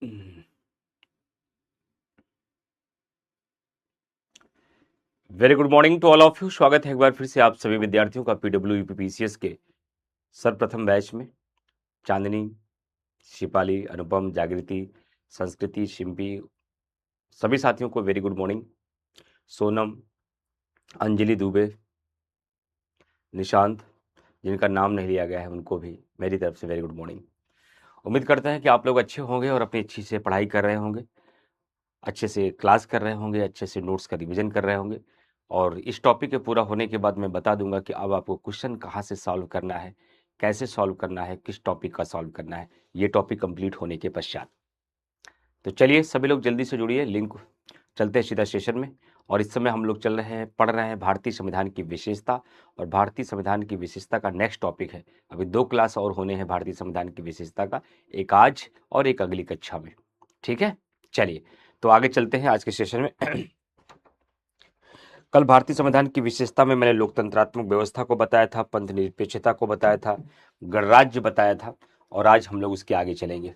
Very good morning to all of you. स्वागत है एक बार फिर से आप सभी विद्यार्थियों का पीडब्ल्यू यूपीपीसीएस के सर्वप्रथम बैच में। चांदनी, शिपाली, अनुपम, जागृति, संस्कृति, शिम्पी, सभी साथियों को very good morning. Sonam, Anjali Dubey, Nishant, जिनका नाम नहीं लिया गया है, उनको भी मेरी तरफ से वेरी गुड मॉर्निंग। उम्मीद करते हैं कि आप लोग अच्छे होंगे और अपनी अच्छी से पढ़ाई कर रहे होंगे, अच्छे से क्लास कर रहे होंगे, अच्छे से नोट्स का रिवीजन कर रहे होंगे। और इस टॉपिक के पूरा होने के बाद मैं बता दूंगा कि अब आपको क्वेश्चन कहाँ से सॉल्व करना है, कैसे सॉल्व करना है, किस टॉपिक का सॉल्व करना है, ये टॉपिक कंप्लीट होने के पश्चात। तो चलिए सभी लोग जल्दी से जुड़िए, लिंक चलते हैं सीधा सेशन में। और इस समय हम लोग चल रहे हैं, पढ़ रहे हैं भारतीय संविधान की विशेषता। और भारतीय संविधान की विशेषता का नेक्स्ट टॉपिक है, अभी 2 क्लास और होने हैं भारतीय संविधान की विशेषता का, एक आज और एक अगली कक्षा में। ठीक है, चलिए तो आगे चलते हैं आज के सेशन में। कल भारतीय संविधान की विशेषता में मैंने लोकतंत्रात्मक व्यवस्था को बताया था, पंथ निरपेक्षता को बताया था, गणराज्य बताया था, और आज हम लोग उसके आगे चलेंगे।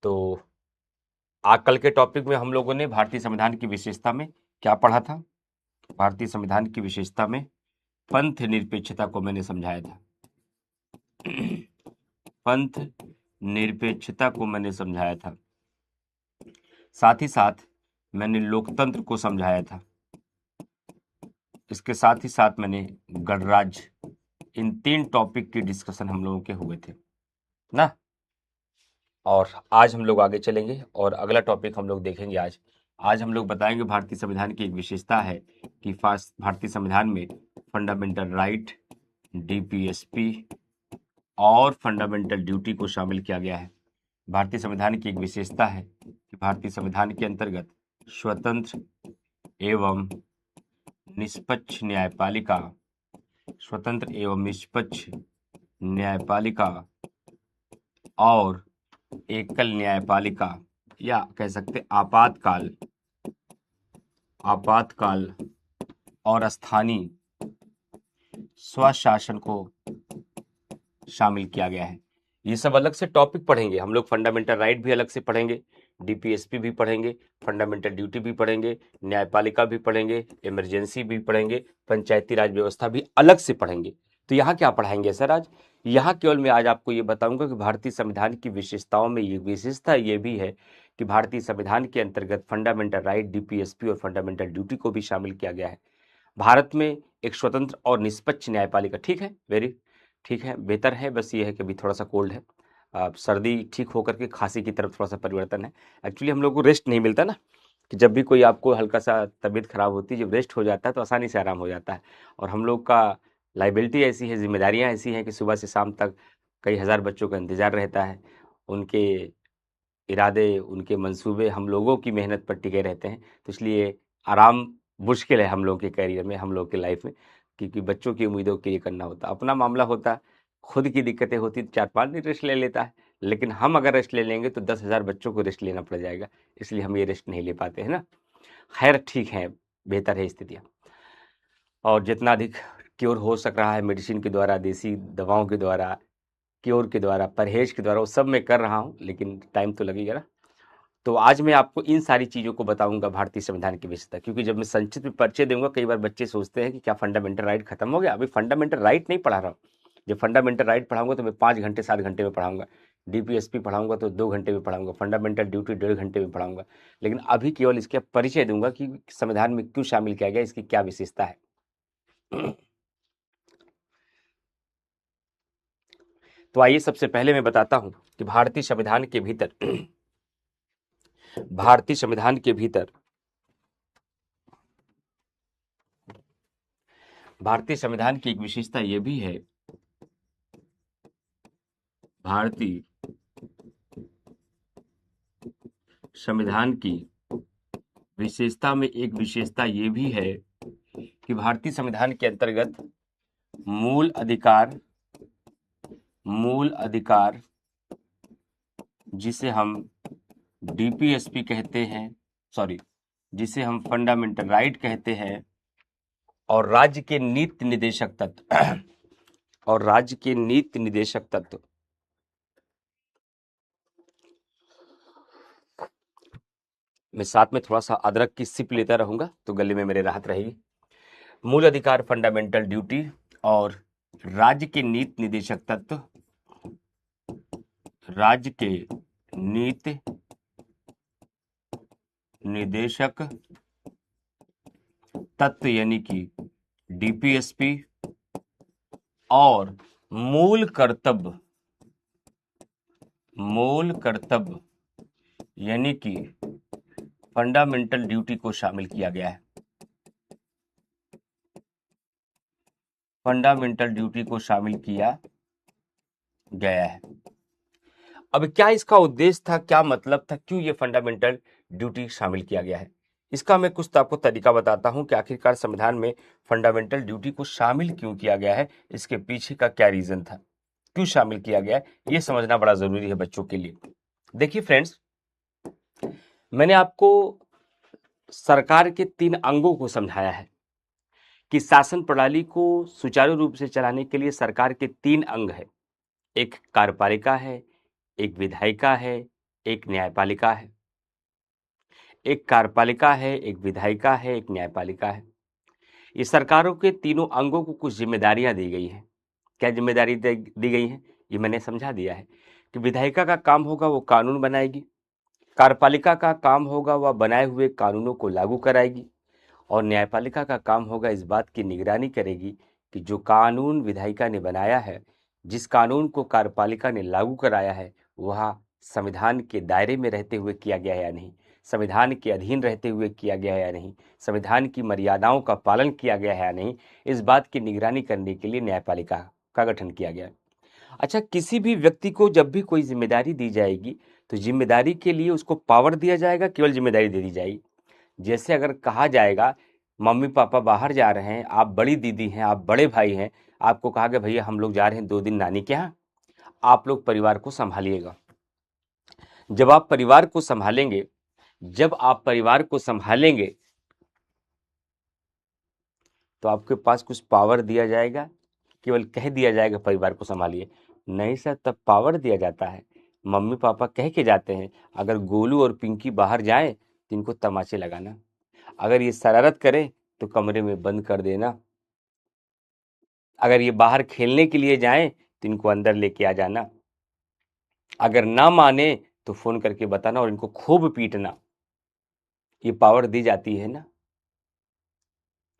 तो कल के टॉपिक में हम लोगों ने भारतीय संविधान की विशेषता में क्या पढ़ा था? भारतीय संविधान की विशेषता में पंथ निरपेक्षता को मैंने समझाया था। पंथ निरपेक्षता को मैंने समझाया था, साथ ही साथ मैंने लोकतंत्र को समझाया था, इसके साथ ही साथ मैंने गणराज्य, इन 3 टॉपिक की डिस्कशन हम लोगों के हुए थे ना। और आज हम लोग आगे चलेंगे और अगला टॉपिक हम लोग देखेंगे। आज हम लोग बताएंगे भारतीय संविधान की एक विशेषता है कि भारतीय संविधान में फंडामेंटल राइट, डीपीएसपी और फंडामेंटल ड्यूटी को शामिल किया गया है। भारतीय संविधान की एक विशेषता है कि भारतीय संविधान के अंतर्गत स्वतंत्र एवं निष्पक्ष न्यायपालिका, स्वतंत्र एवं निष्पक्ष न्यायपालिका और एकल न्यायपालिका, या कह सकते आपातकाल और स्थानीय स्वशासन को शामिल किया गया है। ये सब अलग से टॉपिक पढ़ेंगे हम लोग। फंडामेंटल राइट भी अलग से पढ़ेंगे, डीपीएसपी भी पढ़ेंगे, फंडामेंटल ड्यूटी भी पढ़ेंगे, न्यायपालिका भी पढ़ेंगे, इमरजेंसी भी पढ़ेंगे, पंचायती राज व्यवस्था भी अलग से पढ़ेंगे। तो यहाँ क्या पढ़ाएंगे सर आज? यहाँ केवल मैं आज आपको ये बताऊंगा कि भारतीय संविधान की विशेषताओं में ये विशेषता ये भी है कि भारतीय संविधान के अंतर्गत फंडामेंटल राइट, डीपीएसपी और फंडामेंटल ड्यूटी को भी शामिल किया गया है। भारत में एक स्वतंत्र और निष्पक्ष न्यायपालिका, ठीक है, वेरी ठीक है, बेहतर है। बस ये है कि अभी थोड़ा सा कोल्ड है, सर्दी ठीक होकर के खांसी की तरफ थोड़ा सा परिवर्तन है। एक्चुअली हम लोग को रेस्ट नहीं मिलता ना, कि जब भी कोई आपको हल्का सा तबीयत खराब होती है, जब रेस्ट हो जाता है तो आसानी से आराम हो जाता है। और हम लोग का लाइबिलिटी ऐसी है, जिम्मेदारियां ऐसी हैं कि सुबह से शाम तक कई हज़ार बच्चों का इंतजार रहता है। उनके इरादे, उनके मंसूबे हम लोगों की मेहनत पर टिके रहते हैं। तो इसलिए आराम मुश्किल है हम लोग के करियर में, हम लोग के लाइफ में, क्योंकि बच्चों की उम्मीदों के लिए करना होता, अपना मामला होता, खुद की दिक्कतें होती तो 4-5 दिन रेस्ट ले लेता है। लेकिन हम अगर रेस्ट ले लेंगे तो 10,000 बच्चों को रेस्ट लेना पड़ जाएगा, इसलिए हम ये रेस्ट नहीं ले पाते हैं ना। खैर ठीक है, बेहतर है स्थितियाँ। और जितना अधिक क्योर हो सक रहा है मेडिसिन के द्वारा, देसी दवाओं के द्वारा, क्योर के द्वारा, परहेज के द्वारा, वो सब मैं कर रहा हूँ, लेकिन टाइम तो लगेगा ना। तो आज मैं आपको इन सारी चीज़ों को बताऊंगा भारतीय संविधान की विशेषता, क्योंकि जब मैं संक्षिप्त में परिचय दूंगा, कई बार बच्चे सोचते हैं कि क्या फंडामेंटल राइट खत्म हो गया। अभी फंडामेंटल राइट नहीं पढ़ा रहा हूँ। जब फंडामेंटल राइट पढ़ाऊंगा तो मैं 5 घंटे 7 घंटे में पढ़ाऊंगा, डीपीएसपी पढ़ाऊंगा तो 2 घंटे में पढ़ाऊंगा, फंडामेंटल ड्यूटी 1.5 घंटे में पढ़ाऊंगा। लेकिन अभी केवल इसका परिचय दूंगा कि संविधान में क्यों शामिल किया गया, इसकी क्या विशेषता है। तो आइए सबसे पहले मैं बताता हूं कि भारतीय संविधान के भीतर भारतीय संविधान की एक विशेषता यह भी है। भारतीय संविधान की विशेषता में एक विशेषता ये भी है कि भारतीय संविधान के अंतर्गत मूल अधिकार जिसे हम डीपीएसपी कहते हैं, सॉरी, जिसे हम फंडामेंटल राइट कहते हैं, और राज्य के नीति निदेशक तत्व मैं साथ में थोड़ा सा अदरक की सिप लेता रहूंगा तो गले में मेरे राहत रहेगी। मूल अधिकार, फंडामेंटल ड्यूटी और राज्य के नीति निदेशक तत्व, राज्य के नीति निदेशक तत्व यानी कि डीपीएसपी और मूल कर्तव्य यानी कि फंडामेंटल ड्यूटी को शामिल किया गया है। फंडामेंटल ड्यूटी को शामिल किया गया है। अब क्या इसका उद्देश्य था, क्या मतलब था, क्यों ये फंडामेंटल ड्यूटी शामिल किया गया है? इसका मैं कुछ तो आपको तरीका बताता हूं कि आखिरकार संविधान में फंडामेंटल ड्यूटी को शामिल क्यों किया गया है, इसके पीछे का क्या रीजन था, क्यों शामिल किया गया है, ये समझना बड़ा जरूरी है बच्चों के लिए। देखिए फ्रेंड्स, मैंने आपको सरकार के 3 अंगों को समझाया है कि शासन प्रणाली को सुचारू रूप से चलाने के लिए सरकार के 3 अंग है। एक कार्यपालिका है, एक विधायिका है, एक न्यायपालिका है। एक कार्यपालिका है, एक विधायिका है, एक न्यायपालिका है। ये सरकारों के तीनों अंगों को कुछ जिम्मेदारियां दी गई हैं। क्या जिम्मेदारी दी गई हैं, ये मैंने समझा दिया है कि विधायिका का काम होगा वो कानून बनाएगी, कार्यपालिका का काम होगा वह बनाए हुए कानूनों को लागू कराएगी, और न्यायपालिका का काम होगा इस बात की निगरानी करेगी कि जो कानून विधायिका ने बनाया है, जिस कानून को कार्यपालिका ने लागू कराया है, वह संविधान के दायरे में रहते हुए किया गया है या नहीं, संविधान के अधीन रहते हुए किया गया है या नहीं, संविधान की मर्यादाओं का पालन किया गया है या नहीं, इस बात की निगरानी करने के लिए न्यायपालिका का गठन किया गया। अच्छा, किसी भी व्यक्ति को जब भी कोई जिम्मेदारी दी जाएगी तो जिम्मेदारी के लिए उसको पावर दिया जाएगा, केवल जिम्मेदारी दे दी जाएगी। जैसे अगर कहा जाएगा मम्मी पापा बाहर जा रहे हैं, आप बड़ी दीदी हैं, आप बड़े भाई हैं, आपको कहा गया भैया हम लोग जा रहे हैं 2 दिन नानी के यहाँ, आप लोग परिवार को संभालिएगा। जब आप परिवार को संभालेंगे, तो आपके पास कुछ पावर दिया जाएगा, केवल कह दिया जाएगा परिवार को संभालिए? नहीं सर, तब पावर दिया जाता है। मम्मी पापा कह के जाते हैं अगर गोलू और पिंकी बाहर जाएं तो इनको तमाचे लगाना, अगर ये शरारत करें तो कमरे में बंद कर देना, अगर ये बाहर खेलने के लिए जाएं तो इनको अंदर लेके आ जाना, अगर ना माने तो फोन करके बताना और इनको खूब पीटना। ये पावर दी जाती है ना?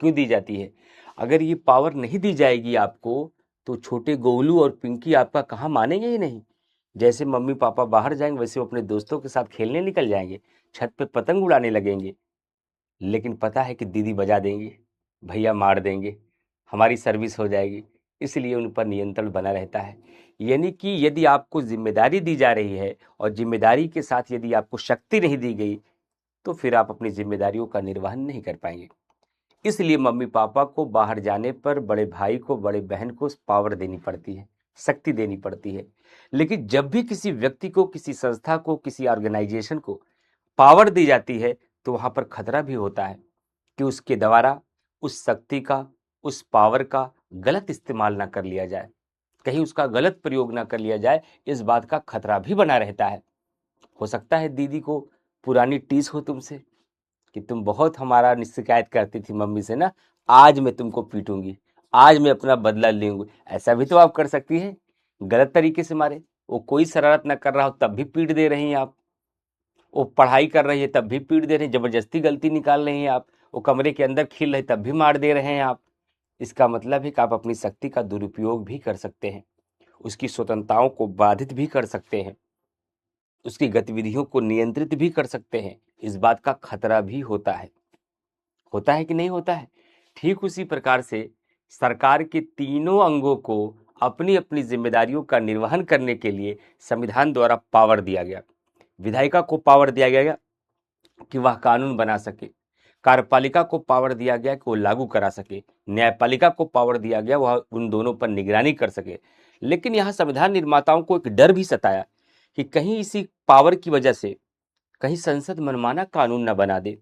क्यों दी जाती है? अगर ये पावर नहीं दी जाएगी आपको तो छोटे गोलू और पिंकी आपका कहाँ मानेंगे ही नहीं। जैसे मम्मी पापा बाहर जाएंगे वैसे वो अपने दोस्तों के साथ खेलने निकल जाएंगे, छत पे पतंग उड़ाने लगेंगे, लेकिन पता है कि दीदी बजा देंगे, भैया मार देंगे, हमारी सर्विस हो जाएगी, इसलिए उन पर नियंत्रण बना रहता है। यानी कि यदि आपको जिम्मेदारी दी जा रही है और जिम्मेदारी के साथ यदि आपको शक्ति नहीं दी गई तो फिर आप अपनी जिम्मेदारियों का निर्वहन नहीं कर पाएंगे। इसलिए मम्मी पापा को बाहर जाने पर बड़े भाई को, बड़े बहन को पावर देनी पड़ती है, शक्ति देनी पड़ती है। लेकिन जब भी किसी व्यक्ति को, किसी संस्था को, किसी ऑर्गेनाइजेशन को पावर दी जाती है तो वहां पर खतरा भी होता है कि उसके द्वारा उस शक्ति का, उस पावर का गलत इस्तेमाल ना कर लिया जाए, कहीं उसका गलत प्रयोग ना कर लिया जाए, इस बात का खतरा भी बना रहता है। हो सकता है दीदी को पुरानी टीस हो तुमसे कि तुम बहुत हमारा शिकायत करती थी मम्मी से ना, आज मैं तुमको पीटूंगी, आज मैं अपना बदला लूंगी, ऐसा भी तो आप कर सकती हैं गलत तरीके से मारे। वो कोई शरारत ना कर रहा हो तब भी पीट दे रही हैं आप, वो पढ़ाई कर रही है तब भी पीट दे रहे हैं, जबरदस्ती गलती निकाल रही हैं आप, वो कमरे के अंदर खिल रही तब भी मार दे रहे हैं आप। इसका मतलब है कि आप अपनी शक्ति का दुरुपयोग भी कर सकते हैं, उसकी स्वतंत्रताओं को बाधित भी कर सकते हैं, उसकी गतिविधियों को नियंत्रित भी कर सकते हैं। इस बात का खतरा भी होता है कि नहीं होता है? ठीक उसी प्रकार से सरकार के तीनों अंगों को अपनी अपनी जिम्मेदारियों का निर्वहन करने के लिए संविधान द्वारा पावर दिया गया। विधायिका को पावर दिया गया कि वह कानून बना सके, कार्यपालिका को पावर दिया गया कि वो लागू करा सके, न्यायपालिका को पावर दिया गया वह उन दोनों पर निगरानी कर सके। लेकिन यहाँ संविधान निर्माताओं को एक डर भी सताया कि कहीं इसी पावर की वजह से कहीं संसद मनमाना कानून न बना दे,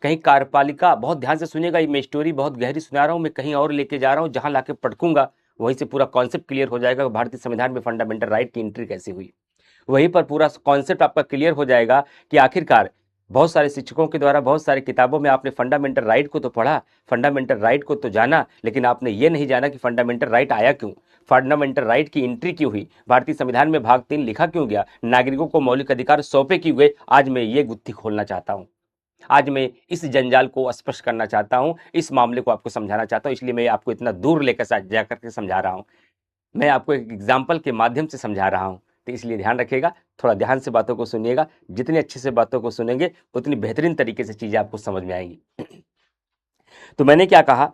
कहीं कार्यपालिका, बहुत ध्यान से सुनिएगा, ये मैं स्टोरी बहुत गहरी सुना रहा हूँ, मैं कहीं और लेके जा रहा हूँ, जहां लाके पटकूंगा वहीं से पूरा कॉन्सेप्ट क्लियर हो जाएगा भारतीय संविधान में फंडामेंटल राइट की एंट्री कैसे हुई। वहीं पर पूरा कॉन्सेप्ट आपका क्लियर हो जाएगा कि आखिरकार बहुत सारे शिक्षकों के द्वारा बहुत सारी किताबों में आपने फंडामेंटल राइट को तो पढ़ा, फंडामेंटल राइट को तो जाना, लेकिन आपने ये नहीं जाना कि फंडामेंटल राइट आया क्यों, फंडामेंटल राइट की एंट्री क्यों हुई, भारतीय संविधान में भाग 3 लिखा क्यों गया, नागरिकों को मौलिक अधिकार सौंपे क्यों गए। आज मैं ये गुत्थी खोलना चाहता हूं, आज मैं इस जंजाल को स्पष्ट करना चाहता हूं, इस मामले को आपको समझाना चाहता हूं, इसलिए मैं आपको इतना दूर लेकर जाकर के समझा रहा हूं, मैं आपको एक एग्जाम्पल के माध्यम से समझा रहा हूं। तो इसलिए ध्यान रखिएगा, थोड़ा ध्यान से बातों को सुनिएगा, जितने अच्छे से बातों को सुनेंगे उतनी बेहतरीन तरीके से चीजें आपको समझ में आएंगी। तो मैंने क्या कहा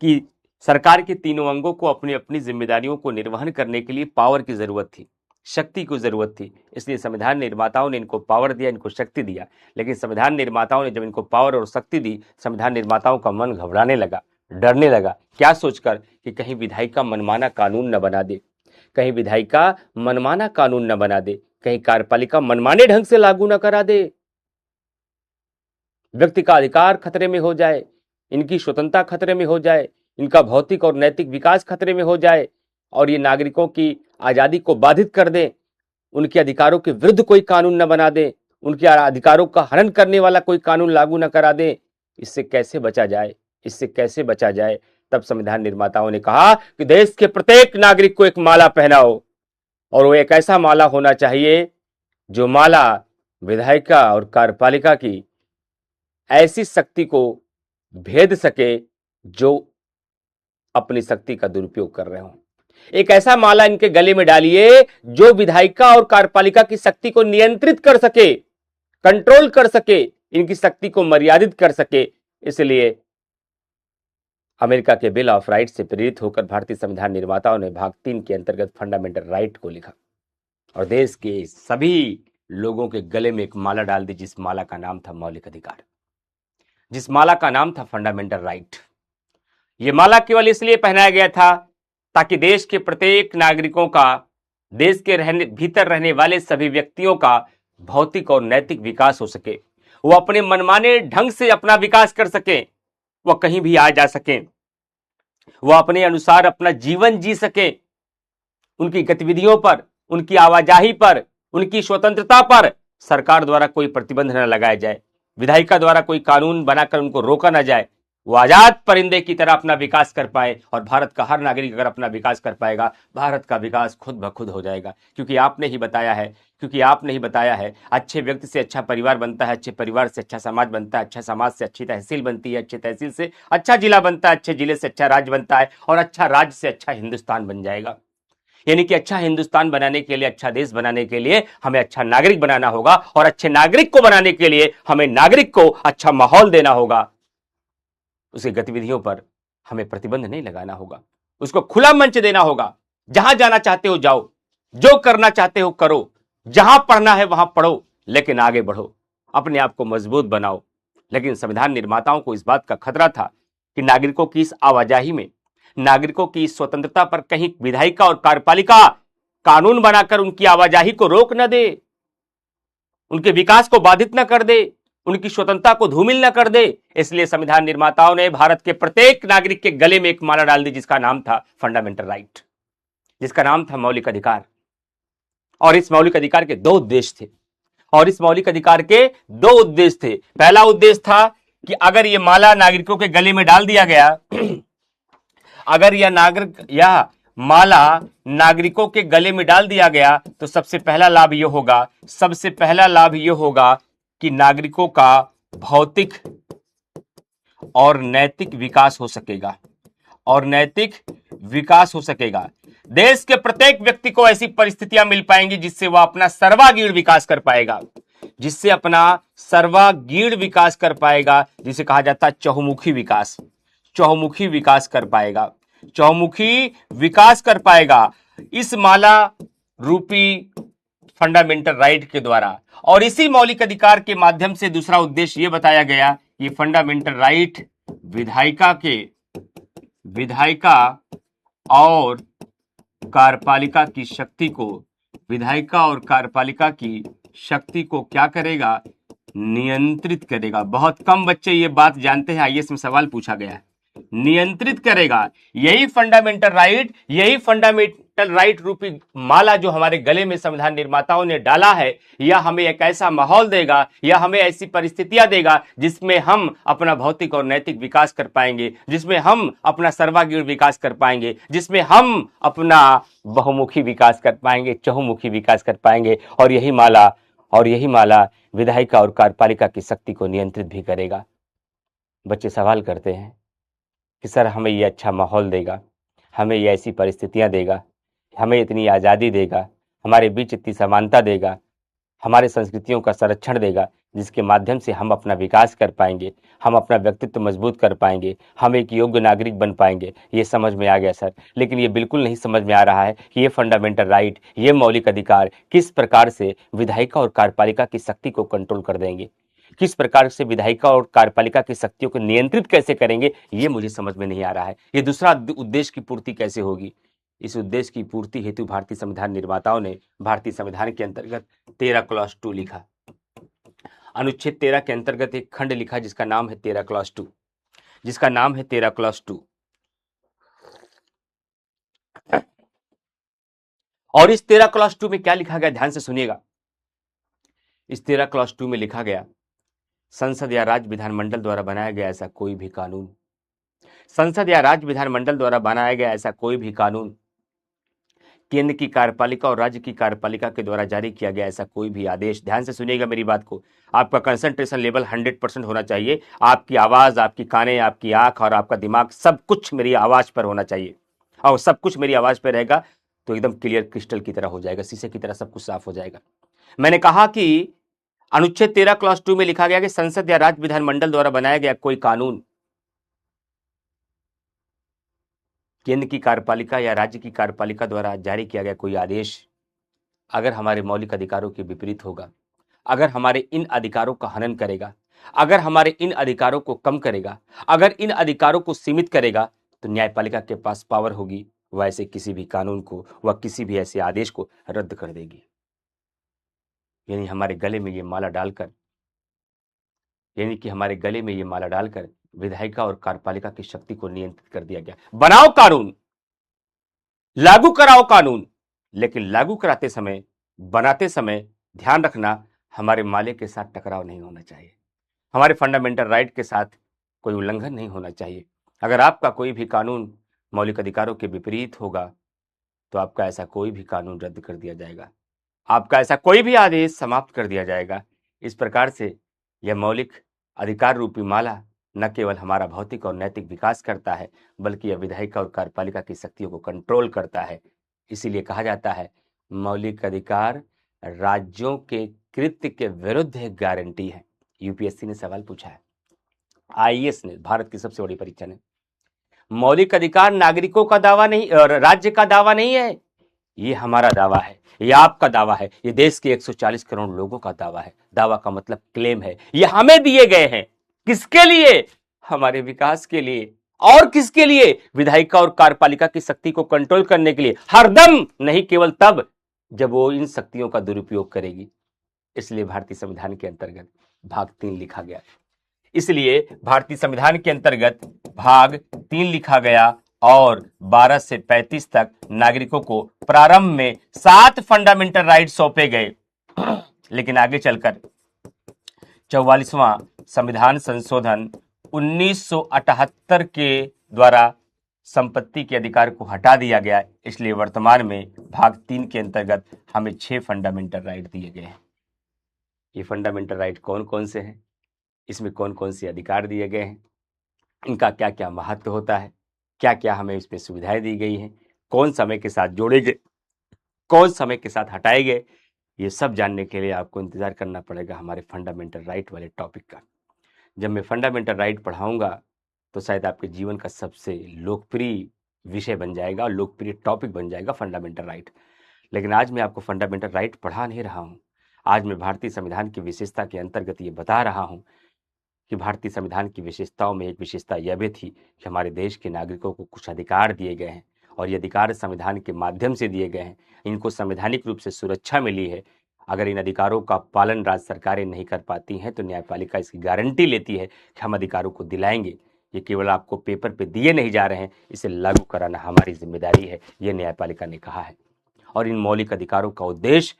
कि सरकार के तीनों अंगों को अपनी अपनी जिम्मेदारियों को निर्वहन करने के लिए पावर की जरूरत थी, शक्ति की जरूरत थी, इसलिए संविधान निर्माताओं ने इनको पावर दिया, इनको शक्ति दिया। लेकिन संविधान निर्माताओं ने जब इनको पावर और शक्ति दी, संविधान निर्माताओं का मन घबराने लगा, डरने लगा, क्या सोचकर कि कहीं विधायिका मनमाना कानून न बना दे, कहीं विधायिका मनमाना कानून न बना दे, कहीं कार्यपालिका मनमाने ढंग से लागू न करा दे, व्यक्ति का अधिकार खतरे में हो जाए, इनकी स्वतंत्रता खतरे में हो जाए, इनका भौतिक और नैतिक विकास खतरे में हो जाए, और ये नागरिकों की आजादी को बाधित कर दे, उनके अधिकारों के विरुद्ध कोई कानून न बना दे, उनके अधिकारों का हनन करने वाला कोई कानून लागू न करा दे। इससे कैसे बचा जाए, इससे कैसे बचा जाए। तब संविधान निर्माताओं ने कहा कि देश के प्रत्येक नागरिक को एक माला पहनाओ, और वो एक ऐसा माला होना चाहिए जो माला विधायिका और कार्यपालिका की ऐसी शक्ति को भेद सके जो अपनी शक्ति का दुरुपयोग कर रहे हो। एक ऐसा माला इनके गले में डालिए जो विधायिका और कार्यपालिका की शक्ति को नियंत्रित कर सके, कंट्रोल कर सके, इनकी शक्ति को मर्यादित कर सके। इसलिए अमेरिका के बिल ऑफ राइट से प्रेरित होकर भारतीय संविधान निर्माताओं ने भाग 3 के अंतर्गत फंडामेंटल राइट को लिखा और देश के सभी लोगों के गले में एक माला डाल दी, जिस माला का नाम था मौलिक अधिकार, जिस माला का नाम था फंडामेंटल राइट। यह माला केवल इसलिए पहनाया गया था ताकि देश के प्रत्येक नागरिकों का, देश के भीतर रहने वाले सभी व्यक्तियों का भौतिक और नैतिक विकास हो सके, वो अपने मनमाने ढंग से अपना विकास कर सके, वह कहीं भी आ जा सके, वह अपने अनुसार अपना जीवन जी सके, उनकी गतिविधियों पर, उनकी आवाजाही पर, उनकी स्वतंत्रता पर सरकार द्वारा कोई प्रतिबंध न लगाया जाए, विधायिका द्वारा कोई कानून बनाकर उनको रोका न जाए, वो आजाद परिंदे की तरह अपना विकास कर पाए। और भारत का हर नागरिक अगर अपना विकास कर पाएगा, भारत का विकास खुद ब खुद हो जाएगा, क्योंकि आपने ही बताया है, अच्छे व्यक्ति से अच्छा परिवार बनता है, अच्छे परिवार से अच्छा समाज बनता है, अच्छा समाज से अच्छी तहसील बनती है, अच्छे तहसील से अच्छा जिला बनता है, अच्छे जिले से अच्छा राज्य बनता है, और अच्छा राज्य से अच्छा हिंदुस्तान बन जाएगा। यानी कि अच्छा हिंदुस्तान बनाने के लिए, अच्छा देश बनाने के लिए हमें अच्छा नागरिक बनाना होगा, और अच्छे नागरिक को बनाने के लिए हमें नागरिक को अच्छा माहौल देना होगा। उसकी गतिविधियों पर हमें प्रतिबंध नहीं लगाना होगा, उसको खुला मंच देना होगा। जहां जाना चाहते हो जाओ, जो करना चाहते हो करो, जहां पढ़ना है वहां पढ़ो, लेकिन आगे बढ़ो, अपने आप को मजबूत बनाओ। लेकिन संविधान निर्माताओं को इस बात का खतरा था कि नागरिकों की इस आवाजाही में, नागरिकों की इस स्वतंत्रता पर कहीं विधायिका और कार्यपालिका कानून बनाकर उनकी आवाजाही को रोक न दे, उनके विकास को बाधित न कर दे, उनकी स्वतंत्रता को धूमिल न कर दे। इसलिए संविधान निर्माताओं ने भारत के प्रत्येक नागरिक के गले में एक माला डाल दी, जिसका नाम था फंडामेंटल राइट, जिसका नाम था मौलिक अधिकार। और इस मौलिक अधिकार के 2 उद्देश्य थे, पहला उद्देश्य था कि अगर यह माला नागरिकों के गले में डाल दिया गया अगर यह माला नागरिकों के गले में डाल दिया गया तो सबसे पहला लाभ यह होगा कि नागरिकों का भौतिक और नैतिक विकास हो सकेगा, देश के प्रत्येक व्यक्ति को ऐसी परिस्थितियां मिल पाएंगी जिससे वह अपना सर्वांगीण विकास कर पाएगा, जिसे कहा जाता है चहुमुखी विकास कर पाएगा इस माला रूपी फंडामेंटल राइट के द्वारा। और इसी मौलिक अधिकार के माध्यम से दूसरा उद्देश्य यह बताया गया कि फंडामेंटल राइट विधायिका और कार्यपालिका की शक्ति को क्या करेगा, नियंत्रित करेगा। बहुत कम बच्चे ये बात जानते हैं, आईएएस में सवाल पूछा गया है, नियंत्रित करेगा। यही फंडामेंटल राइट रूपी माला जो हमारे गले में संविधान निर्माताओं ने डाला है, यह हमें एक ऐसा माहौल देगा, यह हमें ऐसी परिस्थितियां देगा जिसमें हम अपना भौतिक और नैतिक विकास कर पाएंगे, जिसमें हम अपना सर्वांगीण विकास कर पाएंगे, जिसमें हम अपना बहुमुखी विकास कर पाएंगे, चहुमुखी विकास कर पाएंगे। और यही माला विधायिका और कार्यपालिका की शक्ति को नियंत्रित भी करेगा। बच्चे सवाल करते हैं कि सर हमें ये अच्छा माहौल देगा, हमें ये ऐसी परिस्थितियां देगा, हमें इतनी आज़ादी देगा, हमारे बीच इतनी समानता देगा, हमारे संस्कृतियों का संरक्षण देगा, जिसके माध्यम से हम अपना विकास कर पाएंगे, हम अपना व्यक्तित्व मजबूत कर पाएंगे, हम एक योग्य नागरिक बन पाएंगे। ये समझ में आ गया सर, लेकिन ये बिल्कुल नहीं समझ में आ रहा है कि ये फंडामेंटल राइट, ये मौलिक अधिकार किस प्रकार से विधायिका और कार्यपालिका की शक्ति को कंट्रोल कर देंगे, किस प्रकार से विधायिका और कार्यपालिका की शक्तियों को नियंत्रित कैसे करेंगे, ये मुझे समझ में नहीं आ रहा है। ये दूसरा उद्देश्य की पूर्ति कैसे होगी? इस उद्देश्य की पूर्ति हेतु भारतीय संविधान निर्माताओं ने भारतीय संविधान के अंतर्गत 13 क्लॉज 2 लिखा। अनुच्छेद 13 के अंतर्गत एक खंड लिखा जिसका नाम है 13 क्लॉज 2, जिसका नाम है 13 क्लॉज 2। और इस 13 क्लॉज 2 में क्या लिखा गया, ध्यान से सुनिएगा। इस 13 क्लॉज 2 में लिखा गया, संसद या राज्य विधानमंडल द्वारा बनाया गया ऐसा कोई भी कानून, संसद या राज्य विधानमंडल द्वारा बनाया गया ऐसा कोई भी कानून, केंद्र की कार्यपालिका और राज्य की कार्यपालिका के द्वारा जारी किया गया ऐसा कोई भी आदेश, ध्यान से सुनिएगा मेरी बात को, आपका कंसंट्रेशन लेवल 100% होना चाहिए, आपकी आवाज, आपकी कानें, आपकी आंख और आपका दिमाग सब कुछ मेरी आवाज पर होना चाहिए। और सब कुछ मेरी आवाज पर रहेगा तो एकदम क्लियर क्रिस्टल की तरह हो जाएगा, शीशे की तरह सब कुछ साफ हो जाएगा। मैंने कहा कि अनुच्छेद 13 क्लॉज 2 में लिखा गया कि संसद या राज्य विधानमंडल द्वारा बनाया गया कोई कानून, केंद्र की कार्यपालिका या राज्य की कार्यपालिका द्वारा जारी किया गया कोई आदेश अगर हमारे मौलिक अधिकारों के विपरीत होगा, अगर हमारे इन अधिकारों का हनन करेगा, अगर हमारे इन अधिकारों को कम करेगा, अगर इन अधिकारों को सीमित करेगा, तो न्यायपालिका के पास पावर होगी, वह ऐसे किसी भी कानून को, वह किसी भी ऐसे आदेश को रद्द कर देगी। यानी हमारे गले में ये माला डालकर, विधायिका और कार्यपालिका की शक्ति को नियंत्रित कर दिया गया। बनाओ कानून, लागू कराओ कानून, लेकिन लागू कराते समय, बनाते समय ध्यान रखना हमारे माले के साथ टकराव नहीं होना चाहिए, हमारे फंडामेंटल राइट के साथ कोई उल्लंघन नहीं होना चाहिए। अगर आपका कोई भी कानून मौलिक अधिकारों के विपरीत होगा तो आपका ऐसा कोई भी कानून रद्द कर दिया जाएगा, आपका ऐसा कोई भी आदेश समाप्त कर दिया जाएगा। इस प्रकार से यह मौलिक अधिकार रूपी माला न केवल हमारा भौतिक और नैतिक विकास करता है, बल्कि यह विधायिका और कार्यपालिका की शक्तियों को कंट्रोल करता है। इसीलिए कहा जाता है मौलिक अधिकार राज्यों के कृत्य के विरुद्ध एक गारंटी है। यूपीएससी ने सवाल पूछा है, आईएएस ने, भारत की सबसे बड़ी परीक्षा ने, मौलिक अधिकार नागरिकों का दावा नहीं और राज्य का दावा नहीं है, ये हमारा दावा है, ये आपका दावा है, ये देश के 140 करोड़ लोगों का दावा है। दावा का मतलब क्लेम है, ये हमें दिए गए हैं। किसके लिए? हमारे विकास के लिए। और किसके लिए? विधायिका और कार्यपालिका की शक्ति को कंट्रोल करने के लिए, हरदम नहीं, केवल तब जब वो इन शक्तियों का दुरुपयोग करेगी। इसलिए भारतीय संविधान के अंतर्गत भाग 3 लिखा गया, इसलिए भारतीय संविधान के अंतर्गत भाग 3 लिखा गया और 12 से 35 तक नागरिकों को प्रारंभ में 7 फंडामेंटल राइट सौंपे गए, लेकिन आगे चलकर 44वां संविधान संशोधन 1978 के द्वारा संपत्ति के अधिकार को हटा दिया गया। इसलिए वर्तमान में भाग 3 के अंतर्गत हमें 6 फंडामेंटल राइट दिए गए हैं। ये फंडामेंटल राइट कौन कौन से हैं, इसमें कौन कौन से अधिकार दिए गए हैं, इनका क्या क्या महत्व होता है, क्या क्या हमें इसमें सुविधाएं दी गई हैं, कौन समय के साथ जोड़े गए, कौन समय के साथ हटाए गए, ये सब जानने के लिए आपको इंतजार करना पड़ेगा हमारे फंडामेंटल राइट वाले टॉपिक का। जब मैं फंडामेंटल राइट पढ़ाऊंगा तो शायद आपके जीवन का सबसे लोकप्रिय विषय बन जाएगा और लोकप्रिय टॉपिक बन जाएगा फंडामेंटल राइट। लेकिन आज मैं आपको फंडामेंटल राइट पढ़ा नहीं रहा हूँ, आज मैं भारतीय संविधान की विशेषता के अंतर्गत ये बता रहा हूँ कि भारतीय संविधान की विशेषताओं में एक विशेषता यह भी थी कि हमारे देश के नागरिकों को कुछ अधिकार दिए गए हैं और ये अधिकार संविधान के माध्यम से दिए गए हैं, इनको संवैधानिक रूप से सुरक्षा मिली है। अगर इन अधिकारों का पालन राज्य सरकारें नहीं कर पाती हैं तो न्यायपालिका इसकी गारंटी लेती है कि हम अधिकारों को दिलाएंगे। ये केवल आपको पेपर पे दिए नहीं जा रहे हैं, इसे लागू कराना हमारी जिम्मेदारी है, ये न्यायपालिका ने कहा है। और इन मौलिक अधिकारों का उद्देश्य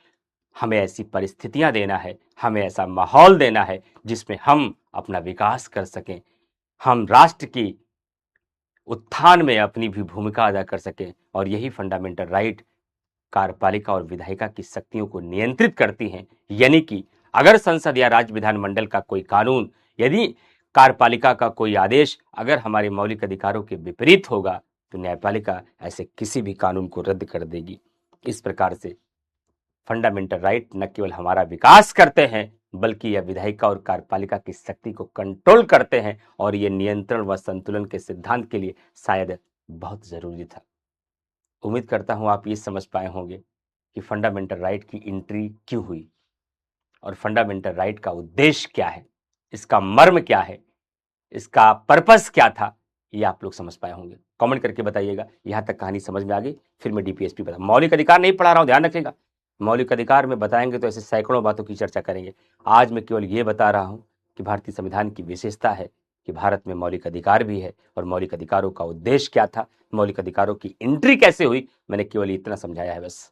हमें ऐसी परिस्थितियां देना है, हमें ऐसा माहौल देना है जिसमें हम अपना विकास कर सकें, हम राष्ट्र की उत्थान में अपनी भी भूमिका अदा कर सकें। और यही फंडामेंटल राइट कार्यपालिका और विधायिका की शक्तियों को नियंत्रित करती हैं। यानी कि अगर संसद या राज्य विधानमंडल का कोई कानून, यदि कार्यपालिका का कोई आदेश अगर हमारे मौलिक अधिकारों के विपरीत होगा तो न्यायपालिका ऐसे किसी भी कानून को रद्द कर देगी। इस प्रकार से फंडामेंटल राइट न केवल हमारा विकास करते हैं बल्कि यह विधायिका और कार्यपालिका की शक्ति को कंट्रोल करते हैं, और यह नियंत्रण व संतुलन के सिद्धांत के लिए शायद बहुत जरूरी था। उम्मीद करता हूं आप ये समझ पाए होंगे कि फंडामेंटल राइट की एंट्री क्यों हुई और फंडामेंटल राइट का उद्देश्य क्या है, इसका मर्म क्या है, इसका पर्पस क्या था, ये आप लोग समझ पाए होंगे। कमेंट करके बताइएगा यहां तक कहानी समझ में आ गई। फिर मैं डीपीएसपी बता, मौलिक अधिकार नहीं पढ़ा रहा हूं, ध्यान रखिएगा। मौलिक अधिकार में बताएंगे तो ऐसे सैकड़ों बातों की चर्चा करेंगे। आज मैं केवल ये बता रहा हूं कि भारतीय संविधान की विशेषता है कि भारत में मौलिक अधिकार भी है और मौलिक अधिकारों का उद्देश्य क्या था, मौलिक अधिकारों की एंट्री कैसे हुई, मैंने केवल इतना समझाया है बस।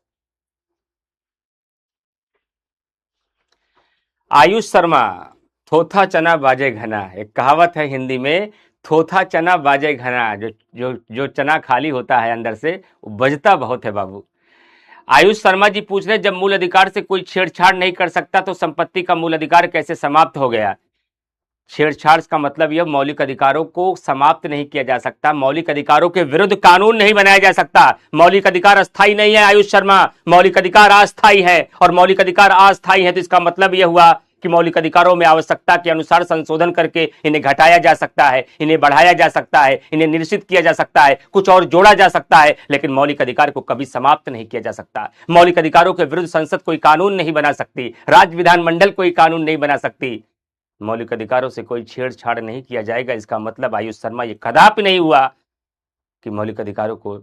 आयुष शर्मा, थोथा चना बाजे घना, एक कहावत है हिंदी में, थोथा चना बाजे घना, जो चना खाली होता है अंदर से वो बजता बहुत है बाबू। आयुष शर्मा जी पूछ रहे जब मूल अधिकार से कोई छेड़छाड़ नहीं कर सकता तो संपत्ति का मूल अधिकार कैसे समाप्त हो गया। छेड़छाड़ का मतलब यह मौलिक अधिकारों को समाप्त नहीं किया जा सकता, मौलिक अधिकारों के विरुद्ध कानून नहीं बनाया जा सकता। मौलिक अधिकार अस्थायी नहीं है आयुष शर्मा, मौलिक अधिकार अस्थायी है, और मौलिक अधिकार अस्थायी है तो इसका मतलब यह हुआ कि मौलिक अधिकारों में आवश्यकता के अनुसार संशोधन करके इन्हें घटाया जा सकता है, इन्हें बढ़ाया जा सकता है, इन्हें निश्चित किया जा सकता है, कुछ और जोड़ा जा सकता है, लेकिन मौलिक अधिकार को कभी समाप्त नहीं किया जा सकता। मौलिक अधिकारों के विरुद्ध संसद कोई कानून नहीं बना सकती, राज्य विधानमंडल कोई कानून नहीं बना सकती। मौलिक अधिकारों से कोई छेड़छाड़ नहीं किया जाएगा, इसका मतलब आयुष शर्मा ये कदापि नहीं हुआ कि मौलिक अधिकारों को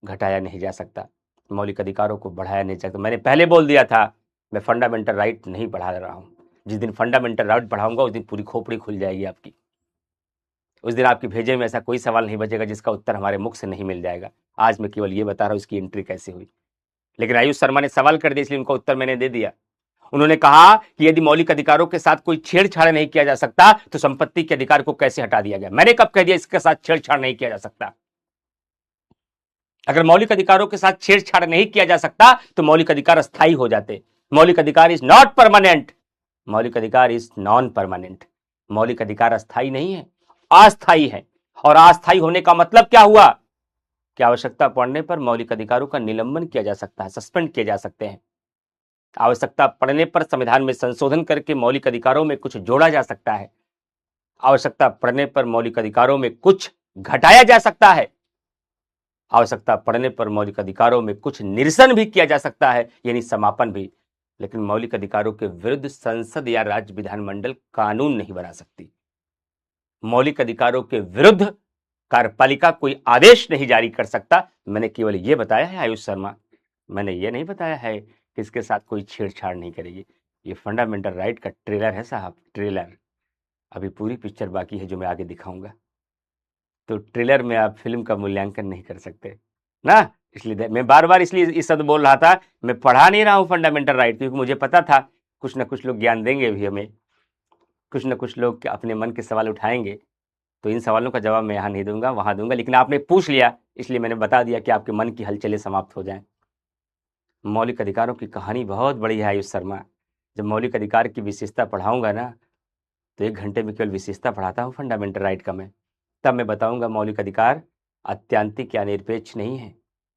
घटाया नहीं जा सकता, मौलिक अधिकारों को बढ़ाया नहीं जा सकता। मैंने पहले बोल दिया था मैं फंडामेंटल राइट नहीं पढ़ा रहा हूं, जिस दिन फंडामेंटल राइट पढ़ाऊंगा उस दिन पूरी खोपड़ी खुल जाएगी आपकी, उस दिन आपकी भेजे में ऐसा कोई सवाल नहीं बचेगा जिसका उत्तर हमारे मुख से नहीं मिल जाएगा। आज मैं केवल ये बता रहा हूं इसकी एंट्री कैसे हुई, लेकिन आयुष शर्मा ने सवाल कर दिया इसलिए उनका उत्तर मैंने दे दिया। उन्होंने कहा कि यदि मौलिक अधिकारों के साथ कोई छेड़छाड़ नहीं किया जा सकता तो संपत्ति के अधिकार को कैसे हटा दिया गया। मैंने कब कह दिया इसके साथ छेड़छाड़ नहीं किया जा सकता। अगर मौलिक अधिकारों के साथ छेड़छाड़ नहीं किया जा सकता तो मौलिक अधिकार अस्थायी हो जाते। मौलिक अधिकार इज नॉट परमानेंट, मौलिक अधिकार इज नॉन परमानेंट। मौलिक अधिकार अस्थायी नहीं है, अस्थायी है, और अस्थायी होने का मतलब क्या हुआ कि आवश्यकता पड़ने पर मौलिक अधिकारों का निलंबन किया जा सकता है, सस्पेंड किए जा सकते हैं। आवश्यकता पड़ने पर संविधान में संशोधन करके मौलिक अधिकारों में कुछ जोड़ा जा सकता है, आवश्यकता पड़ने पर मौलिक अधिकारों में कुछ घटाया जा सकता है, आवश्यकता पड़ने पर मौलिक अधिकारों में कुछ निरसन भी किया जा सकता है, यानी समापन भी। लेकिन मौलिक अधिकारों के विरुद्ध संसद या राज्य विधानमंडल कानून नहीं बना सकती। मौलिक अधिकारों के विरुद्ध कार्यपालिका कोई आदेश नहीं जारी कर सकता। मैंने केवल यह बताया है आयुष शर्मा, मैंने ये नहीं बताया है कि इसके साथ कोई छेड़छाड़ नहीं करेगी। ये फंडामेंटल राइट का ट्रेलर है साहब, ट्रेलर। अभी पूरी पिक्चर बाकी है जो मैं आगे दिखाऊंगा, तो ट्रेलर में आप फिल्म का मूल्यांकन नहीं कर सकते ना। इसलिए मैं बार बार इसलिए इस शब्द बोल रहा था, मैं पढ़ा नहीं रहा हूं फंडामेंटल राइट, क्योंकि मुझे पता था कुछ ना कुछ लोग ज्ञान देंगे भी हमें, कुछ ना कुछ लोग अपने मन के सवाल उठाएंगे, तो इन सवालों का जवाब मैं यहाँ नहीं दूंगा, वहां दूंगा। लेकिन आपने पूछ लिया इसलिए मैंने बता दिया कि आपके मन की हलचलें समाप्त हो जाएं। मौलिक अधिकारों की कहानी बहुत बड़ी है आयुष शर्मा। जब मौलिक अधिकार की विशेषता पढ़ाऊंगा ना तो 1 घंटे में केवल विशेषता पढ़ाता हूँ फंडामेंटल राइट का मैं, तब मैं बताऊंगा मौलिक अधिकार अत्यांतिक या निरपेक्ष नहीं है,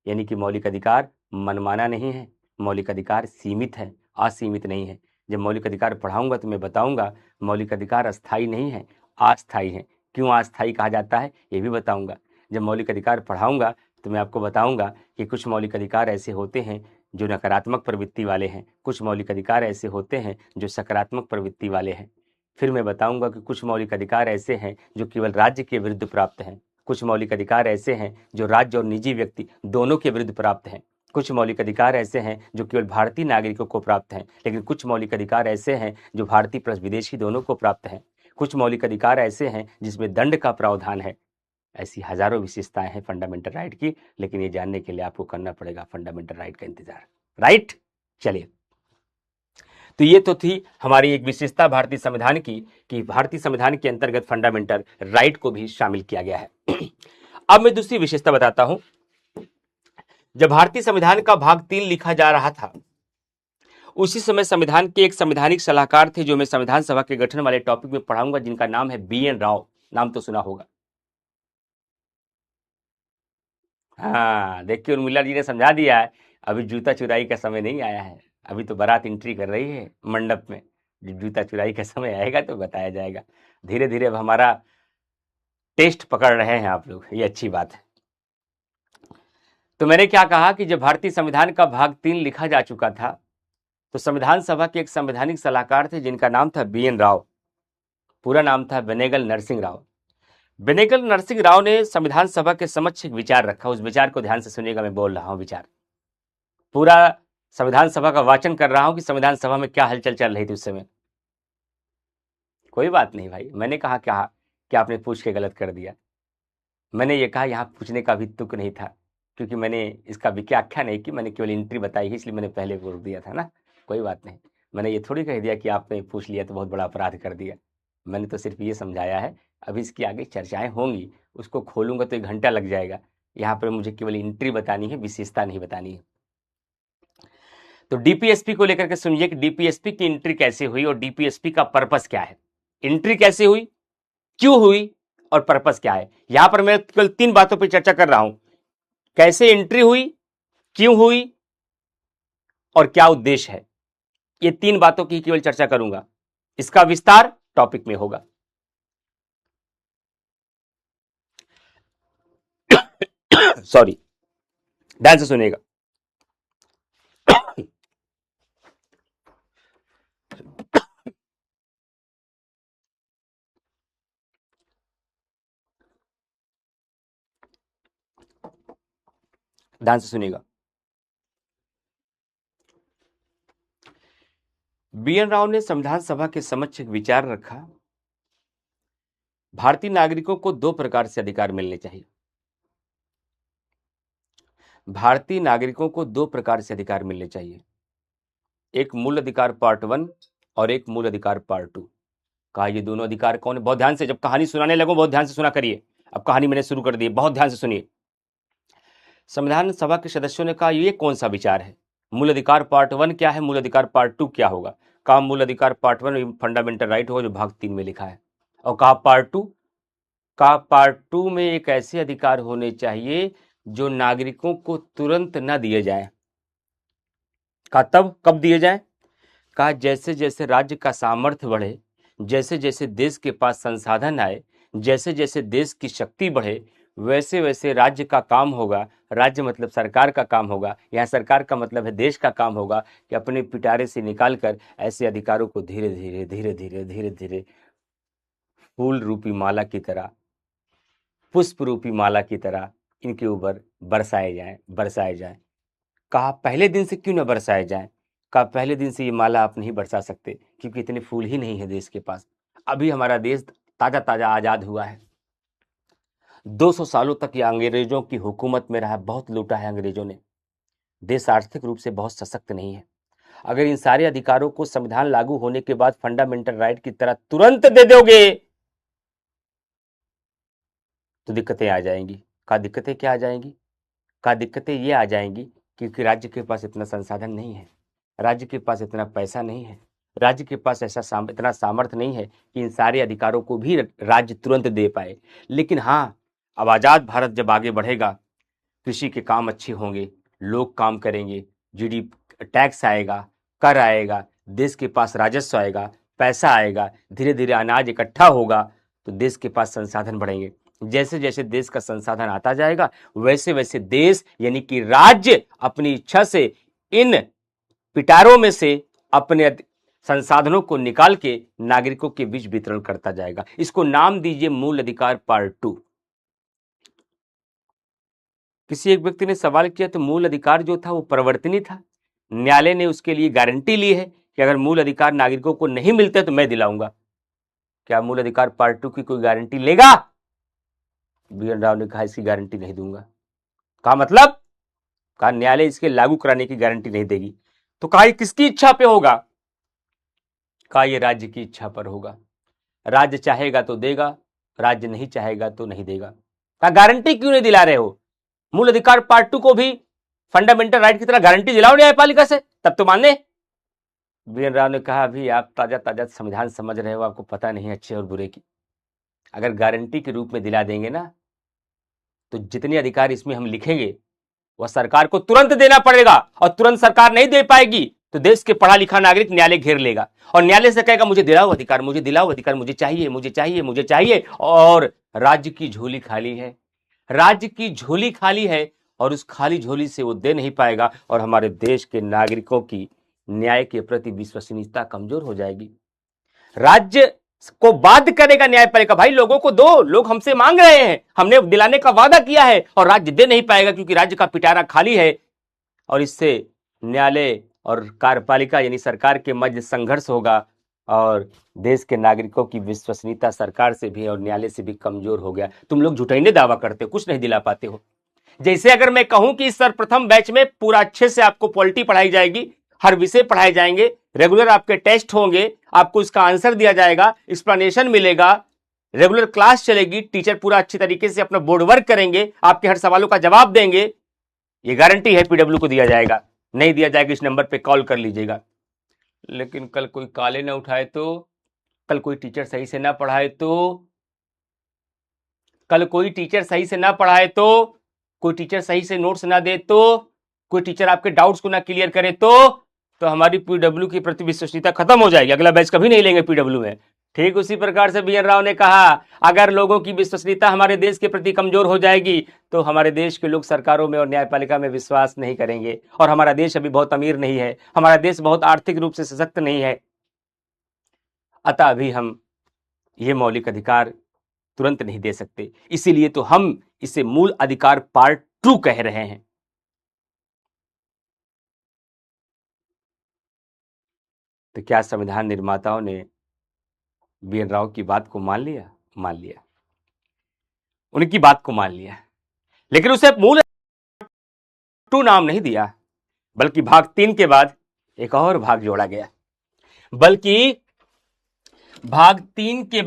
यानी कि मौलिक अधिकार मनमाना नहीं है, मौलिक अधिकार सीमित है, असीमित नहीं है। जब मौलिक अधिकार पढ़ाऊंगा तो मैं बताऊंगा मौलिक अधिकार अस्थायी नहीं है, अस्थायी है। क्यों अस्थायी कहा जाता है ये भी बताऊंगा। जब मौलिक अधिकार पढ़ाऊंगा तो मैं आपको बताऊंगा कि कुछ मौलिक अधिकार ऐसे होते हैं जो नकारात्मक प्रवृत्ति वाले हैं, कुछ मौलिक अधिकार ऐसे होते हैं जो सकारात्मक प्रवृत्ति वाले हैं। फिर मैं बताऊंगा कि कुछ मौलिक अधिकार ऐसे हैं जो केवल राज्य के विरुद्ध प्राप्त हैं, कुछ मौलिक अधिकार ऐसे हैं जो राज्य और निजी व्यक्ति दोनों के विरुद्ध प्राप्त हैं, कुछ मौलिक अधिकार ऐसे हैं जो केवल भारतीय नागरिकों को प्राप्त हैं, लेकिन कुछ मौलिक अधिकार ऐसे हैं जो भारतीय प्लस विदेशी दोनों को प्राप्त हैं। कुछ मौलिक अधिकार ऐसे हैं जिसमें दंड का प्रावधान है। ऐसी हजारों विशेषताएं हैं फंडामेंटल राइट की, लेकिन ये जानने के लिए आपको करना पड़ेगा फंडामेंटल राइट का इंतजार। राइट, चलिए, तो ये तो थी हमारी एक विशेषता भारतीय संविधान की कि भारतीय संविधान के अंतर्गत फंडामेंटल राइट को भी शामिल किया गया है। अब मैं दूसरी विशेषता बताता हूं। जब भारतीय संविधान का भाग 3 लिखा जा रहा था, उसी समय संविधान के एक संवैधानिक सलाहकार थे जो मैं संविधान सभा के गठन वाले टॉपिक में पढ़ाऊंगा, जिनका नाम है BN राव। नाम तो सुना होगा। हाँ, देखिए उर्मिला जी ने समझा दिया है, अभी जूता चुराई का समय नहीं आया है, अभी तो बारात एंट्री कर रही है मंडप में। जब जूता चुराई का समय आएगा तो बताया जाएगा। धीरे धीरे अब हमारा टेस्ट पकड़ रहे हैं आप लोग, ये अच्छी बात है। तो मैंने क्या कहा कि जब भारतीय संविधान का भाग 3 लिखा जा चुका था, तो संविधान सभा के एक संवैधानिक सलाहकार थे जिनका नाम था BN राव। पूरा नाम था बेनेगल नरसिंह राव। बेनेगल नरसिंह राव ने संविधान सभा के समक्ष एक विचार रखा। उस विचार को ध्यान से सुनिएगा, मैं बोल रहा हूं विचार, पूरा संविधान सभा का वाचन कर रहा हूं कि संविधान सभा में क्या हलचल चल रही थी उस समय। कोई बात नहीं भाई, मैंने कहा क्या आपने पूछ के गलत कर दिया। मैंने ये कहा यहां पूछने का भी तुक नहीं था, क्योंकि मैंने इसका व्याख्या नहीं की, मैंने केवल एंट्री बताई है, इसलिए मैंने पहले बोल दिया था ना। कोई बात नहीं, मैंने ये थोड़ी कह दिया कि आपने पूछ लिया तो बहुत बड़ा अपराध कर दिया। मैंने तो सिर्फ ये समझाया है। अभी इसकी आगे चर्चाएं होंगी, उसको खोलूंगा तो 1 घंटा लग जाएगा। यहाँ पर मुझे केवल एंट्री बतानी है, विशेषता नहीं बतानी है। तो डीपीएसपी को लेकर के सुनिए कि डीपीएसपी की एंट्री कैसे हुई और डीपीएसपी का पर्पस क्या है। एंट्री कैसे हुई, क्यों हुई और पर्पस क्या है। यहां पर मैं केवल 3 बातों पर चर्चा कर रहा हूं। कैसे एंट्री हुई, क्यों हुई और क्या उद्देश्य है। ये 3 बातों की केवल चर्चा करूंगा, इसका विस्तार टॉपिक में होगा। सॉरी, ध्यान से सुनिएगा। ध्यान से सुनिएगा। BN राव ने संविधान सभा के समक्ष एक विचार रखा, भारतीय नागरिकों को 2 प्रकार से अधिकार मिलने चाहिए। भारतीय नागरिकों को 2 प्रकार से अधिकार मिलने चाहिए, एक मूल अधिकार पार्ट 1 और एक मूल अधिकार पार्ट 2। कहा ये दोनों अधिकार कौन है। बहुत ध्यान से, जब कहानी सुनाने लगूं बहुत ध्यान से सुना करिए। अब कहानी मैंने शुरू कर दी, बहुत ध्यान से सुनिए। संविधान सभा के सदस्यों ने कहा ये कौन सा विचार है, मूल अधिकार पार्ट 1 क्या है, मूल अधिकार पार्ट 2 क्या होगा। कहा मूल अधिकार पार्ट 1 फंडामेंटल राइट होगा जो भाग 3 में लिखा है, और कहा पार्ट 2 में एक ऐसे अधिकार होने चाहिए जो नागरिकों को तुरंत न दिए जाए। कहा तब कब दिए जाए। कहा जैसे जैसे राज्य का सामर्थ्य बढ़े, जैसे जैसे देश के पास संसाधन आए, जैसे जैसे देश की शक्ति बढ़े, वैसे वैसे राज्य का काम होगा। राज्य मतलब सरकार का काम होगा, यहाँ सरकार का मतलब है देश का काम होगा कि अपने पिटारे से निकालकर ऐसे अधिकारों को धीरे धीरे धीरे धीरे धीरे धीरे फूल रूपी माला की तरह, पुष्प रूपी माला की तरह इनके ऊपर बरसाए जाएं। कहा पहले दिन से क्यों न बरसाए जाएं। कहा पहले दिन से ये माला आप नहीं बरसा सकते, क्योंकि इतने फूल ही नहीं है देश के पास। अभी हमारा देश ताजा ताजा आजाद हुआ है। 200 सालों तक ये अंग्रेजों की हुकूमत में रहा, बहुत लूटा है अंग्रेजों ने। देश आर्थिक रूप से बहुत सशक्त नहीं है। अगर इन सारे अधिकारों को संविधान लागू होने के बाद फंडामेंटल राइट की तरह तुरंत दे दोगे तो दिक्कतें आ जाएंगी। कहा दिक्कतें क्या आ जाएंगी। कहा दिक्कतें ये आ जाएंगी क्योंकि राज्य के पास इतना संसाधन नहीं है, राज्य के पास इतना पैसा नहीं है, राज्य के पास इतना सामर्थ्य नहीं है कि इन सारे अधिकारों को भी राज्य तुरंत दे पाए। लेकिन हाँ, अब आजाद भारत जब आगे बढ़ेगा, कृषि के काम अच्छे होंगे, लोग काम करेंगे, जीडी टैक्स आएगा, कर आएगा, देश के पास राजस्व आएगा, पैसा आएगा, धीरे धीरे अनाज इकट्ठा होगा, तो देश के पास संसाधन बढ़ेंगे। जैसे जैसे देश का संसाधन आता जाएगा, वैसे वैसे देश यानी कि राज्य अपनी इच्छा से इन पिटारों में से अपने संसाधनों को निकाल के नागरिकों के बीच वितरण करता जाएगा। इसको नाम दीजिए मूल अधिकार पार्ट 2। किसी एक व्यक्ति ने सवाल किया तो मूल अधिकार जो था वो परिवर्तनीय था, न्यायालय ने उसके लिए गारंटी ली है कि अगर मूल अधिकार नागरिकों को नहीं मिलते तो मैं दिलाऊंगा। क्या मूल अधिकार पार्ट 2 की कोई गारंटी लेगा? बी एन राव ने कहा इसकी गारंटी नहीं दूंगा। कहा मतलब? कहा न्यायालय इसके लागू कराने की गारंटी नहीं देगी। तो कहा ये किसकी इच्छा पे होगा? कहा ये राज्य की इच्छा पर होगा। राज्य चाहेगा तो देगा, राज्य नहीं चाहेगा तो नहीं देगा। कहा गारंटी क्यों नहीं दिला रहे हो? मूल अधिकार पार्ट 2 को भी फंडामेंटल राइट की तरह गारंटी दिलाओ न्यायपालिका से, तब तो माने। बी एन राव ने कहा अभी आप ताजा ताजा संविधान समझ रहे हो, आपको पता नहीं अच्छे और बुरे की। अगर गारंटी के रूप में दिला देंगे ना, तो जितने अधिकार इसमें हम लिखेंगे वह सरकार को तुरंत देना पड़ेगा, और तुरंत सरकार नहीं दे पाएगी तो देश के पढ़ा लिखा नागरिक न्यायालय घेर लेगा और न्यायालय से कहेगा मुझे दिलाओ अधिकार, मुझे दिलाओ अधिकार, मुझे चाहिए, मुझे चाहिए, मुझे चाहिए। और राज्य की झोली खाली है, राज्य की झोली खाली है, और उस खाली झोली से वो दे नहीं पाएगा, और हमारे देश के नागरिकों की न्याय के प्रति विश्वसनीयता कमजोर हो जाएगी। राज्य को बाध्य करेगा न्यायपालिका, भाई लोगों को दो, लोग हमसे मांग रहे हैं, हमने दिलाने का वादा किया है, और राज्य दे नहीं पाएगा क्योंकि राज्य का पिटारा खाली है। और इससे न्यायालय और कार्यपालिका यानी सरकार के मध्य संघर्ष होगा, और देश के नागरिकों की विश्वसनीयता सरकार से भी और न्यायालय से भी कमजोर हो गया। तुम लोग झूठैने दावा करते हो, कुछ नहीं दिला पाते हो। जैसे अगर मैं कहूं कि सर्वप्रथम बैच में पूरा अच्छे से आपको पॉलिटी पढ़ाई जाएगी, हर विषय पढ़ाए जाएंगे, रेगुलर आपके टेस्ट होंगे, आपको इसका आंसर दिया जाएगा, एक्सप्लेनेशन मिलेगा, रेगुलर क्लास चलेगी, टीचर पूरा अच्छी तरीके से अपना बोर्ड वर्क करेंगे, आपके हर सवालों का जवाब देंगे, ये गारंटी है पीडब्ल्यू को दिया जाएगा। नहीं दिया जाएगा इस नंबर पे कॉल कर लीजिएगा। लेकिन कल कोई काले ना उठाए तो, कल कोई टीचर सही से ना पढ़ाए तो, कल कोई टीचर सही से ना पढ़ाए तो, कोई टीचर सही से नोट्स ना दे तो, कोई टीचर आपके डाउट्स को ना क्लियर करे तो हमारी पीडब्ल्यू की प्रति विश्वसनीयता खत्म हो जाएगी, अगला बैच कभी नहीं लेंगे पीडब्ल्यू में। ठीक उसी प्रकार से बी.एन. राव ने कहा अगर लोगों की विश्वसनीयता हमारे देश के प्रति कमजोर हो जाएगी तो हमारे देश के लोग सरकारों में और न्यायपालिका में विश्वास नहीं करेंगे, और हमारा देश अभी बहुत अमीर नहीं है, हमारा देश बहुत आर्थिक रूप से सशक्त नहीं है, अतः अभी हम ये मौलिक अधिकार तुरंत नहीं दे सकते, इसीलिए तो हम इसे मूल अधिकार पार्ट 2 कह रहे हैं। तो क्या संविधान निर्माताओं ने बी.एन. राव की बात को मान लिया? मान लिया, उनकी बात को मान लिया, लेकिन उसे मूल 2 नाम नहीं दिया, बल्कि भाग 3 के बाद एक और भाग जोड़ा गया, बल्कि भाग 3 के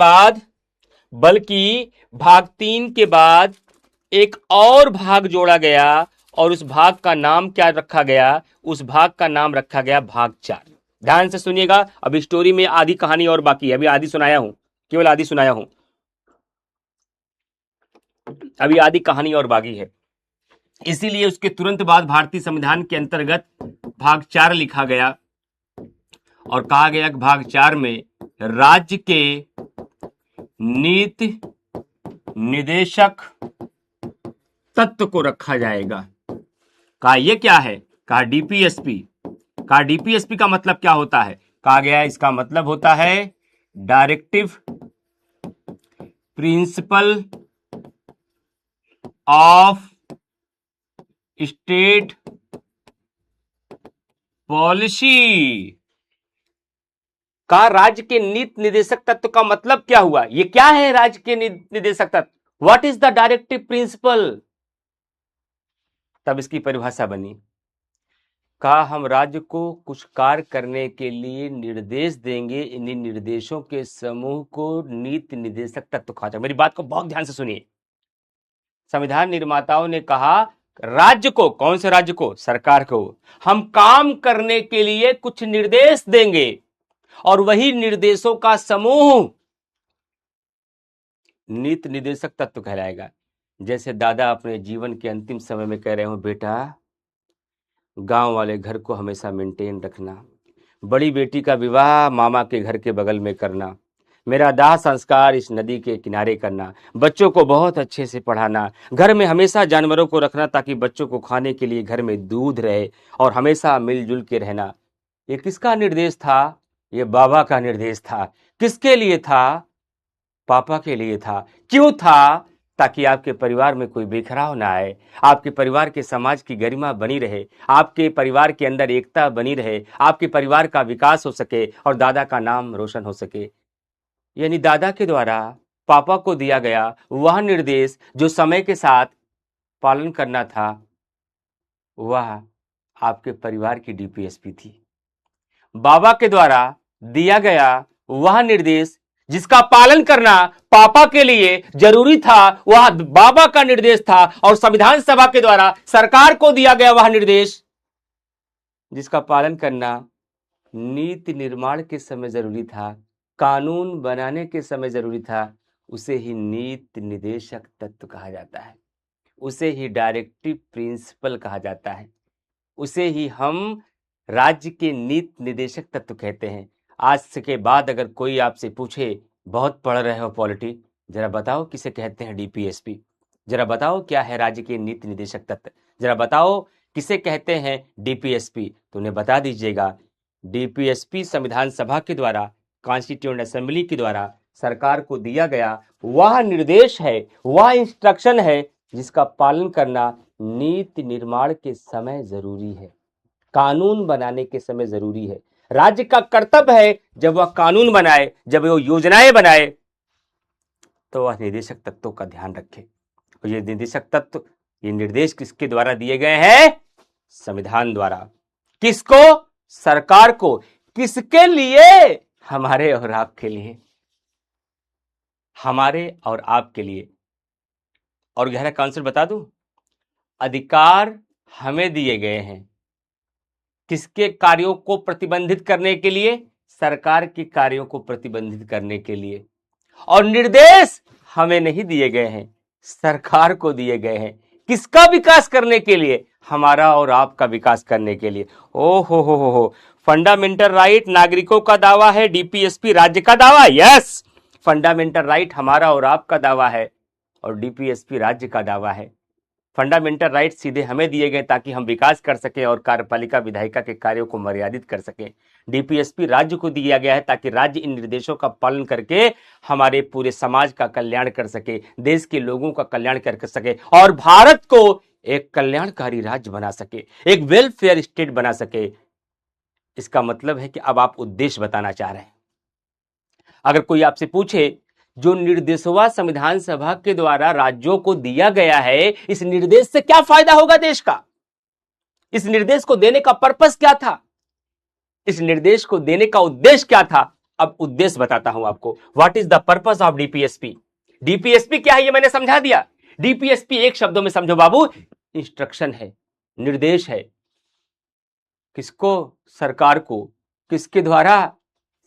बाद एक और भाग जोड़ा गया, और उस भाग का नाम क्या रखा गया? उस भाग का नाम रखा गया भाग 4। ध्यान से सुनिएगा, अभी स्टोरी में आधी कहानी और बाकी है, अभी आधी सुनाया हूं, केवल आधी सुनाया हूं, अभी आधी कहानी और बाकी है। इसीलिए उसके तुरंत बाद भारतीय संविधान के अंतर्गत भाग 4 लिखा गया, और कहा गया कि भाग 4 में राज्य के नीति निदेशक तत्व को रखा जाएगा। कहा यह क्या है? कहा डीपीएसपी। कहा डीपीएसपी का मतलब क्या होता है? कहा गया इसका मतलब होता है directive principle of state policy. का राज्य के नीति निदेशक तत्व का मतलब क्या हुआ? ये क्या है राज्य के निदेशक तत्व? What is the directive principle? तब इसकी परिभाषा बनी, कहा हम राज्य को कुछ कार्य करने के लिए निर्देश देंगे, इन्हीं निर्देशों के समूह को नीति निदेशक तत्व कहा जाए। मेरी बात को बहुत ध्यान से सुनिए। संविधान निर्माताओं ने कहा राज्य को, कौन से राज्य को? सरकार को, हम काम करने के लिए कुछ निर्देश देंगे, और वही निर्देशों का समूह नीति निदेशक तत्व कहलाएगा। जैसे दादा अपने जीवन के अंतिम समय में कह रहे हो, बेटा गांव वाले घर को हमेशा मेंटेन रखना, बड़ी बेटी का विवाह मामा के घर के बगल में करना, मेरा दाह संस्कार इस नदी के किनारे करना, बच्चों को बहुत अच्छे से पढ़ाना, घर में हमेशा जानवरों को रखना ताकि बच्चों को खाने के लिए घर में दूध रहे, और हमेशा मिलजुल के रहना। ये किसका निर्देश था? ये बाबा का निर्देश था। किसके लिए था? पापा के लिए था। क्यों था? ताकि आपके परिवार में कोई बिखराव ना आए, आपके परिवार के समाज की गरिमा बनी रहे, आपके परिवार के अंदर एकता बनी रहे, आपके परिवार का विकास हो सके और दादा का नाम रोशन हो सके। यानी दादा के द्वारा पापा को दिया गया वह निर्देश जो समय के साथ पालन करना था, वह आपके परिवार की डीपीएसपी थी। बाबा के द्वारा दिया गया वह निर्देश जिसका पालन करना पापा के लिए जरूरी था, वह बाबा का निर्देश था। और संविधान सभा के द्वारा सरकार को दिया गया वह निर्देश जिसका पालन करना नीति निर्माण के समय जरूरी था, कानून बनाने के समय जरूरी था, उसे ही नीति निर्देशक तत्व कहा जाता है, उसे ही डायरेक्टिव प्रिंसिपल कहा जाता है, उसे ही हम राज्य के नीति निर्देशक तत्व कहते हैं। आज के बाद अगर कोई आपसे पूछे, बहुत पढ़ रहे हो पॉलिटी, जरा बताओ किसे कहते हैं डीपीएसपी, जरा बताओ क्या है राज्य के नीति निर्देशक तत्व, जरा बताओ किसे कहते हैं डीपीएसपी, तो उन्हें बता दीजिएगा। डीपीएसपी संविधान सभा के द्वारा, कॉन्स्टिट्यूएंट असेंबली के द्वारा सरकार को दिया गया वह निर्देश है, वह इंस्ट्रक्शन है जिसका पालन करना नीति निर्माण के समय जरूरी है, कानून बनाने के समय जरूरी है। राज्य का कर्तव्य है जब वह कानून बनाए, जब वह योजनाएं बनाए, तो वह निर्देशक तत्वों का ध्यान रखे। और ये निर्देशक तत्व, ये निर्देश किसके द्वारा दिए गए हैं? संविधान द्वारा। किसको? सरकार को। किसके लिए? हमारे और आपके लिए, हमारे और आपके लिए। और गहरा कॉन्सेप्ट बता दूं, अधिकार हमें दिए गए हैं किसके कार्यों को प्रतिबंधित करने के लिए? सरकार के कार्यों को प्रतिबंधित करने के लिए। और निर्देश हमें नहीं दिए गए हैं, सरकार को दिए गए हैं। किसका विकास करने के लिए? हमारा और आपका विकास करने के लिए। ओ हो, फंडामेंटल राइट नागरिकों का दावा है, डीपीएसपी राज्य का दावा। यस, फंडामेंटल राइट हमारा और आपका दावा है और डीपीएसपी राज्य का दावा है। फंडामेंटल राइट सीधे हमें दिए गए ताकि हम विकास कर सकें और कार्यपालिका विधायिका के कार्यों को मर्यादित कर सकें। डीपीएसपी राज्य को दिया गया है ताकि राज्य इन निर्देशों का पालन करके हमारे पूरे समाज का कल्याण कर सके, देश के लोगों का कल्याण कर सके और भारत को एक कल्याणकारी राज्य बना सके, एक वेलफेयर स्टेट बना सके। इसका मतलब है कि अब आप उद्देश्य बताना चाह रहे हैं। अगर कोई आपसे पूछे, जो निर्देशवा संविधान सभा के द्वारा राज्यों को दिया गया है, इस निर्देश से क्या फायदा होगा देश का? इस निर्देश को देने का पर्पस क्या था? इस निर्देश को देने का उद्देश्य क्या था? अब उद्देश्य बताता हूं आपको। What is the purpose of DPSP? DPSP क्या है ये मैंने समझा दिया। डीपीएसपी एक शब्दों में समझो बाबू, इंस्ट्रक्शन है, निर्देश है। किसको? सरकार को। किसके द्वारा?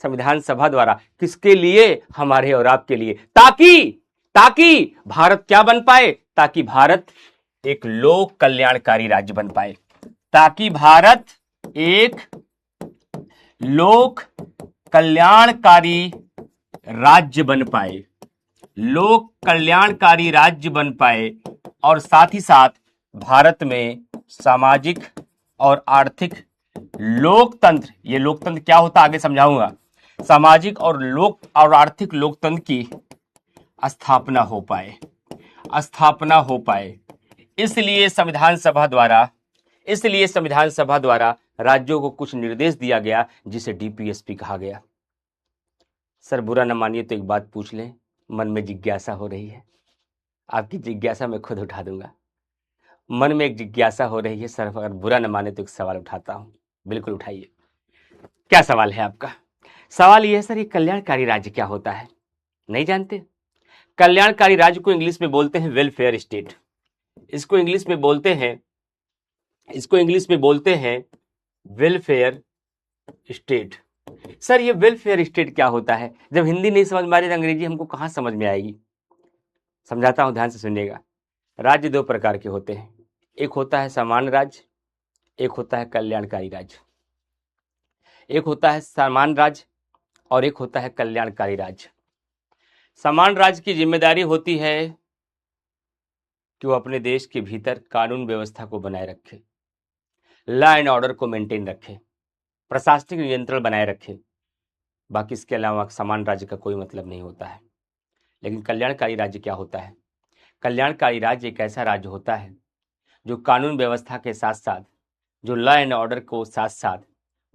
संविधान सभा द्वारा। किसके लिए? हमारे और आपके लिए। ताकि भारत क्या बन पाए? ताकि भारत एक लोक कल्याणकारी राज्य बन पाए, ताकि भारत एक लोक कल्याणकारी राज्य बन पाए, लोक कल्याणकारी राज्य बन पाए। और साथ ही साथ भारत में सामाजिक और आर्थिक लोकतंत्र, ये लोकतंत्र क्या होता आगे समझाऊंगा, सामाजिक और आर्थिक लोकतंत्र की स्थापना हो पाए। इसलिए संविधान सभा द्वारा राज्यों को कुछ निर्देश दिया गया जिसे डीपीएसपी कहा गया। सर बुरा न मानिए तो एक बात पूछ लें, मन में जिज्ञासा हो रही है। आपकी जिज्ञासा मैं खुद उठा दूंगा। मन में एक जिज्ञासा हो रही है सर, अगर बुरा न माने तो एक सवाल उठाता हूं। बिल्कुल उठाइए। क्या सवाल है आपका? सवाल यह है सर, ये कल्याणकारी राज्य क्या होता है? नहीं जानते? कल्याणकारी राज्य को इंग्लिश में बोलते हैं वेलफेयर स्टेट। इसको इंग्लिश में बोलते हैं वेलफेयर स्टेट। सर ये वेलफेयर स्टेट क्या होता है? जब हिंदी नहीं समझ में आ रही तो अंग्रेजी हमको कहां समझ में आएगी? समझाता हूं, ध्यान से सुनिएगा। राज्य दो प्रकार के होते हैं, एक होता है सामान्य राज्य, एक होता है कल्याणकारी राज्य। एक होता है सामान्य राज्य और एक होता है कल्याणकारी राज्य। सामान्य राज्य की जिम्मेदारी होती है कि वो अपने देश के भीतर कानून व्यवस्था को बनाए रखे, लॉ एंड ऑर्डर को मेंटेन रखे, प्रशासनिक नियंत्रण बनाए रखे। बाकी इसके अलावा सामान्य राज्य का कोई मतलब नहीं होता है। लेकिन कल्याणकारी राज्य क्या होता है? कल्याणकारी राज्य एक ऐसा राज्य होता है जो कानून व्यवस्था के साथ साथ, जो लॉ एंड ऑर्डर को साथ साथ,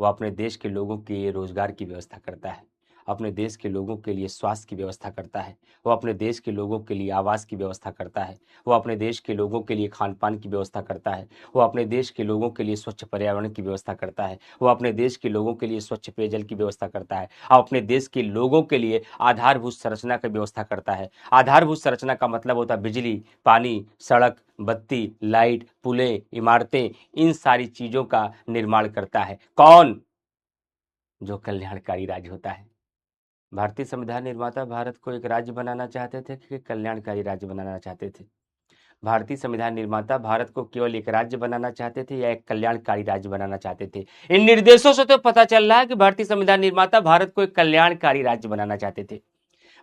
वो अपने देश के लोगों के रोजगार की व्यवस्था करता है, अपने देश के लोगों के लिए स्वास्थ्य की व्यवस्था करता है, वो अपने देश के लोगों के लिए आवास की व्यवस्था करता है, वो अपने देश के लोगों के लिए खान पान की व्यवस्था करता है, वो अपने देश के लोगों के लिए स्वच्छ पर्यावरण की व्यवस्था करता है, वो अपने देश के लोगों के लिए स्वच्छ पेयजल की व्यवस्था करता है और अपने देश के लोगों के लिए आधारभूत संरचना की व्यवस्था करता है। आधारभूत संरचना का मतलब होता है बिजली, पानी, सड़क, बत्ती, लाइट, पुलें, इमारतें, इन सारी चीजों का निर्माण करता है। कौन? जो कल्याणकारी राज्य होता है। भारतीय संविधान निर्माता भारत को एक राज्य बनाना चाहते थे कि कल्याणकारी राज्य बनाना चाहते थे? भारतीय संविधान निर्माता भारत को केवल एक राज्य बनाना चाहते थे या एक कल्याणकारी राज्य बनाना चाहते थे? इन निर्देशों से तो पता चल रहा है कि भारतीय संविधान निर्माता भारत को एक कल्याणकारी राज्य बनाना चाहते थे।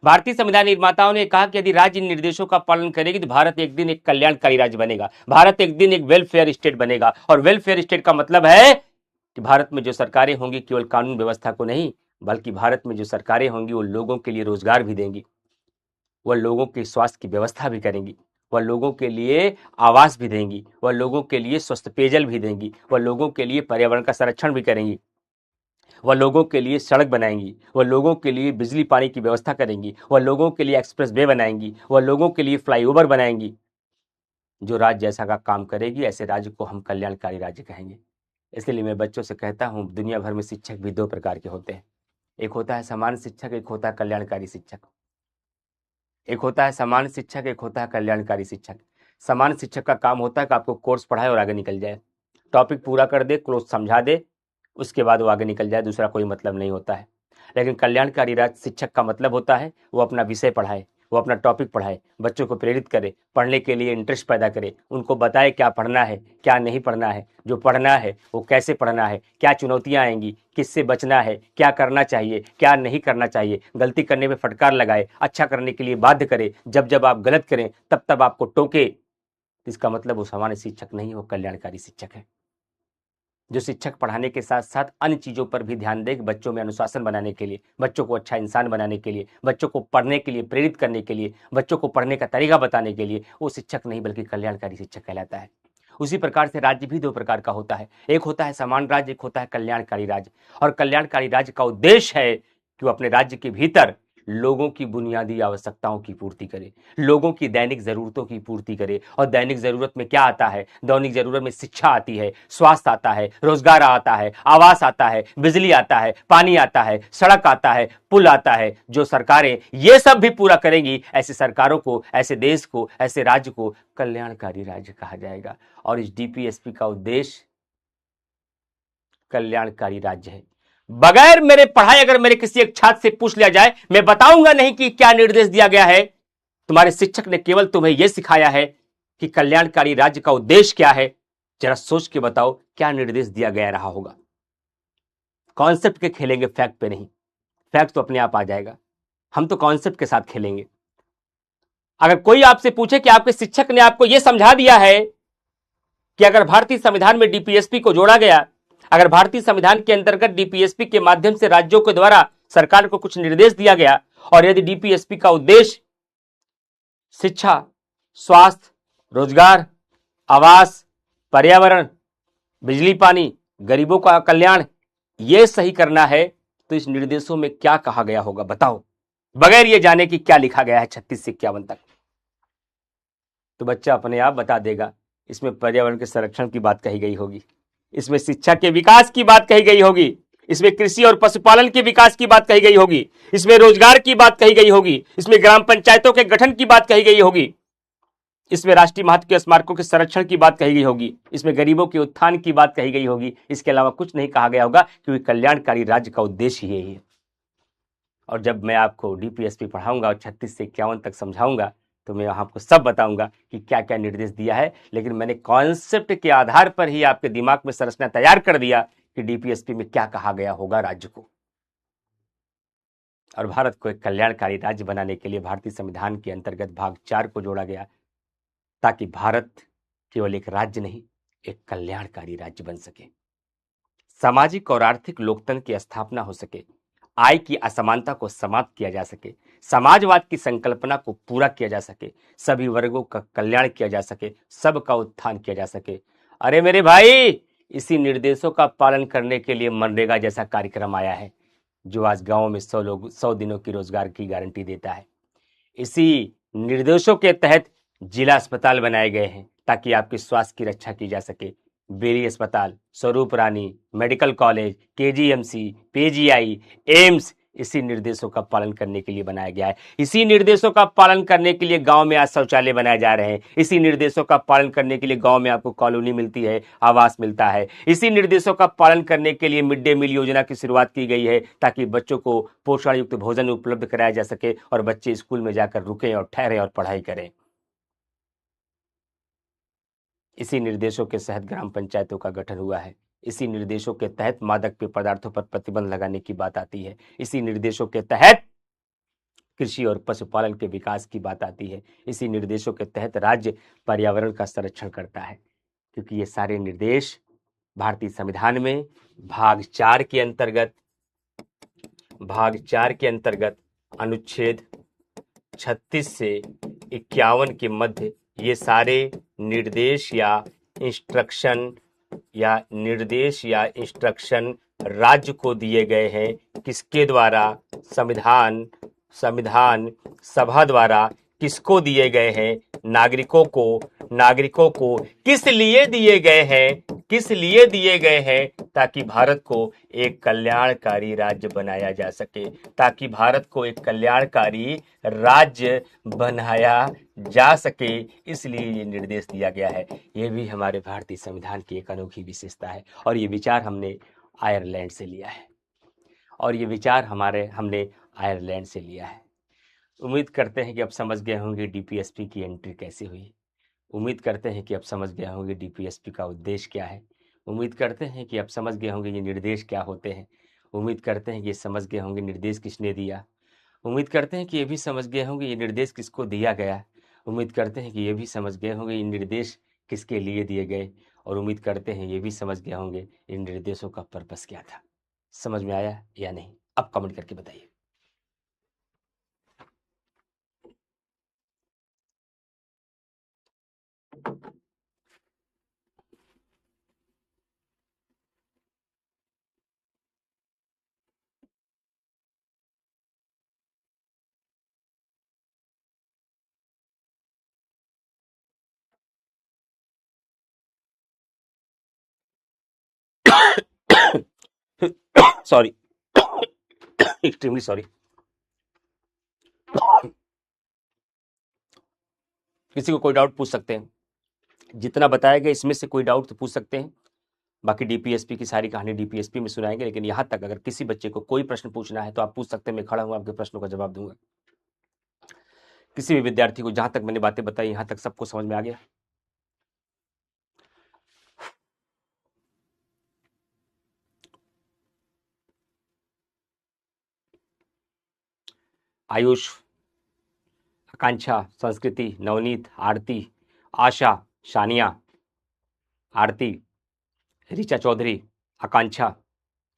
भारतीय संविधान निर्माताओं ने कहा कि यदि राज्य इन निर्देशों का पालन करेगी तो भारत एक दिन एक कल्याणकारी राज्य बनेगा, भारत एक दिन एक वेलफेयर स्टेट बनेगा। और वेलफेयर स्टेट का मतलब है कि भारत में जो सरकारें होंगी केवल कानून व्यवस्था को नहीं, बल्कि भारत में जो सरकारें होंगी वो लोगों के लिए रोजगार भी देंगी, वह लोगों के स्वास्थ्य की व्यवस्था भी करेंगी, वह लोगों के लिए आवास भी देंगी, वह लोगों के लिए स्वस्थ पेयजल भी देंगी, वह लोगों के लिए पर्यावरण का संरक्षण भी करेंगी, वह लोगों के लिए सड़क बनाएंगी, वह लोगों के लिए बिजली पानी की व्यवस्था करेंगी, वह लोगों के लिए एक्सप्रेस वे बनाएंगी, वह लोगों के लिए फ्लाईओवर बनाएंगी। जो राज्य ऐसा का काम करेगी ऐसे राज्य को हम कल्याणकारी राज्य कहेंगे। इसलिए मैं बच्चों से कहता हूँ दुनिया भर में शिक्षक भी दो प्रकार के होते हैं, एक होता है सामान्य शिक्षक, एक होता है कल्याणकारी शिक्षक। एक होता है सामान्य शिक्षक, एक होता है कल्याणकारी शिक्षक। सामान्य शिक्षक का काम होता है कि आपको कोर्स पढ़ाए और आगे निकल जाए, टॉपिक पूरा कर दे, क्लोज समझा दे, उसके बाद वो आगे निकल जाए, दूसरा कोई मतलब नहीं होता है। लेकिन कल्याणकारी राज शिक्षक का मतलब होता है वो अपना विषय पढ़ाए, वो अपना टॉपिक पढ़ाए, बच्चों को प्रेरित करे, पढ़ने के लिए इंटरेस्ट पैदा करे, उनको बताए क्या पढ़ना है क्या नहीं पढ़ना है, जो पढ़ना है वो कैसे पढ़ना है, क्या चुनौतियां आएंगी, किससे बचना है, क्या करना चाहिए क्या नहीं करना चाहिए, गलती करने में फटकार लगाए, अच्छा करने के लिए बाध्य करे, जब जब आप गलत करें तब तब आपको टोके। इसका मतलब वो सामान्य शिक्षक नहीं, वो कल्याणकारी शिक्षक है। जो शिक्षक पढ़ाने के साथ साथ अन्य चीजों पर भी ध्यान दे, बच्चों में अनुशासन बनाने के लिए, बच्चों को अच्छा इंसान बनाने के लिए, बच्चों को पढ़ने के लिए प्रेरित करने के लिए, बच्चों को पढ़ने का तरीका बताने के लिए, वो शिक्षक नहीं बल्कि कल्याणकारी शिक्षक कहलाता है। उसी प्रकार से राज्य भी दो प्रकार का होता है, एक होता है सामान्य राज्य, एक होता है कल्याणकारी राज्य। और कल्याणकारी राज्य का उद्देश्य है कि वो अपने राज्य के भीतर लोगों की बुनियादी आवश्यकताओं की पूर्ति करे, लोगों की दैनिक जरूरतों की पूर्ति करे। और दैनिक जरूरत में क्या आता है? दैनिक जरूरत में शिक्षा आती है, स्वास्थ्य आता है, रोजगार आता है, आवास आता है, बिजली आता है, पानी आता है, सड़क आता है, पुल आता है। जो सरकारें ये सब भी पूरा करेंगी, ऐसे सरकारों को, ऐसे देश को, ऐसे राज्य को कल्याणकारी राज्य कहा जाएगा। और इस डीपीएसपी का उद्देश्य कल्याणकारी राज्य है। बगैर मेरे पढ़ाई अगर मेरे किसी एक छात्र से पूछ लिया जाए, मैं बताऊंगा नहीं कि क्या निर्देश दिया गया है। तुम्हारे शिक्षक ने केवल तुम्हें यह सिखाया है कि कल्याणकारी राज्य का उद्देश्य क्या है। जरा सोच के बताओ क्या निर्देश दिया गया रहा होगा। कॉन्सेप्ट के खेलेंगे, फैक्ट पे नहीं। फैक्ट तो अपने आप आ जाएगा, हम तो कॉन्सेप्ट के साथ खेलेंगे। अगर कोई आपसे पूछे कि आपके शिक्षक ने आपको यह समझा दिया है कि अगर भारतीय संविधान में डीपीएसपी को जोड़ा गया, अगर भारतीय संविधान के अंतर्गत डीपीएसपी के माध्यम से राज्यों के द्वारा सरकार को कुछ निर्देश दिया गया, और यदि डीपीएसपी का उद्देश्य शिक्षा, स्वास्थ्य, रोजगार, आवास, पर्यावरण, बिजली पानी, गरीबों का कल्याण, यह सही करना है, तो इस निर्देशों में क्या कहा गया होगा बताओ, बगैर ये जाने कि क्या लिखा गया है 36 से 51 तक। तो बच्चा अपने आप बता देगा। इसमें पर्यावरण के संरक्षण की बात कही गई होगी, इसमें शिक्षा के विकास की बात कही गई होगी, इसमें कृषि और पशुपालन के विकास की बात कही गई होगी, इसमें रोजगार की बात कही गई होगी, इसमें ग्राम पंचायतों के गठन की बात कही गई होगी, इसमें राष्ट्रीय महत्व के स्मारकों के संरक्षण की बात कही गई होगी, इसमें गरीबों के उत्थान की बात कही गई होगी। इसके अलावा कुछ नहीं कहा गया होगा, क्योंकि कल्याणकारी राज्य का उद्देश्य यही है। और जब मैं आपको डीपीएसपी पढ़ाऊंगा और 36 से 51 तक समझाऊंगा, तो मैं आपको सब बताऊंगा कि क्या क्या निर्देश दिया है। लेकिन मैंने कॉन्सेप्ट के आधार पर ही आपके दिमाग में संरचना तैयार कर दिया कि डीपीएसपी में क्या कहा गया होगा राज्य को। और भारत को एक कल्याणकारी राज्य बनाने के लिए भारतीय संविधान के अंतर्गत भाग 4 को जोड़ा गया, ताकि भारत केवल एक राज्य नहीं, एक कल्याणकारी राज्य बन सके, सामाजिक और आर्थिक लोकतंत्र की स्थापना हो सके, आय की असमानता को समाप्त किया जा सके, समाजवाद की संकल्पना को पूरा किया जा सके, सभी वर्गों का कल्याण किया जा सके, सबका उत्थान किया जा सके। अरे मेरे भाई, इसी निर्देशों का पालन करने के लिए मनरेगा जैसा कार्यक्रम आया है। जो आज गांव में 100 दिनों की रोजगार की गारंटी देता है। इसी निर्देशों के तहत जिला अस्पताल बनाए गए हैं ताकि आपके स्वास्थ्य की रक्षा की जा सके। बेरी अस्पताल, Swaroop Rani medical college, KGMC, PGI, AIIMS इसी निर्देशों का पालन करने के लिए बनाया गया है। इसी निर्देशों का पालन करने के लिए गांव में आज शौचालय बनाए जा रहे हैं। इसी निर्देशों का पालन करने के लिए गांव में आपको कॉलोनी मिलती है, आवास मिलता है। इसी निर्देशों का पालन करने के लिए मिड डे मील योजना की शुरुआत की गई है ताकि बच्चों को पोषण युक्त भोजन उपलब्ध कराया जा सके और बच्चे स्कूल में जाकर रुकें और ठहरें और पढ़ाई करें। इसी निर्देशों के तहत ग्राम पंचायतों का गठन हुआ है। इसी निर्देशों के तहत मादक पेय पदार्थों पर प्रतिबंध लगाने की बात आती है। इसी निर्देशों के तहत कृषि और पशुपालन के विकास की बात आती है। इसी निर्देशों के तहत राज्य पर्यावरण का संरक्षण करता है, क्योंकि ये सारे निर्देश भारतीय संविधान में भाग 4 के अंतर्गत अनुच्छेद 36 से 51 के मध्य ये सारे निर्देश या इंस्ट्रक्शन राज्य को दिए गए हैं। किसके द्वारा? संविधान सभा द्वारा। किसको दिए गए हैं? नागरिकों को। किस लिए दिए गए हैं? ताकि भारत को एक कल्याणकारी राज्य बनाया जा सके। इसलिए ये निर्देश दिया गया है। ये भी हमारे भारतीय संविधान की एक अनोखी विशेषता है और ये विचार हमने आयरलैंड से लिया है। उम्मीद करते हैं कि अब समझ गए होंगे डीपीएसपी की एंट्री कैसे हुई। उम्मीद करते हैं कि अब समझ गए होंगे डीपीएसपी का उद्देश्य क्या है। उम्मीद करते हैं कि अब समझ गए होंगे ये निर्देश क्या होते हैं। उम्मीद करते हैं कि ये समझ गए होंगे निर्देश किसने दिया। उम्मीद करते हैं कि ये भी समझ गए होंगे ये निर्देश किसको दिया गया। उम्मीद करते हैं कि ये भी समझ गए होंगे ये निर्देश किसके लिए दिए गए। और उम्मीद करते हैं ये भी समझ गए होंगे इन निर्देशों का पर्पस क्या था। समझ में आया या नहीं? अब कमेंट करके बताइए। Sorry, extremely sorry. किसी को कोई डाउट पूछ सकते हैं, जितना बताया गया इसमें से कोई डाउट तो पूछ सकते हैं। बाकी डीपीएसपी की सारी कहानी डीपीएसपी में सुनाएंगे, लेकिन यहाँ तक अगर किसी बच्चे को कोई प्रश्न पूछना है तो आप पूछ सकते हैं। मैं खड़ा हूँ, आपके प्रश्नों का जवाब दूंगा। किसी भी विद्यार्थी को जहां तक मैंने बातें बताई यहाँ तक सबको समझ में आ गया? आयुष, आकांक्षा, संस्कृति, नवनीत, आरती, आशा, शानिया, आरती, ऋचा चौधरी, आकांक्षा,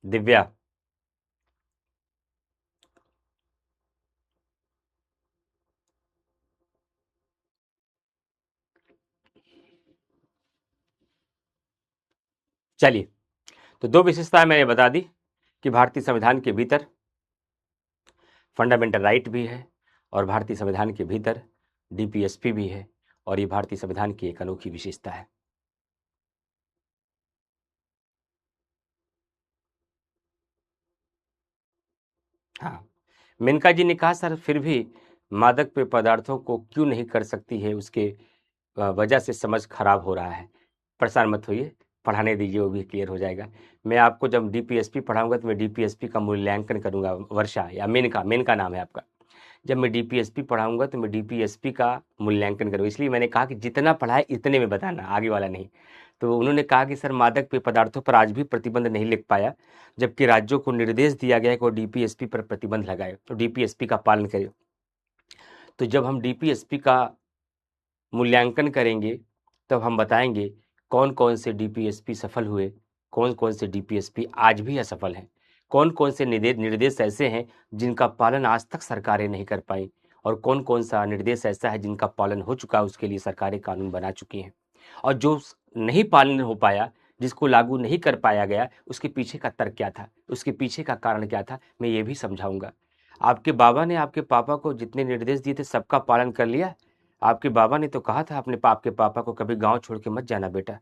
दिव्या, चलिए तो दो विशेषताएं मैंने बता दी कि भारतीय संविधान के भीतर फंडामेंटल राइट भी है और भारतीय संविधान के भीतर डीपीएसपी भी है, और ये भारतीय संविधान की एक अनोखी विशेषता है। हाँ, मेनका जी ने कहा सर फिर भी मादक पेय पदार्थों को क्यों नहीं कर सकती है, उसके वजह से समझ खराब हो रहा है। परेशान मत होइए, पढ़ाने दीजिए, वो भी क्लियर हो जाएगा। मैं आपको जब डीपीएसपी पढ़ाऊंगा तो मैं डीपीएसपी का मूल्यांकन करूंगा। वर्षा या मेनका नाम है आपका। जब मैं डीपीएसपी पढ़ाऊंगा तो मैं डीपीएसपी का मूल्यांकन करूंगा। इसलिए मैंने कहा कि जितना पढ़ाए इतने में बताना, आगे वाला नहीं। तो उन्होंने कहा कि सर मादक पेय पदार्थों पर आज भी प्रतिबंध नहीं लिख पाया, जबकि राज्यों को निर्देश दिया गया है कि वो डीपीएसपी पर प्रतिबंध लगाए, तो डीपीएसपी का पालन करे। तो जब हम डीपीएसपी का मूल्यांकन करेंगे तब हम बताएंगे कौन कौन से डीपीएसपी सफल हुए, कौन कौन से डीपीएसपी आज भी असफल हैं, कौन कौन से निर्देश ऐसे हैं जिनका पालन आज तक सरकारें नहीं कर पाई, और कौन कौन सा निर्देश ऐसा है जिनका पालन हो चुका है, उसके लिए सरकारें कानून बना चुकी हैं। और जो नहीं पालन हो पाया, जिसको लागू नहीं कर पाया गया, उसके पीछे का तर्क क्या था, उसके पीछे का कारण क्या था, मैं ये भी समझाऊंगा। आपके बाबा ने आपके पापा को जितने निर्देश दिए थे सबका पालन कर लिया। आपके बाबा ने तो कहा था अपने आपके पापा को, कभी गांव छोड़ के मत जाना बेटा,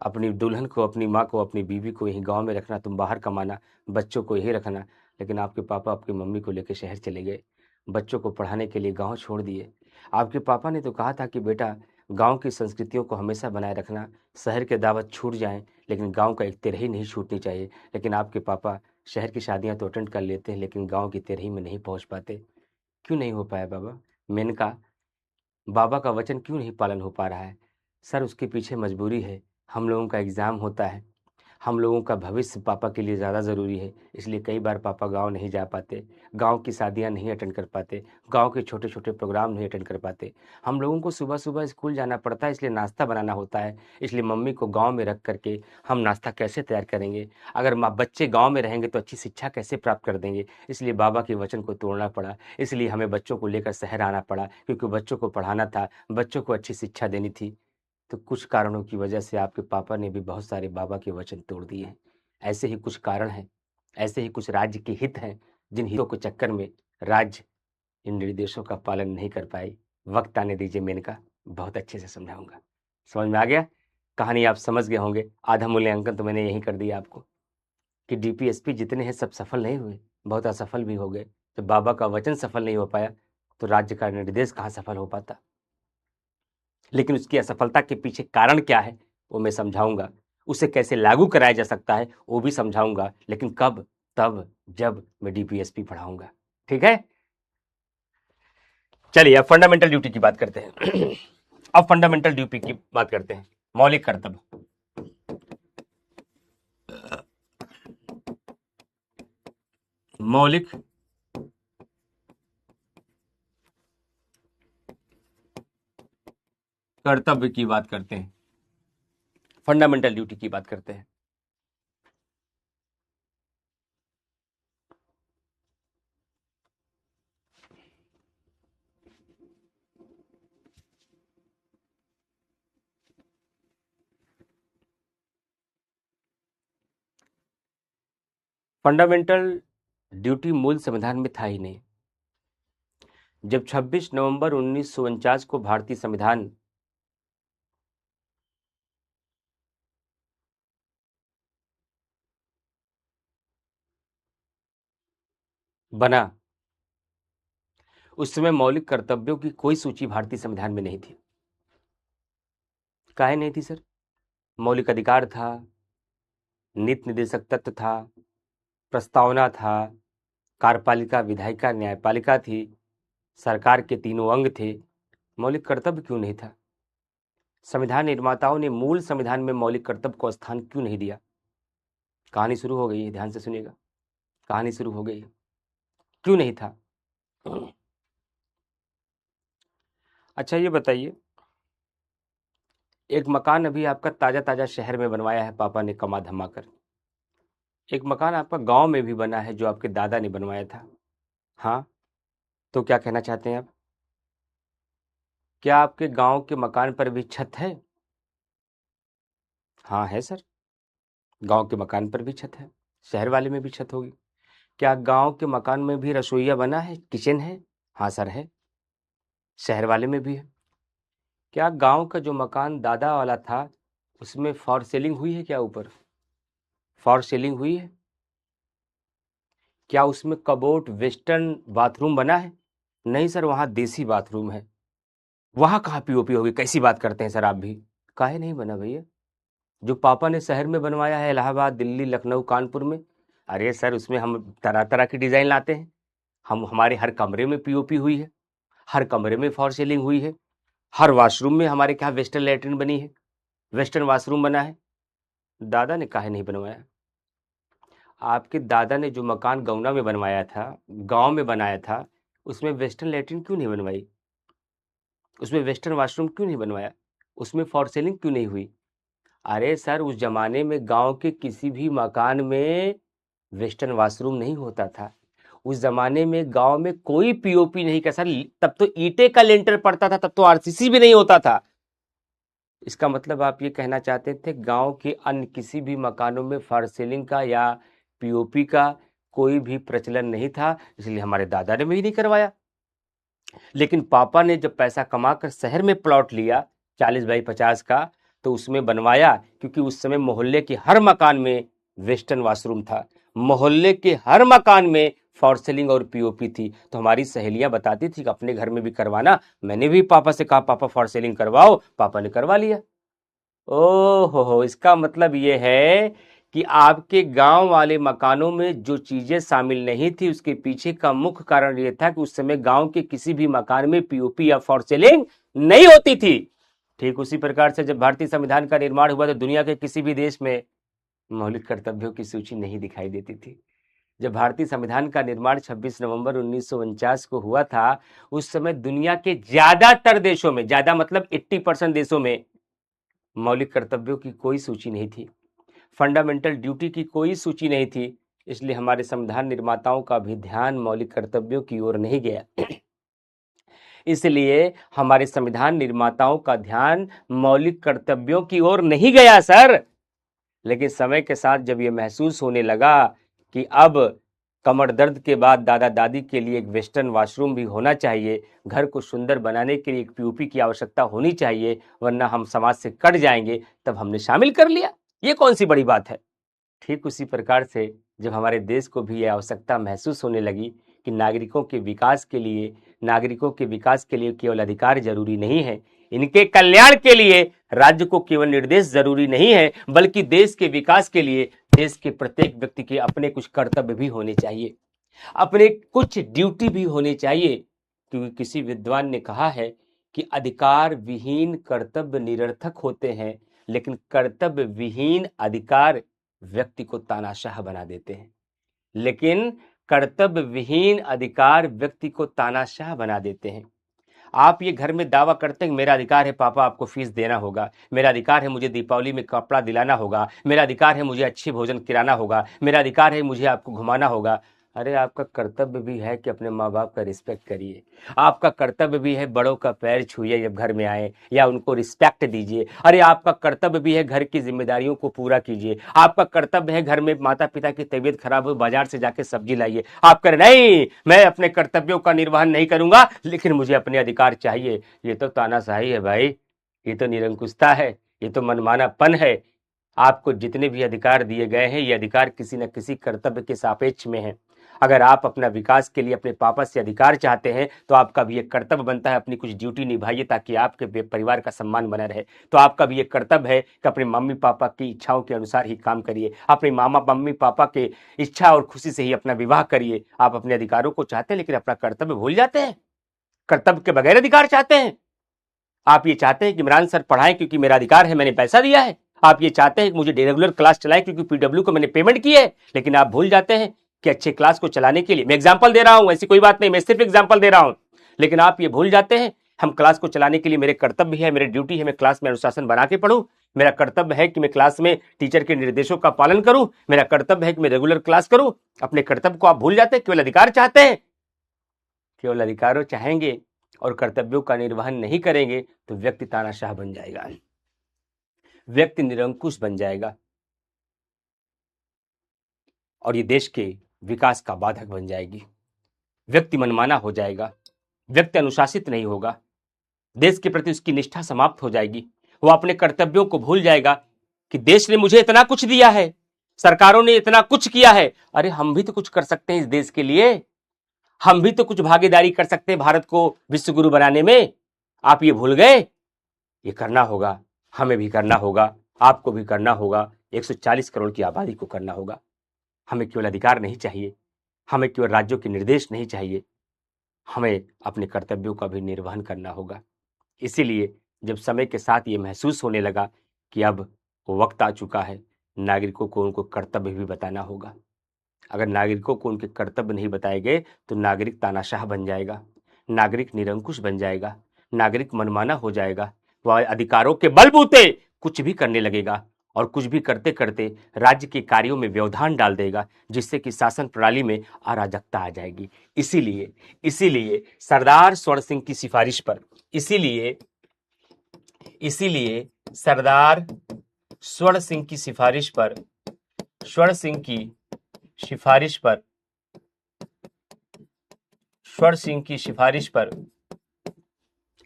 अपनी दुल्हन को, अपनी माँ को, अपनी बीवी को यहीं गांव में रखना, तुम बाहर कमाना, बच्चों को यहीं रखना। लेकिन आपके पापा आपकी मम्मी को लेकर शहर चले गए, बच्चों को पढ़ाने के लिए गांव छोड़ दिए। आपके पापा ने तो कहा था कि बेटा गांव की संस्कृतियों को हमेशा बनाए रखना, शहर के दावत छूट जाएं लेकिन गांव का एक तिरही नहीं छूटनी चाहिए। लेकिन आपके पापा शहर की शादियां तो अटेंड कर लेते हैं लेकिन गांव की तिरही में नहीं पहुंच पाते। क्यों नहीं हो पाया बाबा? मेनका, बाबा का वचन क्यों नहीं पालन हो पा रहा है? सर उसके पीछे मजबूरी है, हम लोगों का एग्ज़ाम होता है, हम लोगों का भविष्य पापा के लिए ज़्यादा ज़रूरी है, इसलिए कई बार पापा गांव नहीं जा पाते, गांव की शादियां नहीं अटेंड कर पाते, गांव के छोटे छोटे प्रोग्राम नहीं अटेंड कर पाते। हम लोगों को सुबह सुबह स्कूल जाना पड़ता है, इसलिए नाश्ता बनाना होता है, इसलिए मम्मी को गांव में रख करके हम नाश्ता कैसे तैयार करेंगे? अगर माँ बच्चे गाँव में रहेंगे तो अच्छी शिक्षा कैसे प्राप्त कर देंगे? इसलिए बाबा के वचन को तोड़ना पड़ा, इसलिए हमें बच्चों को लेकर शहर आना पड़ा, क्योंकि बच्चों को पढ़ाना था, बच्चों को अच्छी शिक्षा देनी थी। तो कुछ कारणों की वजह से आपके पापा ने भी बहुत सारे बाबा के वचन तोड़ दिए हैं। ऐसे ही कुछ कारण हैं, ऐसे ही कुछ राज्य के हित हैं, जिन हितों के चक्कर में राज्य इन निर्देशों का पालन नहीं कर पाए। वक्त आने दीजिए, मेनका बहुत अच्छे से समझाऊंगा। समझ में आ गया? कहानी आप समझ गए होंगे। आधा मूल्यांकन तो मैंने यही कर दिया आपको कि डीपीएसपी जितने हैं सब सफल नहीं हुए, बहुत असफल भी हो गए। जब बाबा का वचन सफल नहीं हो पाया तो राज्य का निर्देश कहाँ सफल हो पाता? लेकिन उसकी असफलता के पीछे कारण क्या है वो मैं समझाऊंगा, उसे कैसे लागू कराया जा सकता है वो भी समझाऊंगा। लेकिन कब? तब जब मैं डीपीएसपी पढ़ाऊंगा। ठीक है, चलिए अब फंडामेंटल ड्यूटी की बात करते हैं। अब फंडामेंटल ड्यूटी की बात करते हैं, मौलिक कर्तव्य। मौलिक कर्तव्य की बात करते हैं, फंडामेंटल ड्यूटी की बात करते हैं। फंडामेंटल ड्यूटी मूल संविधान में था ही नहीं। जब 26 नवंबर 1949 को भारतीय संविधान बना, उस समय मौलिक कर्तव्यों की कोई सूची भारतीय संविधान में नहीं थी। काहे नहीं थी सर? मौलिक अधिकार था, नीति निर्देशक तत्व था, प्रस्तावना था, कार्यपालिका, विधायिका, न्यायपालिका थी, सरकार के तीनों अंग थे। मौलिक कर्तव्य क्यों नहीं था? संविधान निर्माताओं ने मूल संविधान में मौलिक कर्तव्य को स्थान क्यों नहीं दिया? कहानी शुरू हो गई है, ध्यान से सुनिएगा, कहानी शुरू हो गई है। क्यों नहीं था? अच्छा ये बताइए, एक मकान अभी आपका ताजा ताजा शहर में बनवाया है पापा ने कमा धमा कर, एक मकान आपका गांव में भी बना है जो आपके दादा ने बनवाया था। हाँ, तो क्या कहना चाहते हैं आप? क्या आपके गांव के मकान पर भी छत है? हाँ है सर, गांव के मकान पर भी छत है, शहर वाले में भी छत होगी। क्या गांव के मकान में भी रसोईया बना है, किचन है? हाँ सर है, शहर वाले में भी है। क्या गांव का जो मकान दादा वाला था उसमें फॉर सेलिंग हुई है? क्या ऊपर फॉर सेलिंग हुई है? क्या उसमें कबोर्ड वेस्टर्न बाथरूम बना है? नहीं सर, वहाँ देसी बाथरूम है। वहाँ कहाँ पीओपी होगी? कैसी बात करते हैं सर आप भी? काहे नहीं बना भैया? जो पापा ने शहर में बनवाया है, इलाहाबाद, दिल्ली, लखनऊ, कानपुर में, अरे सर उसमें हम तरह तरह की डिजाइन लाते हैं। हम हमारे हर कमरे में पीओपी हुई है, हर कमरे में फॉर सीलिंग हुई है, हर वॉशरूम में हमारे क्या वेस्टर्न लेटरिन बनी है, वेस्टर्न वॉशरूम बना है। दादा ने काहे नहीं बनवाया? आपके दादा ने जो मकान गौना में बनवाया था, गांव में बनाया था, उसमें वेस्टर्न लेटरिन क्यों नहीं बनवाई? उसमें वेस्टर्न वॉशरूम क्यों नहीं बनवाया? उसमें फॉर सेलिंग क्यों नहीं हुई? अरे सर उस जमाने में गांव के किसी भी मकान में वेस्टर्न वॉशरूम नहीं होता था। उस जमाने में गांव में कोई पीओपी नहीं का सर, तब तो ईंटे का लेंटर पड़ता था, तब तो आरसीसी भी नहीं होता था। इसका मतलब आप ये कहना चाहते थे गांव के अन्य किसी भी मकानों में फॉल्स सीलिंग का या पीओपी का कोई भी प्रचलन नहीं था, इसलिए हमारे दादा ने भी नहीं करवाया। लेकिन पापा ने जब पैसा कमाकर शहर में प्लॉट लिया 40x50 का, तो उसमें बनवाया, क्योंकि उस समय मोहल्ले के हर मकान में वेस्टर्न वॉशरूम था, मोहल्ले के हर मकान में फॉल्स सीलिंग और पीओपी थी। तो हमारी सहेलियां बताती थी कि अपने घर में भी करवाना। मैंने भी पापा से कहा पापा फॉल्स सीलिंग करवाओ, पापा ने करवा लिया। ओहो, इसका मतलब ये है कि आपके गांव वाले मकानों में जो चीजें शामिल नहीं थी, उसके पीछे का मुख्य कारण यह था कि उस समय गांव के किसी भी मकान में पीओपी या फॉल्स सीलिंग नहीं होती थी। ठीक उसी प्रकार से जब भारतीय संविधान का निर्माण हुआ तो दुनिया के किसी भी देश में मौलिक कर्तव्यों की सूची नहीं दिखाई देती थी। जब भारतीय संविधान का निर्माण 26 नवंबर 1949 को हुआ था, उस समय दुनिया के ज्यादातर देशों में, ज्यादा मतलब 80% देशों में मौलिक कर्तव्यों की कोई सूची नहीं थी, फंडामेंटल ड्यूटी की कोई सूची नहीं थी। इसलिए हमारे संविधान निर्माताओं का भी ध्यान मौलिक कर्तव्यों की ओर नहीं गया। इसलिए हमारे संविधान निर्माताओं का ध्यान मौलिक कर्तव्यों की ओर नहीं गया सर। लेकिन समय के साथ जब यह महसूस होने लगा कि अब कमर दर्द के बाद दादा दादी के लिए एक वेस्टर्न वॉशरूम भी होना चाहिए, घर को सुंदर बनाने के लिए एक पीओपी की आवश्यकता होनी चाहिए, वरना हम समाज से कट जाएंगे, तब हमने शामिल कर लिया। ये कौन सी बड़ी बात है। ठीक उसी प्रकार से जब हमारे देश को भी यह आवश्यकता महसूस होने लगी कि नागरिकों के विकास के लिए केवल अधिकार जरूरी नहीं है, इनके कल्याण के लिए राज्य को केवल निर्देश जरूरी नहीं है, बल्कि देश के विकास के लिए देश के प्रत्येक व्यक्ति के अपने कुछ कर्तव्य भी होने चाहिए, अपने कुछ ड्यूटी भी होने चाहिए। क्योंकि किसी विद्वान ने कहा है कि अधिकार विहीन कर्तव्य निरर्थक होते हैं, लेकिन कर्तव्य विहीन अधिकार व्यक्ति को तानाशाह बना देते हैं। लेकिन कर्तव्य विहीन अधिकार व्यक्ति को तानाशाह बना देते हैं। आप ये घर में दावा करते हैं मेरा अधिकार है पापा आपको फीस देना होगा, मेरा अधिकार है मुझे दीपावली में कपड़ा दिलाना होगा, मेरा अधिकार है मुझे अच्छी भोजन खिलाना होगा, मेरा अधिकार है मुझे आपको घुमाना होगा। अरे आपका कर्तव्य भी है कि अपने माँ बाप का रिस्पेक्ट करिए, आपका कर्तव्य भी है बड़ों का पैर छूइए जब घर में आए या उनको रिस्पेक्ट दीजिए। अरे आपका कर्तव्य भी है घर की जिम्मेदारियों को पूरा कीजिए, आपका कर्तव्य है घर में माता पिता की तबीयत खराब हो बाजार से जाके सब्जी लाइए। आप कह नहीं मैं अपने कर्तव्यों का निर्वहन नहीं करूंगा लेकिन मुझे अपने अधिकार चाहिए, ये तो तानाशाही है भाई, ये तो निरंकुशता है, ये तो मनमानापन है। आपको जितने भी अधिकार दिए गए हैं ये अधिकार किसी न किसी कर्तव्य के सापेक्ष में है। अगर आप अपना विकास के लिए अपने पापा से अधिकार चाहते हैं तो आपका भी एक कर्तव्य बनता है अपनी कुछ ड्यूटी निभाइए ताकि आपके परिवार का सम्मान बना रहे। तो आपका भी एक कर्तव्य है कि अपने मम्मी पापा की इच्छाओं के अनुसार ही काम करिए, अपने मम्मी पापा के इच्छा और खुशी से ही अपना विवाह करिए। आप अपने अधिकारों को चाहते हैं लेकिन अपना कर्तव्य भूल जाते हैं, कर्तव्य के बगैर अधिकार चाहते हैं। आप ये चाहते हैं कि इमरान सर पढ़ाएं क्योंकि मेरा अधिकार है, मैंने पैसा दिया है। आप ये चाहते हैं कि मुझे रेगुलर क्लास चलाएं क्योंकि पीडब्ल्यू को मैंने पेमेंट की है। लेकिन आप भूल जाते हैं कि अच्छे क्लास को चलाने के लिए, मैं एग्जाम्पल दे रहा हूं, ऐसी कोई बात नहीं, मैं सिर्फ एग्जाम्पल दे रहा हूं, लेकिन आप ये भूल जाते हैं हम क्लास को चलाने के लिए मेरे कर्तव्य है, मेरी ड्यूटी है, मैं क्लास में अनुशासन बना के पढ़ूं, मेरा कर्तव्य है कि मैं क्लास में टीचर के निर्देशों का पालन करूं, मेरा कर्तव्य है कि मैं रेगुलर क्लास करूं। अपने कर्तव्य को आप भूल जाते हैं, केवल अधिकार चाहते हैं। केवल अधिकारों चाहेंगे और कर्तव्यों का निर्वहन नहीं करेंगे तो व्यक्ति तानाशाह बन जाएगा, व्यक्ति निरंकुश बन जाएगा और ये देश के विकास का बाधक बन जाएगी। व्यक्ति मनमाना हो जाएगा, व्यक्ति अनुशासित नहीं होगा, देश के प्रति उसकी निष्ठा समाप्त हो जाएगी, वो अपने कर्तव्यों को भूल जाएगा कि देश ने मुझे इतना कुछ दिया है, सरकारों ने इतना कुछ किया है, अरे हम भी तो कुछ कर सकते हैं इस देश के लिए, हम भी तो कुछ भागीदारी कर सकते हैं भारत को विश्व गुरु बनाने में। आप ये भूल गए, ये करना होगा, हमें भी करना होगा, आपको भी करना होगा, 140 करोड़ की आबादी को करना होगा। हमें केवल अधिकार नहीं चाहिए, हमें केवल राज्यों के निर्देश नहीं चाहिए, हमें अपने कर्तव्यों का भी निर्वहन करना होगा। इसीलिए जब समय के साथ ये महसूस होने लगा कि अब वक्त आ चुका है, नागरिकों को उनको कर्तव्य भी बताना होगा। अगर नागरिकों को उनके कर्तव्य नहीं बताए गए तो नागरिक तानाशाह बन जाएगा, नागरिक निरंकुश बन जाएगा, नागरिक मनमाना हो जाएगा, वह अधिकारों के बलबूते कुछ भी करने लगेगा और कुछ भी करते करते राज्य के कार्यों में व्यवधान डाल देगा, जिससे कि शासन प्रणाली में अराजकता आ जाएगी। इसीलिए सरदार स्वर्ण सिंह की सिफारिश पर, इसीलिए इसीलिए सरदार स्वर्ण सिंह की सिफारिश पर स्वर्ण सिंह की सिफारिश पर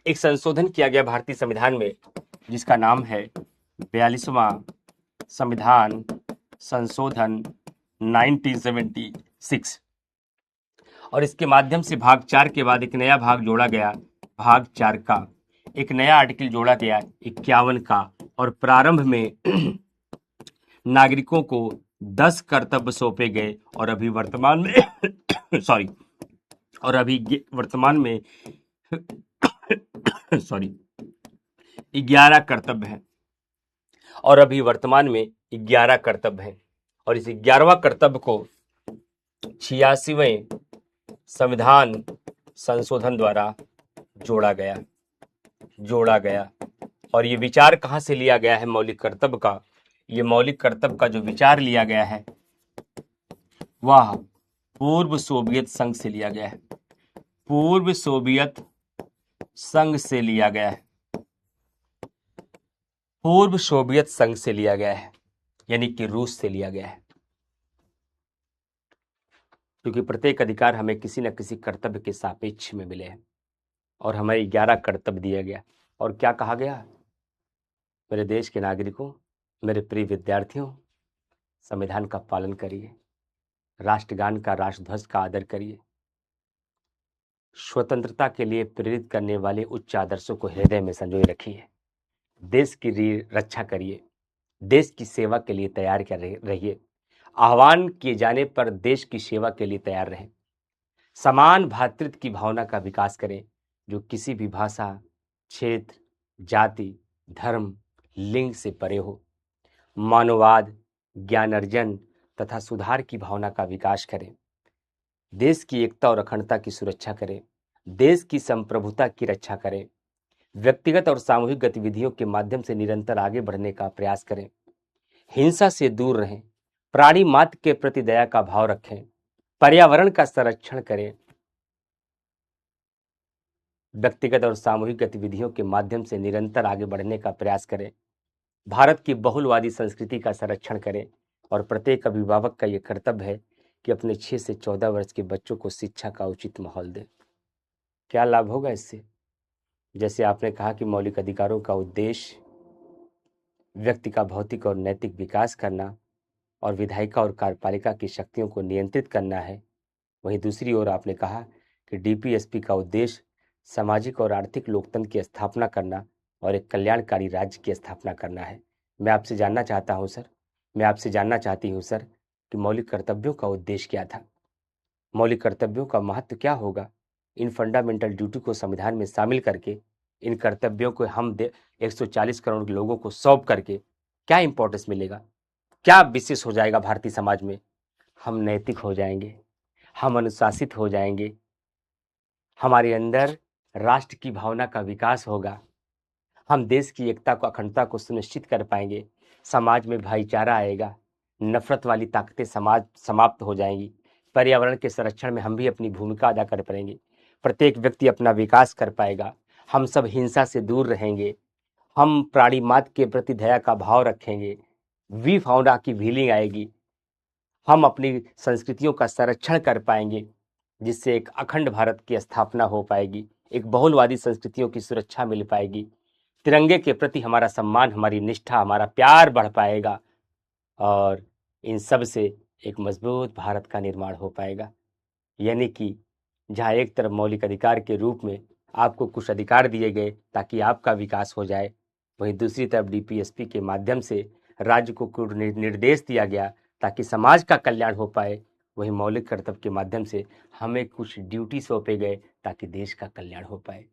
एक संशोधन किया गया भारतीय संविधान में, जिसका नाम है 42वां संविधान संशोधन 1976। और इसके माध्यम से भाग 4 के बाद एक नया भाग जोड़ा गया, भाग 4 का एक नया आर्टिकल जोड़ा गया 51 का, और प्रारंभ में नागरिकों को 10 कर्तव्य सौंपे गए और अभी वर्तमान में सॉरी 11 कर्तव्य हैं, और अभी वर्तमान में 11 कर्तव्य हैं। और इस 11वां कर्तव्य को 86वें संविधान संशोधन द्वारा जोड़ा गया। और ये विचार कहाँ से लिया गया है मौलिक कर्तव्य का? ये मौलिक कर्तव्य का जो विचार लिया गया है वह पूर्व सोवियत संघ से लिया गया है। पूर्व सोवियत संघ से लिया गया है, पूर्व सोवियत संघ से लिया गया है, यानी कि रूस से लिया गया है। क्योंकि प्रत्येक अधिकार हमें किसी न किसी कर्तव्य के सापेक्ष में मिले हैं, और हमें 11 कर्तव्य दिया गया। और क्या कहा गया? मेरे देश के नागरिकों, मेरे प्रिय विद्यार्थियों, संविधान का पालन करिए, राष्ट्रगान का, राष्ट्रध्वज का आदर करिए, स्वतंत्रता के लिए प्रेरित करने वाले उच्च आदर्शों को हृदय में संजोए रखिए, देश की रक्षा करिए, देश की सेवा के लिए तैयार रहिए, आह्वान किए जाने पर देश की सेवा के लिए तैयार रहें, समान भ्रातृत्व की भावना का विकास करें, जो किसी भी भाषा, क्षेत्र, जाति, धर्म, लिंग से परे हो, मानववाद, ज्ञान अर्जन तथा सुधार की भावना का विकास करें, देश की एकता और अखंडता की सुरक्षा करें, देश की संप्रभुता की रक्षा करें, व्यक्तिगत और सामूहिक गतिविधियों के माध्यम से निरंतर आगे बढ़ने का प्रयास करें, हिंसा से दूर रहें, प्राणी मात्र के प्रति दया का भाव रखें, पर्यावरण का संरक्षण करें, व्यक्तिगत और सामूहिक गतिविधियों के माध्यम से निरंतर आगे बढ़ने का प्रयास करें, भारत की बहुलवादी संस्कृति का संरक्षण करें। और प्रत्येक अभिभावक का यह कर्तव्य है कि अपने 6 से 14 वर्ष के बच्चों को शिक्षा का उचित माहौल दें। क्या लाभ होगा इससे? जैसे आपने कहा कि मौलिक अधिकारों का उद्देश्य व्यक्ति का भौतिक और नैतिक विकास करना और विधायिका और कार्यपालिका की शक्तियों को नियंत्रित करना है, वहीं दूसरी ओर आपने कहा कि डीपीएसपी का उद्देश्य सामाजिक और आर्थिक लोकतंत्र की स्थापना करना और एक कल्याणकारी राज्य की स्थापना करना है। मैं आपसे जानना चाहती हूँ सर कि मौलिक कर्तव्यों का उद्देश्य क्या था? मौलिक कर्तव्यों का महत्व क्या होगा? इन फंडामेंटल ड्यूटी को संविधान में शामिल करके इन कर्तव्यों को हम 140 करोड़ लोगों को सौंप करके क्या इंपॉर्टेंस मिलेगा? क्या विशेष हो जाएगा भारतीय समाज में? हम नैतिक हो जाएंगे, हम अनुशासित हो जाएंगे, हमारे अंदर राष्ट्र की भावना का विकास होगा, हम देश की एकता को, अखंडता को सुनिश्चित कर पाएंगे, समाज में भाईचारा आएगा, नफरत वाली ताकतें समाज समाप्त हो जाएंगी, पर्यावरण के संरक्षण में हम भी अपनी भूमिका अदा कर पाएंगे, प्रत्येक व्यक्ति अपना विकास कर पाएगा, हम सब हिंसा से दूर रहेंगे, हम प्राणी मात्र के प्रति दया का भाव रखेंगे, वी फाउंडा की हीलिंग आएगी, हम अपनी संस्कृतियों का संरक्षण कर पाएंगे, जिससे एक अखंड भारत की स्थापना हो पाएगी, एक बहुलवादी संस्कृतियों की सुरक्षा मिल पाएगी, तिरंगे के प्रति हमारा सम्मान, हमारी निष्ठा, हमारा प्यार बढ़ पाएगा, और इन सब से एक मजबूत भारत का निर्माण हो पाएगा। यानी कि जहाँ एक तरफ मौलिक अधिकार के रूप में आपको कुछ अधिकार दिए गए ताकि आपका विकास हो जाए, वहीं दूसरी तरफ डीपीएसपी के माध्यम से राज्य को कुछ निर्देश दिया गया ताकि समाज का कल्याण हो पाए, वहीं मौलिक कर्तव्य के माध्यम से हमें कुछ ड्यूटी सौंपे गए ताकि देश का कल्याण हो पाए।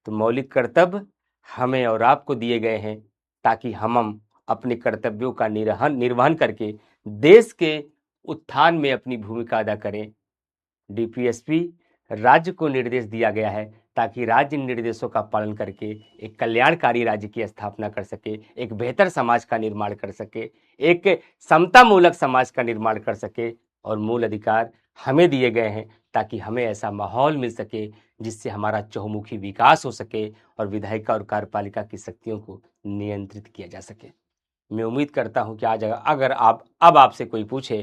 तो मौलिक कर्तव्य हमें और आपको दिए गए हैं ताकि हम अपने कर्तव्यों का निर्वहन करके देश के उत्थान में अपनी भूमिका अदा करें। डीपीएसपी राज्य को निर्देश दिया गया है ताकि राज्य इन निर्देशों का पालन करके एक कल्याणकारी राज्य की स्थापना कर सके, एक बेहतर समाज का निर्माण कर सके, एक समतामूलक समाज का निर्माण कर सके। और मूल अधिकार हमें दिए गए हैं ताकि हमें ऐसा माहौल मिल सके जिससे हमारा चहुमुखी विकास हो सके और विधायिका और कार्यपालिका की शक्तियों को नियंत्रित किया जा सके। मैं उम्मीद करता हूं कि आज अगर आपसे कोई पूछे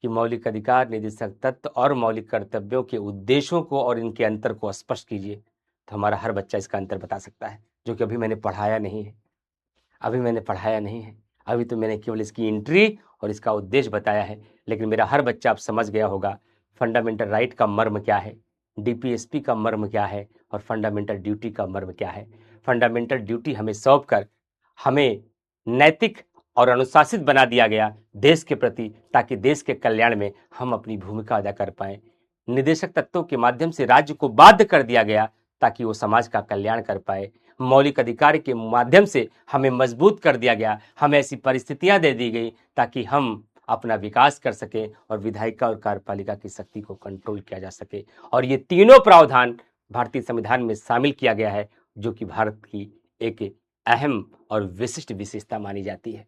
कि मौलिक अधिकार, निर्देशक तत्व और मौलिक कर्तव्यों के उद्देश्यों को और इनके अंतर को स्पष्ट कीजिए, तो हमारा हर बच्चा इसका अंतर बता सकता है, जो कि अभी मैंने पढ़ाया नहीं है। अभी तो मैंने केवल इसकी एंट्री और इसका उद्देश्य बताया है, लेकिन मेरा हर बच्चा अब समझ गया होगा फंडामेंटल राइट का मर्म क्या है, डीपीएसपी का मर्म क्या है और फंडामेंटल ड्यूटी का मर्म क्या है। फंडामेंटल ड्यूटी हमें सौंप कर हमें नैतिक और अनुशासित बना दिया गया देश के प्रति, ताकि देश के कल्याण में हम अपनी भूमिका अदा कर पाए। निदेशक तत्वों के माध्यम से राज्य को बाध्य कर दिया गया ताकि वो समाज का कल्याण कर पाए। मौलिक अधिकार के माध्यम से हमें मजबूत कर दिया गया, हमें ऐसी परिस्थितियां दे दी गई ताकि हम अपना विकास कर सके और विधायिका और कार्यपालिका की शक्ति को कंट्रोल किया जा सके। और ये तीनों प्रावधान भारतीय संविधान में शामिल किया गया है, जो कि भारत की एक अहम और विशिष्ट विशेषता मानी जाती है।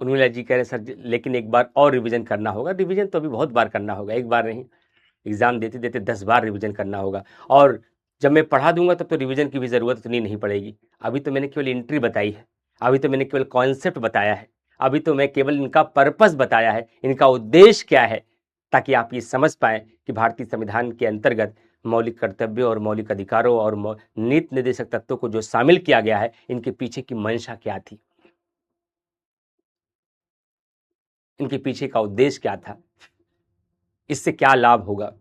उर्मिला जी कह रहे सर लेकिन एक बार और रिवीजन करना होगा। रिवीजन तो अभी बहुत बार करना होगा, एक बार नहीं, एग्जाम देते देते 10 बार रिवीजन करना होगा। और जब मैं पढ़ा दूंगा तब तो रिवीजन की भी जरूरत उतनी नहीं पड़ेगी। अभी तो मैंने केवल एंट्री बताई है, अभी तो मैंने केवल कॉन्सेप्ट बताया है, अभी तो मैं केवल इनका पर्पस बताया है, इनका उद्देश्य क्या है, ताकि आप ये समझ पाए कि भारतीय संविधान के अंतर्गत मौलिक कर्तव्यों और मौलिक अधिकारों और नीति निर्देशक तत्वों को जो शामिल किया गया है, इनके पीछे की मंशा क्या थी, इनके पीछे का उद्देश्य क्या था, इससे क्या लाभ होगा।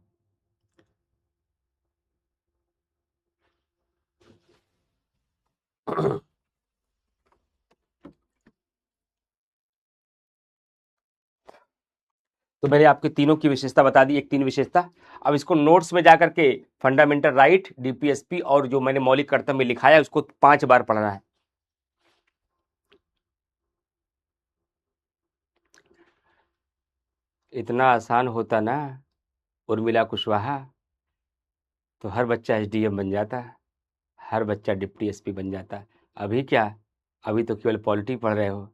तो मैंने आपके तीनों की विशेषता बता दी, एक तीन विशेषता। अब इसको नोट्स में जाकर के फंडामेंटल राइट, डीपीएसपी और जो मैंने मौलिक कर्तव्य में लिखा है उसको 5 बार पढ़ना है। इतना आसान होता ना उर्मिला कुशवाहा, तो हर बच्चा एसडीएम बन जाता, हर बच्चा डिप्टी एसपी बन जाता। अभी क्या, अभी तो केवल पॉलिटी पढ़ रहे हो,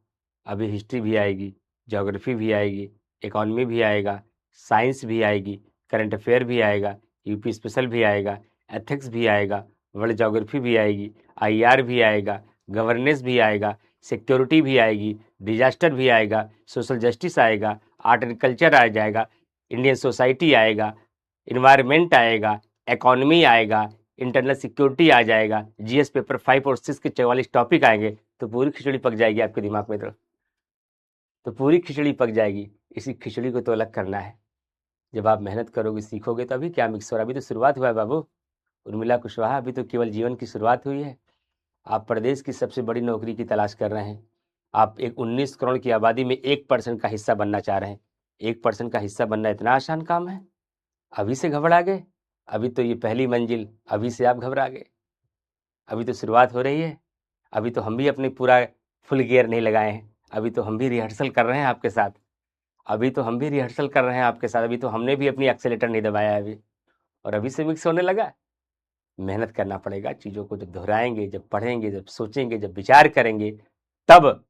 अभी हिस्ट्री भी आएगी, ज्योग्राफी भी आएगी, इकोनॉमी भी आएगा, साइंस भी आएगी, करंट अफेयर भी आएगा, यूपी स्पेशल भी आएगा, एथिक्स भी आएगा, वर्ल्ड ज्योग्राफी भी आएगी, आईआर भी आएगा, गवर्नेंस भी आएगा, सिक्योरिटी भी आएगी, डिजास्टर भी आएगा, सोशल जस्टिस आएगा, आर्ट एंड कल्चर आ जाएगा, इंडियन सोसाइटी आएगा, इन्वायरमेंट आएगा, इकोनॉमी आएगा, इंटरनल सिक्योरिटी आ जाएगा, जीएस पेपर 5 और 6 के 44 टॉपिक आएंगे, तो पूरी खिचड़ी पक जाएगी आपके दिमाग में। तो पूरी खिचड़ी पक जाएगी। इसी खिचड़ी को तो अलग करना है। जब आप मेहनत करोगे, सीखोगे, तो अभी क्या मिक्स हो रहा है, अभी तो शुरुआत हुआ है बाबू। उर्मिला कुशवाहा, अभी तो केवल जीवन की शुरुआत हुई है। आप प्रदेश की सबसे बड़ी नौकरी की तलाश कर रहे हैं, आप एक 19 करोड़ की आबादी में 1% का हिस्सा बनना चाह रहे हैं। 1% का हिस्सा बनना इतना आसान काम है? अभी से घबरा गए? अभी तो ये पहली मंजिल, अभी से आप घबरा गए? अभी तो शुरुआत हो रही है। अभी तो हम भी अपने पूरा फुल गियर नहीं लगाए हैं, अभी तो हम भी रिहर्सल कर रहे हैं आपके साथ, अभी तो हमने भी अपनी एक्सेलेटर नहीं दबाया है अभी, और अभी से मिक्स होने लगा। मेहनत करना पड़ेगा, चीज़ों को जब दोहराएंगे, जब पढ़ेंगे, जब सोचेंगे, जब विचार करेंगे, तब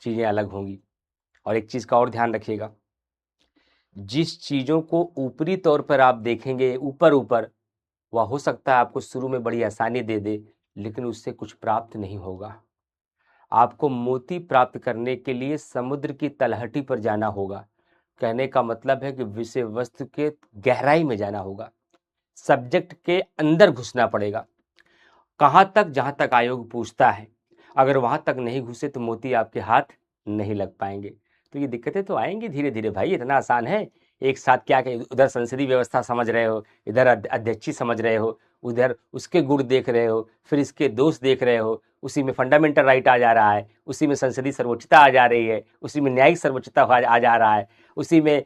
चीज़ें अलग होंगी। और एक चीज़ का और ध्यान रखिएगा, जिस चीज़ों को ऊपरी तौर पर आप देखेंगे, ऊपर ऊपर, वह हो सकता है आपको शुरू में बड़ी आसानी दे दे, लेकिन उससे कुछ प्राप्त नहीं होगा। आपको मोती प्राप्त करने के लिए समुद्र की तलहटी पर जाना होगा। कहने का मतलब है कि विषय वस्तु के गहराई में जाना होगा, सब्जेक्ट के अंदर घुसना पड़ेगा। कहाँ तक? जहाँ तक आयोग पूछता है। अगर वहाँ तक नहीं घुसे तो मोती आपके हाथ नहीं लग पाएंगे। तो ये दिक्कतें तो आएंगी धीरे धीरे भाई, इतना आसान है। एक साथ क्या कि उधर संसदीय व्यवस्था समझ रहे हो, इधर अध्यक्षी समझ रहे हो, उधर उसके गुण देख रहे हो, फिर इसके दोष देख रहे हो, उसी में फंडामेंटल राइट आ जा रहा है, उसी में संसदीय सर्वोच्चता आ जा रही है, उसी में न्यायिक सर्वोच्चता आ जा रहा है, उसी में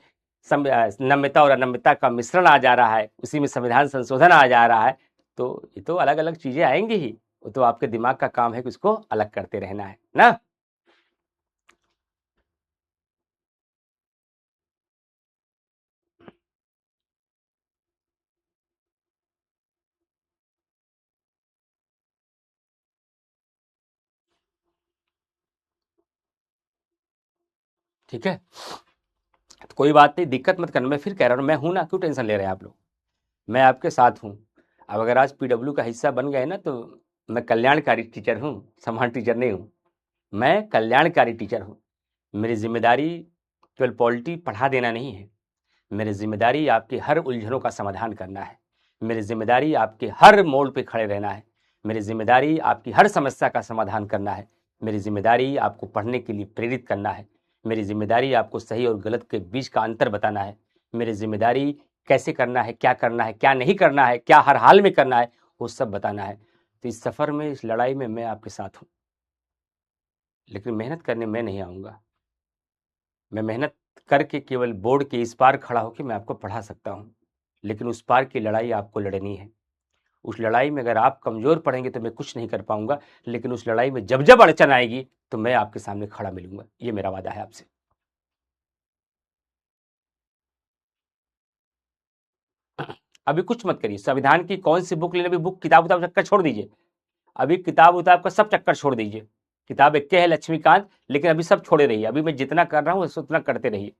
नम्यता और अनम्यता का मिश्रण आ जा रहा है, उसी में संविधान संशोधन आ जा रहा है। तो ये तो अलग अलग चीजें आएंगी ही, वो तो आपके दिमाग का काम है कि उसको अलग करते रहना है ना। ठीक है, तो कोई बात नहीं, दिक्कत मत करना, मैं फिर कह रहा हूँ, मैं हूं ना, क्यों टेंशन ले रहे हैं आप लोग, मैं आपके साथ हूँ। अब अगर आज पीडब्ल्यू का हिस्सा बन गए ना, तो मैं कल्याणकारी टीचर हूँ, समान टीचर नहीं हूँ, मैं कल्याणकारी टीचर हूँ। मेरी जिम्मेदारी केवल पॉलिटी पढ़ा देना नहीं है, मेरी जिम्मेदारी आपकी हर उलझनों का समाधान करना है, मेरी जिम्मेदारी आपके हर मोड़ पे खड़े रहना है, मेरी जिम्मेदारी आपकी हर समस्या का समाधान करना है, मेरी जिम्मेदारी आपको पढ़ने के लिए प्रेरित करना है, मेरी जिम्मेदारी आपको सही और गलत के बीच का अंतर बताना है, मेरी जिम्मेदारी कैसे करना है, क्या नहीं करना है, क्या हर हाल में करना है, वो सब बताना है। तो इस सफ़र में, इस लड़ाई में मैं आपके साथ हूँ, लेकिन मेहनत करने मैं नहीं आऊँगा। मैं मेहनत करके केवल बोर्ड के इस पार खड़ा होकर मैं आपको पढ़ा सकता हूँ, लेकिन उस पार की लड़ाई आपको लड़नी है। उस लड़ाई में अगर आप कमज़ोर पड़ेंगे तो मैं कुछ नहीं कर पाऊंगा, लेकिन उस लड़ाई में जब जब अड़चन आएगी तो मैं आपके सामने खड़ा मिलूंगा, ये मेरा वादा है आपसे। अभी कुछ मत करिए, संविधान की कौन सी बुक लेने, अभी बुक किताब उताब चक्कर छोड़ दीजिए, अभी किताब उताब का सब चक्कर छोड़ दीजिए। किताब एक के है लक्ष्मीकांत, लेकिन अभी सब छोड़े रहिए, अभी मैं जितना कर रहा हूँ उतना करते रहिए।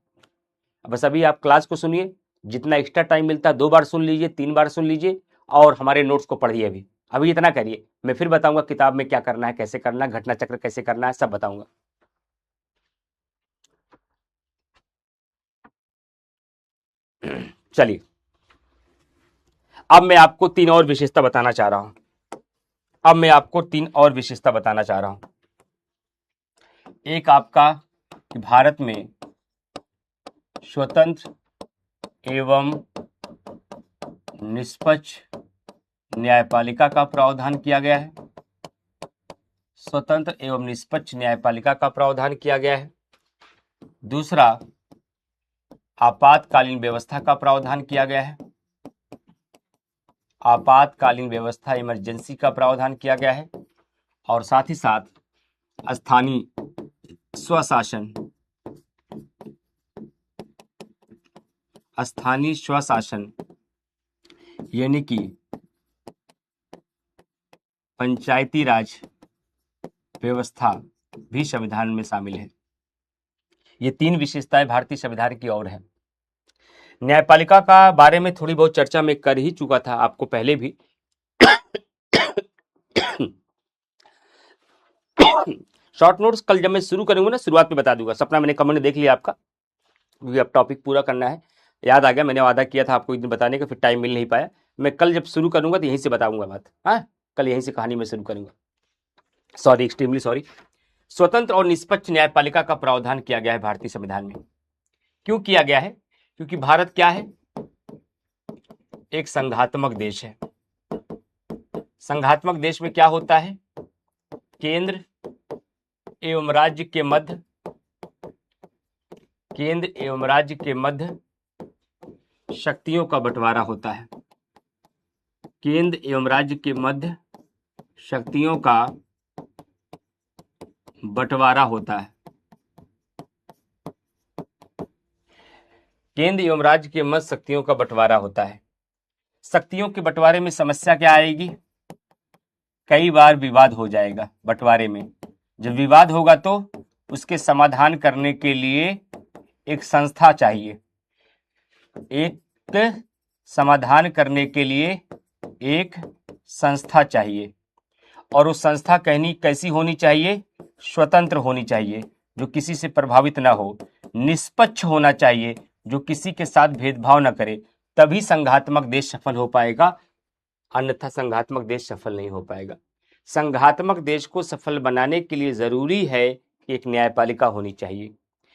बस अभी आप क्लास को सुनिए, जितना एक्स्ट्रा टाइम मिलता है 2 बार सुन लीजिए, 3 बार सुन लीजिए, और हमारे नोट्स को पढ़िए। अभी अभी इतना करिए, मैं फिर बताऊंगा किताब में क्या करना है, कैसे करना है, घटना चक्र कैसे करना है, सब बताऊंगा। चलिए, अब मैं आपको 3 और विशेषता बताना चाह रहा हूं, अब मैं आपको 3 और विशेषता बताना चाह रहा हूं। एक आपका कि भारत में स्वतंत्र एवं निष्पक्ष न्यायपालिका का प्रावधान किया गया है, स्वतंत्र एवं निष्पक्ष न्यायपालिका का प्रावधान किया गया है। दूसरा, आपातकालीन व्यवस्था का प्रावधान किया गया है, आपातकालीन व्यवस्था इमरजेंसी का प्रावधान किया गया है। और साथ ही साथ स्थानीय स्वशासन, स्थानीय स्वशासन यानी कि पंचायती राज व्यवस्था भी संविधान में शामिल है। ये 3 विशेषताएं भारतीय संविधान की और है। न्यायपालिका का बारे में थोड़ी बहुत चर्चा मैं कर ही चुका था आपको पहले भी। शॉर्ट नोट्स कल जब मैं शुरू करूंगा ना, शुरुआत में बता दूंगा। सपना मैंने कमेंट देख लिया आपका, क्योंकि अब टॉपिक पूरा करना है, याद आ गया, मैंने वादा किया था आपको एक दिन बताने का, फिर टाइम मिल नहीं पाया। मैं कल जब शुरू करूंगा तो यहीं से बताऊंगा बात, हाँ, कल यहीं से कहानी में शुरू करूंगा। Sorry, extremely sorry. स्वतंत्र और निष्पक्ष न्यायपालिका का प्रावधान किया गया है भारतीय संविधान में। क्यों किया गया है? क्योंकि भारत क्या है? एक संघात्मक देश है। संघात्मक देश में क्या होता है? केंद्र एवं राज्य के मध्य, केंद्र एवं राज्य के मध्य शक्तियों का बंटवारा होता है। केंद्र एवं राज्य के मध्य शक्तियों का बंटवारा होता है। केंद्र एवं राज्य के मध्य शक्तियों का बंटवारा होता है। शक्तियों के बंटवारे में समस्या क्या आएगी? कई बार विवाद हो जाएगा बंटवारे में। जब विवाद होगा तो उसके समाधान करने के लिए एक संस्था चाहिए, एक समाधान करने के लिए एक संस्था चाहिए। और उस संस्था कैसी होनी चाहिए? स्वतंत्र होनी चाहिए, जो किसी से प्रभावित ना हो। निष्पक्ष होना चाहिए, जो किसी के साथ भेदभाव ना करे। तभी संघात्मक देश सफल हो पाएगा, अन्यथा संघात्मक देश सफल नहीं हो पाएगा। संघात्मक देश को सफल बनाने के लिए जरूरी है कि एक न्यायपालिका होनी चाहिए,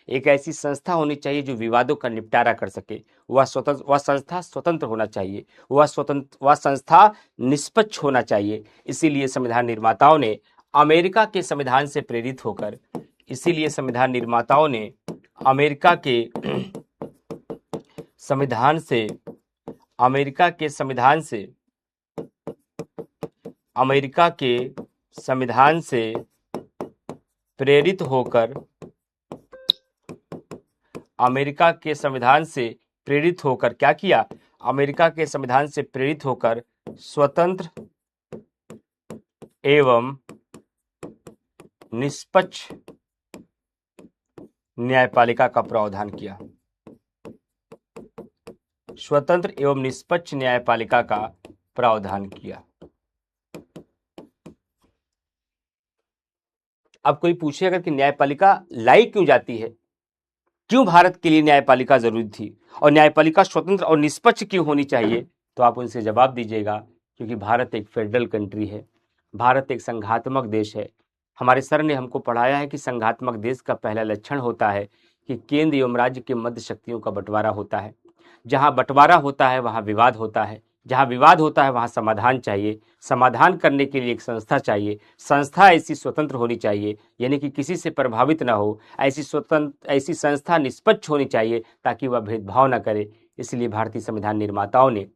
एक ऐसी संस्था होनी चाहिए जो विवादों का निपटारा कर सके। वह संस्था स्वतंत्र होना चाहिए, वह संस्था निष्पक्ष होना चाहिए। इसीलिए संविधान निर्माताओं ने अमेरिका के संविधान से प्रेरित होकर, इसीलिए संविधान निर्माताओं ने अमेरिका के संविधान से, अमेरिका के संविधान से, अमेरिका के संविधान से प्रेरित होकर, अमेरिका के संविधान से प्रेरित होकर क्या किया? अमेरिका के संविधान से प्रेरित होकर स्वतंत्र एवं निष्पक्ष न्यायपालिका का प्रावधान किया। स्वतंत्र एवं निष्पक्ष न्यायपालिका का प्रावधान किया। अब कोई पूछेगा कि न्यायपालिका लाई क्यों जाती है, क्यों भारत के लिए न्यायपालिका जरूरी थी और न्यायपालिका स्वतंत्र और निष्पक्ष क्यों होनी चाहिए, तो आप उनसे जवाब दीजिएगा क्योंकि भारत एक फेडरल कंट्री है, भारत एक संघात्मक देश है। हमारे सर ने हमको पढ़ाया है कि संघात्मक देश का पहला लक्षण होता है कि केंद्र एवं राज्य के मध्य शक्तियों का बंटवारा होता है। जहां बंटवारा होता है वहां विवाद होता है, जहां विवाद होता है वहां समाधान चाहिए, समाधान करने के लिए एक संस्था चाहिए, संस्था ऐसी स्वतंत्र होनी चाहिए यानी कि किसी से प्रभावित ना हो, ऐसी संस्था निष्पक्ष होनी चाहिए ताकि वह भेदभाव ना करे। इसलिए भारतीय संविधान निर्माताओं ने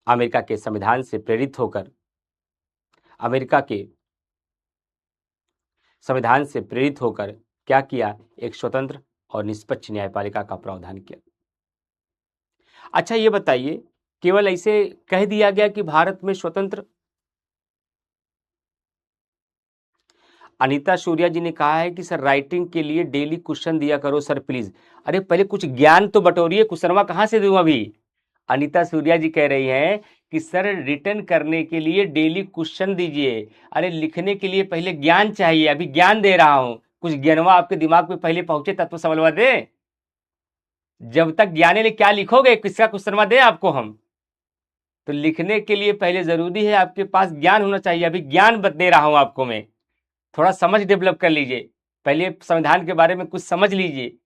अमेरिका के संविधान से प्रेरित होकर क्या किया, एक स्वतंत्र और निष्पक्ष न्यायपालिका का प्रावधान किया। अच्छा ये बताइए, केवल ऐसे कह दिया गया कि भारत में स्वतंत्र? अनीता सूर्या जी ने कहा है कि सर राइटिंग के लिए डेली क्वेश्चन दिया करो सर प्लीज। अरे पहले कुछ ज्ञान तो बटोरिए, क्वेश्चनवा कहां से दूं अभी। अनीता सूर्या जी कह रही हैं कि सर रिटर्न करने के लिए डेली क्वेश्चन दीजिए। अरे लिखने के लिए पहले ज्ञान चाहिए, अभी ज्ञान दे रहा हूं, कुछ ज्ञानवा आपके दिमाग में पहले पहुंचे तब तो सवालवा दे। जब तक ज्ञाने ले क्या लिखोगे, किसका क्वेश्चनवा दे आपको हम। तो लिखने के लिए पहले जरूरी है आपके पास ज्ञान होना चाहिए, अभी ज्ञान दे रहा हूं आपको मैं। थोड़ा समझ डेवलप कर लीजिए, पहले संविधान के बारे में कुछ समझ लीजिए।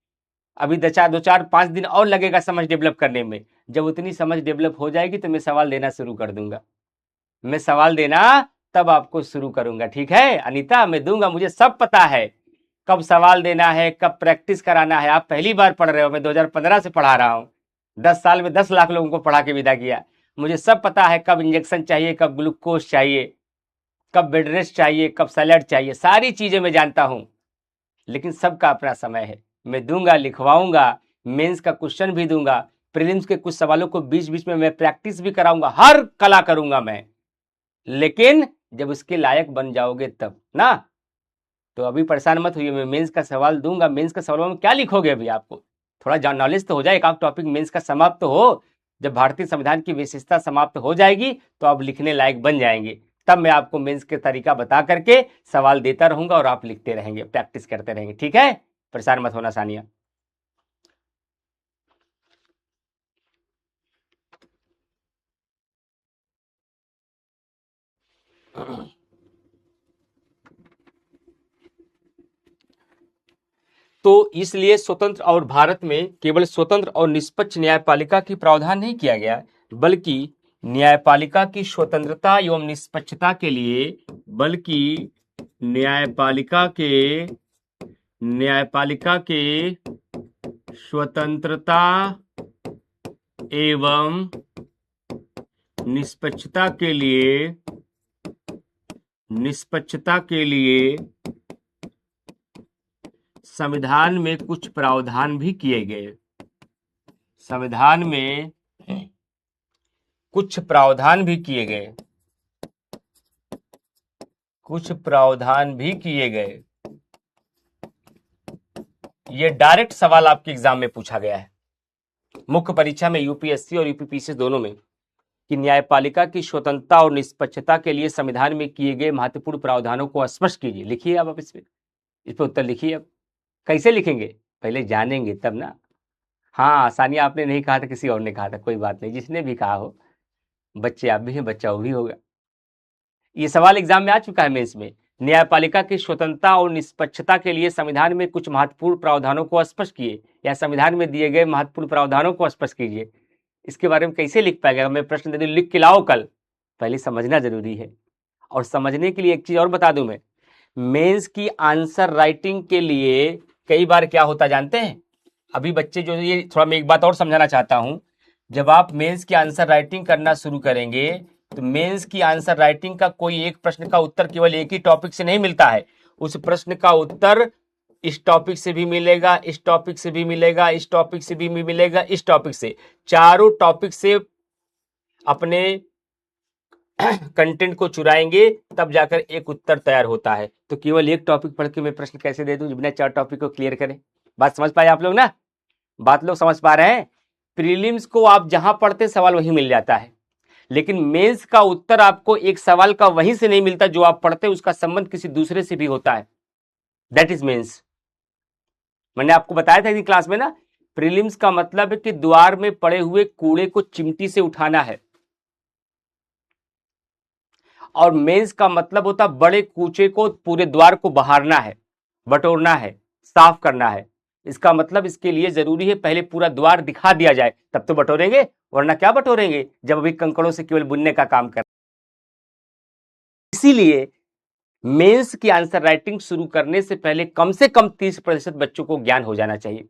अभी दो चार 5 दिन और लगेगा समझ डेवलप करने में। जब उतनी समझ डेवलप हो जाएगी तो मैं सवाल देना शुरू कर दूंगा, मैं सवाल देना तब आपको शुरू करूंगा, ठीक है अनीता, मैं दूंगा, मुझे सब पता है कब सवाल देना है, कब प्रैक्टिस कराना है। आप पहली बार पढ़ रहे हो, मैं 2015 से पढ़ा रहा हूं, 10 साल में 10 लाख लोगों को पढ़ा के विदा किया। मुझे सब पता है कब इंजेक्शन चाहिए, कब ग्लूकोज चाहिए, कब बेड रेस्ट चाहिए, कब सैलड चाहिए, सारी चीजें मैं जानता हूं। लेकिन सबका अपना समय है, मैं दूंगा, लिखवाऊंगा, मेंस का क्वेश्चन भी दूंगा, प्रीलिम्स के कुछ सवालों को बीच बीच में मैं प्रैक्टिस भी कराऊंगा, हर कला करूंगा मैं। लेकिन जब उसके लायक बन जाओगे तब ना, तो अभी परेशान मत होइए, मैं मेंस का सवाल दूंगा। मेंस का सवालों में क्या लिखोगे, अभी आपको थोड़ा नॉलेज तो हो जाए, एक आप टॉपिक मेंस का समाप्त तो हो। जब भारतीय संविधान की विशेषता समाप्त हो जाएगी तो आप लिखने लायक बन जाएंगे, तब मैं आपको मेंस के तरीका बता करके सवाल देता रहूंगा और आप लिखते रहेंगे, प्रैक्टिस करते रहेंगे, ठीक है, परेशान मत होना सानिया। तो इसलिए स्वतंत्र और भारत में केवल स्वतंत्र और निष्पक्ष न्यायपालिका की प्रावधान नहीं किया गया, बल्कि न्यायपालिका की स्वतंत्रता एवं निष्पक्षता के लिए, बल्कि न्यायपालिका के स्वतंत्रता एवं निष्पक्षता के लिए संविधान में कुछ प्रावधान भी किए गए। संविधान में कुछ प्रावधान भी किए गए। ये डायरेक्ट सवाल आपके एग्जाम में पूछा गया है, मुख्य परीक्षा में, यूपीएससी और यूपीपीसी दोनों में, कि न्यायपालिका की स्वतंत्रता और निष्पक्षता के लिए संविधान में किए गए महत्वपूर्ण प्रावधानों को स्पष्ट कीजिए। लिखिए अब आप इस पे उत्तर लिखिए। अब कैसे लिखेंगे, पहले जानेंगे तब ना। हाँ सानिया, आपने नहीं कहा था, किसी और ने कहा था, कोई बात नहीं, जिसने भी कहा हो, बच्चे आप भी हैं, बच्चा वो भी होगा। ये सवाल एग्जाम में आ चुका है मेंस में। न्यायपालिका की स्वतंत्रता और निष्पक्षता के लिए संविधान में कुछ महत्वपूर्ण प्रावधानों को स्पष्ट किए, या संविधान में दिए गए महत्वपूर्ण प्रावधानों को स्पष्ट कीजिए। इसके बारे में कैसे लिख पाएगा, मैं प्रश्न दे दूं लिख के लाओ कल, पहले समझना जरूरी है। और समझने के लिए एक चीज और बता दूं मैं, मेंस की आंसर राइटिंग के लिए कई बार क्या होता जानते हैं, अभी बच्चे जो, ये थोड़ा मैं एक बात और समझाना चाहता हूं, जब आप मेंस की आंसर राइटिंग करना शुरू करेंगे तो मेंस की आंसर राइटिंग का कोई एक प्रश्न का उत्तर केवल एक ही टॉपिक से नहीं मिलता है, उस प्रश्न का उत्तर इस टॉपिक से भी मिलेगा, इस टॉपिक से भी मिलेगा, इस टॉपिक से भी मिलेगा, इस टॉपिक से, चारों टॉपिक से अपने कंटेंट को चुराएंगे तब जाकर एक उत्तर तैयार होता है। तो केवल एक टॉपिक पढ़ के मैं प्रश्न कैसे दे दूं बिना 4 टॉपिक को क्लियर करें? बात समझ पाए आप लोग ना? बात लोग समझ पा रहे हैं? प्रीलिम्स को आप जहां पढ़ते सवाल वहीं मिल जाता है, लेकिन मेंस का उत्तर आपको एक सवाल का वहीं से नहीं मिलता जो आप पढ़ते, उसका संबंध किसी दूसरे से भी होता है। That is mains. मैंने आपको बताया था कि क्लास में ना, प्रीलिम्स का मतलब है कि द्वार में पड़े हुए कूड़े को चिमटी से उठाना है, और मेंस का मतलब होता बड़े कूचे को, पूरे द्वार को बहारना है, बटोरना है, साफ करना है। इसका मतलब इसके लिए जरूरी है पहले पूरा द्वार दिखा दिया जाए, तब तो बटोरेंगे, वरना क्या बटोरेंगे जब अभी कंकड़ों से केवल बुनने का काम कर। इसीलिए मेंस की आंसर राइटिंग शुरू करने से पहले कम से कम 30% बच्चों को ज्ञान हो जाना चाहिए।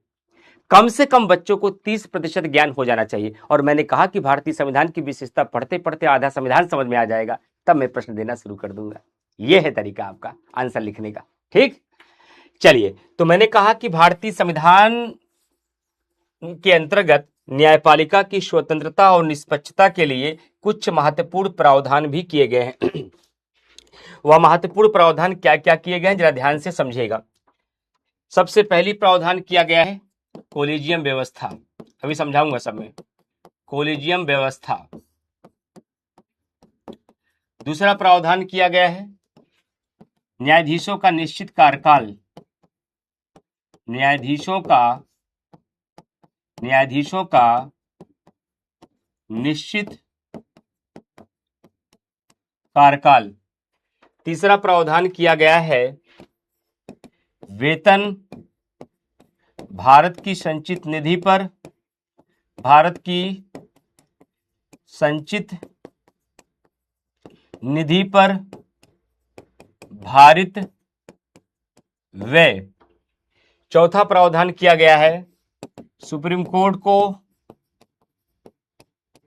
कम से कम बच्चों को 30% ज्ञान हो जाना चाहिए। और मैंने कहा कि भारतीय संविधान की विशेषता पढ़ते पढ़ते आधा संविधान समझ में आ जाएगा, तब मैं प्रश्न देना शुरू कर दूंगा। यह है तरीका आपका आंसर लिखने का। ठीक, चलिए, तो मैंने कहा कि भारतीय संविधान के अंतर्गत न्यायपालिका की स्वतंत्रता और निष्पक्षता के लिए कुछ महत्वपूर्ण प्रावधान भी किए गए हैं। वह महत्वपूर्ण प्रावधान क्या क्या किए गए हैं जरा ध्यान से समझिएगा। सबसे पहली प्रावधान किया गया है कोलिजियम व्यवस्था। अभी समझाऊंगा सब में। कोलिजियम व्यवस्था। दूसरा प्रावधान किया गया है न्यायाधीशों का निश्चित कार्यकाल। न्यायाधीशों का निश्चित कार्यकाल। तीसरा प्रावधान किया गया है वेतन भारत की संचित निधि पर, भारत की संचित निधि पर भारित व्यय। चौथा प्रावधान किया गया है सुप्रीम कोर्ट को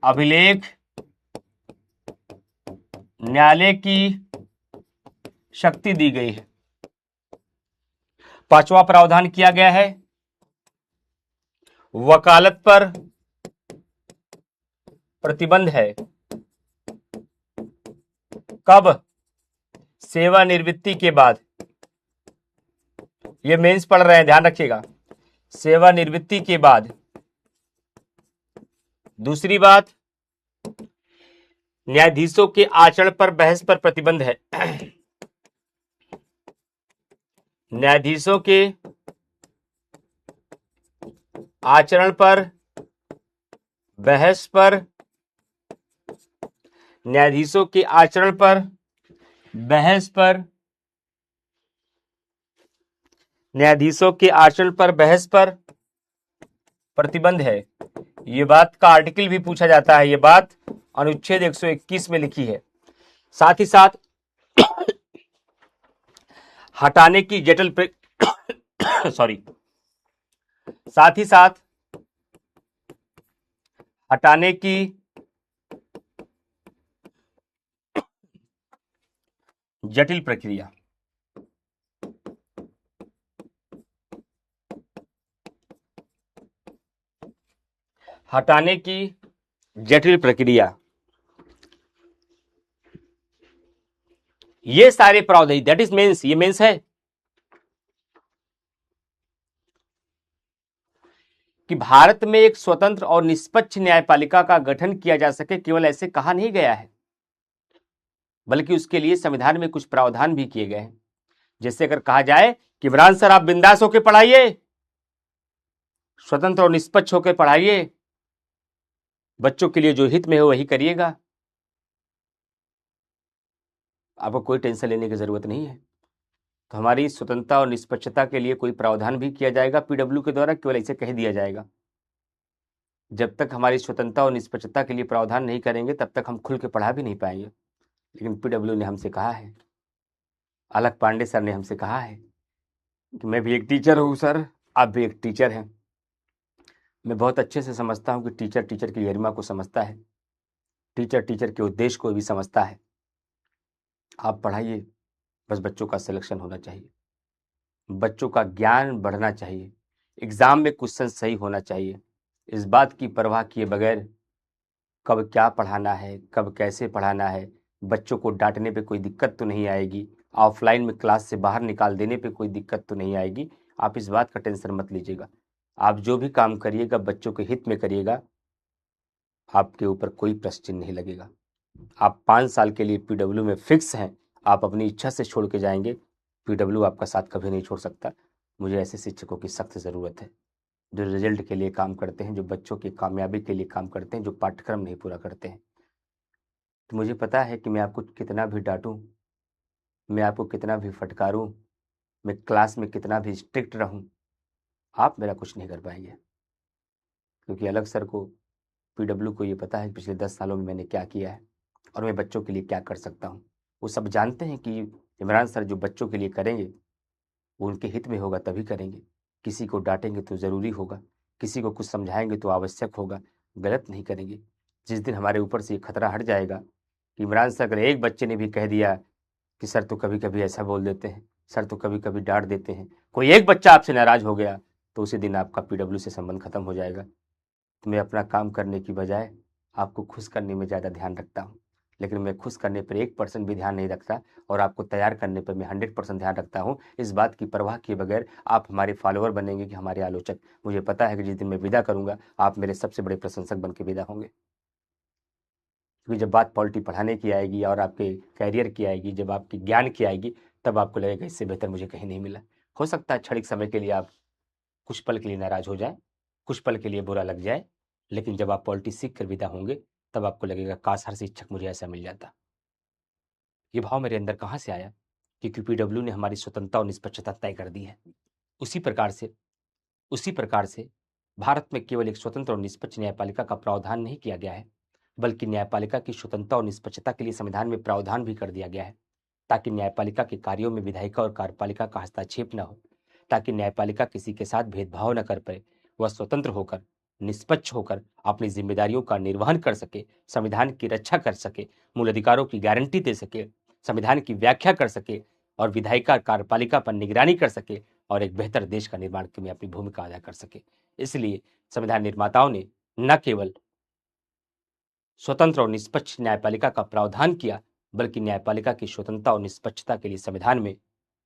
अभिलेख न्यायालय की शक्ति दी गई है। पांचवा प्रावधान किया गया है वकालत पर प्रतिबंध है। कब? सेवानिवृत्ति के बाद। ये मेंस पढ़ रहे हैं, ध्यान रखिएगा, सेवानिवृत्ति के बाद। दूसरी बात, न्यायाधीशों के आचरण पर बहस पर प्रतिबंध है। न्यायाधीशों के आचरण पर बहस पर, न्यायाधीशों के आचरण पर बहस पर, न्यायाधीशों के आचरण पर बहस पर प्रतिबंध है। ये बात का आर्टिकल भी पूछा जाता है। ये बात अनुच्छेद 121 में लिखी है। साथ ही साथ हटाने की जटिल सॉरी साथ ही साथ हटाने की जटिल प्रक्रिया। हटाने की जटिल प्रक्रिया, ये सारे प्रावधान, दैट इज मेंस। ये मेंस है कि भारत में एक स्वतंत्र और निष्पक्ष न्यायपालिका का गठन किया जा सके, केवल ऐसे कहा नहीं गया है, बल्कि उसके लिए संविधान में कुछ प्रावधान भी किए गए हैं। जैसे अगर कहा जाए कि इमरान सर आप बिंदास होकर पढ़ाइए, स्वतंत्र और निष्पक्ष होकर पढ़ाइए, बच्चों के लिए जो हित में हो वही करिएगा, आपको कोई टेंशन लेने की जरूरत नहीं है। तो हमारी स्वतंत्रता और निष्पक्षता के लिए कोई प्रावधान भी किया जाएगा पीडब्ल्यू के द्वारा, केवल ऐसे कह दिया जाएगा। जब तक हमारी स्वतंत्रता और निष्पक्षता के लिए प्रावधान नहीं करेंगे तब तक हम खुल के पढ़ा भी नहीं पाएंगे। लेकिन पीडब्ल्यू ने हमसे कहा है, अलख पांडे सर ने हमसे कहा है कि मैं भी एक टीचर हूँ सर, आप भी एक टीचर हैं। मैं बहुत अच्छे से समझता हूँ कि टीचर टीचर की गरिमा को समझता है, टीचर टीचर के उद्देश्य को भी समझता है। आप पढ़ाइए, बस बच्चों का सिलेक्शन होना चाहिए, बच्चों का ज्ञान बढ़ना चाहिए, एग्जाम में क्वेश्चन सही होना चाहिए। इस बात की परवाह किए बगैर कब क्या पढ़ाना है, कब कैसे पढ़ाना है, बच्चों को डांटने पे कोई दिक्कत तो नहीं आएगी, ऑफलाइन में क्लास से बाहर निकाल देने पे कोई दिक्कत तो नहीं आएगी। आप इस बात का टेंशन मत लीजिएगा। आप जो भी काम करिएगा बच्चों के हित में करिएगा, आपके ऊपर कोई प्रश्न चिन्ह नहीं लगेगा। आप 5 साल के लिए पीडब्ल्यू में फिक्स हैं, आप अपनी इच्छा से छोड़ के जाएंगे, पीडब्ल्यू आपका साथ कभी नहीं छोड़ सकता। मुझे ऐसे शिक्षकों की सख्त ज़रूरत है जो रिजल्ट के लिए काम करते हैं, जो बच्चों की कामयाबी के लिए काम करते हैं, जो पाठ्यक्रम नहीं पूरा करते हैं। तो मुझे पता है कि मैं आपको कितना भी डांटूं, मैं आपको कितना भी फटकारूं, मैं क्लास में कितना भी स्ट्रिक्ट रहूं, आप मेरा कुछ नहीं कर पाएंगे। क्योंकि अलग सर को, पीडब्ल्यू को ये पता है कि पिछले 10 सालों में मैंने क्या किया है और मैं बच्चों के लिए क्या कर सकता हूँ। वो सब जानते हैं कि इमरान सर जो बच्चों के लिए करेंगे वो उनके हित में होगा तभी करेंगे। किसी को डांटेंगे तो ज़रूरी होगा, किसी को कुछ समझाएंगे तो आवश्यक होगा, गलत नहीं करेंगे। जिस दिन हमारे ऊपर से ये खतरा हट जाएगा कि इमरान सर अगर एक बच्चे ने भी कह दिया कि सर तो कभी कभी ऐसा बोल देते हैं, सर तो कभी कभी डांट देते हैं, कोई एक बच्चा आपसे नाराज हो गया, तो उसी दिन आपका पीडब्ल्यू से संबंध खत्म हो जाएगा। तो मैं अपना काम करने की बजाय आपको खुश करने में ज़्यादा ध्यान रखता हूँ, लेकिन मैं खुश करने पर 1% भी ध्यान नहीं रखता, और आपको तैयार करने पर मैं 100% ध्यान रखता हूँ। इस बात की परवाह किए बगैर आप हमारे फॉलोअर बनेंगे कि हमारे आलोचक। मुझे पता है कि जिस दिन मैं विदा करूंगा आप मेरे सबसे बड़े प्रशंसक बन के विदा होंगे। क्योंकि जब बात पॉलिटी पढ़ाने की आएगी और आपके कैरियर की आएगी, जब आपके ज्ञान की आएगी, तब आपको लगेगा इससे बेहतर मुझे कहीं नहीं मिला। हो सकता है क्षणिक समय के लिए आप कुछ पल के लिए नाराज हो जाए, कुछ पल के लिए बुरा लग जाए, लेकिन जब आप पॉलिटी सीख कर विदा होंगे तब आपको लगेगा काश हर शिक्षक मुझे ऐसा मिल जाता। ये भाव मेरे अंदर कहाँ से आया? क्योंकि पीडब्ल्यू ने हमारी स्वतंत्रता और निष्पक्षता तय कर दी है। उसी प्रकार से भारत में केवल एक स्वतंत्र और निष्पक्ष न्यायपालिका का प्रावधान नहीं किया गया है, बल्कि न्यायपालिका की स्वतंत्रता और निष्पक्षता के लिए संविधान में प्रावधान भी कर दिया गया है, ताकि न्यायपालिका के कार्यों में विधायिका और कार्यपालिका का हस्तक्षेप न हो, ताकि न्यायपालिका किसी के साथ भेदभाव न कर पाए, वह स्वतंत्र होकर, निष्पक्ष होकर अपनी जिम्मेदारियों का निर्वहन कर सके, संविधान की रक्षा कर सके, मूल अधिकारों की गारंटी दे सके, संविधान की व्याख्या कर सके और विधायिका कार्यपालिका पर निगरानी कर सके और एक बेहतर देश का निर्माण में अपनी भूमिका अदा कर सके। इसलिए संविधान निर्माताओं ने न केवल स्वतंत्र और निष्पक्ष न्यायपालिका का प्रावधान किया, बल्कि न्यायपालिका की स्वतंत्रता और निष्पक्षता के लिए संविधान में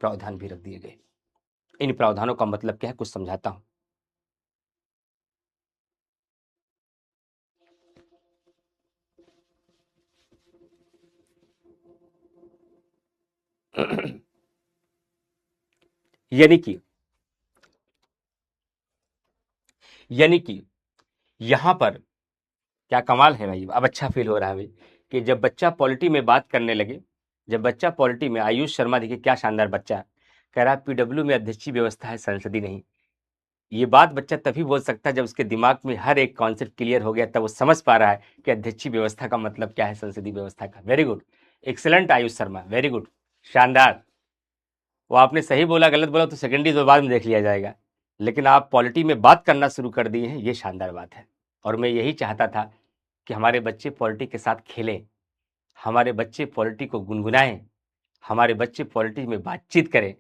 प्रावधान भी रख दिए गए। इन प्रावधानों का मतलब क्या है, कुछ समझाता हूं। यानी कि यानी कि यहां पर क्या कमाल है भाई, अब अच्छा फील हो रहा है भाई कि जब बच्चा पॉलिटी में बात करने लगे, जब बच्चा पॉलिटी में, आयुष शर्मा देखिए क्या शानदार बच्चा है, कह रहा है पीडब्ल्यू में अध्यक्षीय व्यवस्था है, संसदीय नहीं। ये बात बच्चा तभी बोल सकता है जब उसके दिमाग में हर एक कॉन्सेप्ट क्लियर हो गया, तब वो समझ पा रहा है कि अध्यक्षीय व्यवस्था का मतलब क्या है, संसदीय व्यवस्था का। Very good, excellent Ayush Sharma, very good, शानदार। वो आपने सही बोला गलत बोला तो सेकेंडरी तो बाद में देख लिया जाएगा, लेकिन आप पॉलिटी में बात करना शुरू कर दिए हैं, ये शानदार बात है। और मैं यही चाहता था कि हमारे बच्चे पॉलिटी के साथ खेलें, हमारे बच्चे पॉलिटी को गुनगुनाएं, हमारे बच्चे पॉलिटी में बातचीत करें,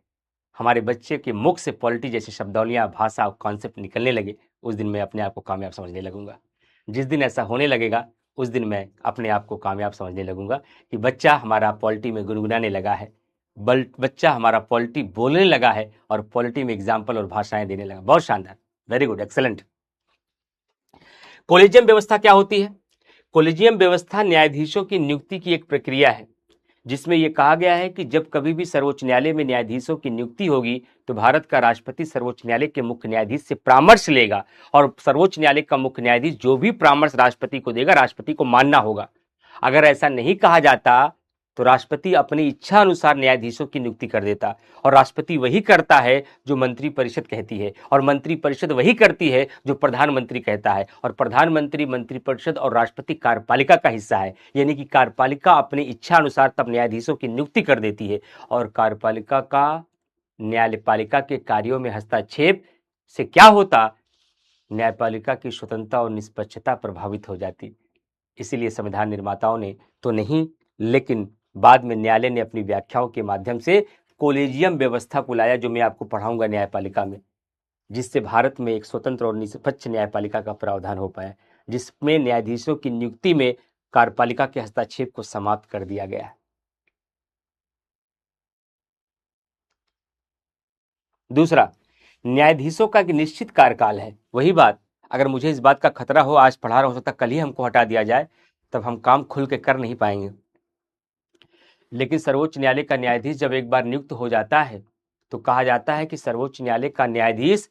हमारे बच्चे के मुख से पॉलिटी जैसी शब्दावलियाँ, भाषा और कॉन्सेप्ट निकलने लगे, उस दिन मैं अपने आप को कामयाब समझने लगूंगा। जिस दिन ऐसा होने लगेगा उस दिन मैं अपने आप को कामयाब समझने लगूंगा कि बच्चा हमारा पॉलिटी में गुनगुनाने लगा है, बच्चा हमारा पॉलिटी बोलने लगा है और पॉलिटी में एग्जाम्पल और भाषाएं देने लगा। बहुत शानदार, वेरी गुड, एक्सेलेंट। कोलिजियम व्यवस्था क्या होती है? कोलिजियम व्यवस्था न्यायाधीशों की नियुक्ति की एक प्रक्रिया है, जिसमें यह कहा गया है कि जब कभी भी सर्वोच्च न्यायालय में न्यायाधीशों की नियुक्ति होगी तो भारत का राष्ट्रपति सर्वोच्च न्यायालय के मुख्य न्यायाधीश से परामर्श लेगा, और सर्वोच्च न्यायालय का मुख्य न्यायाधीश जो भी परामर्श राष्ट्रपति को देगा, राष्ट्रपति को मानना होगा। अगर ऐसा नहीं कहा जाता तो राष्ट्रपति अपनी इच्छा अनुसार न्यायाधीशों की नियुक्ति कर देता, और राष्ट्रपति वही करता है जो मंत्रिपरिषद कहती है, और मंत्रिपरिषद वही करती है जो प्रधानमंत्री कहता है, और प्रधानमंत्री, मंत्रिपरिषद और राष्ट्रपति कार्यपालिका का हिस्सा है। यानी कि कार्यपालिका अपनी इच्छा अनुसार तब न्यायाधीशों की नियुक्ति कर देती है, और कार्यपालिका का न्यायपालिका के कार्यों में हस्तक्षेप से क्या होता, न्यायपालिका की स्वतंत्रता और निष्पक्षता प्रभावित हो जाती। इसीलिए संविधान निर्माताओं ने तो नहीं, लेकिन बाद में न्यायालय ने अपनी व्याख्याओं के माध्यम से कोलेजियम व्यवस्था को लाया, जो मैं आपको पढ़ाऊंगा न्यायपालिका में, जिससे भारत में एक स्वतंत्र और निष्पक्ष न्यायपालिका का प्रावधान हो पाया, जिसमें न्यायाधीशों की नियुक्ति में कार्यपालिका के हस्तक्षेप को समाप्त कर दिया गया है। दूसरा, न्यायाधीशों का एक निश्चित कार्यकाल है। वही बात, अगर मुझे इस बात का खतरा हो, आज पढ़ा रहा हो सकता कल ही हमको हटा दिया जाए, तब हम काम खुल के कर नहीं पाएंगे। लेकिन सर्वोच्च न्यायालय का न्यायाधीश जब एक बार नियुक्त हो जाता है तो कहा जाता है कि सर्वोच्च न्यायालय का न्यायाधीश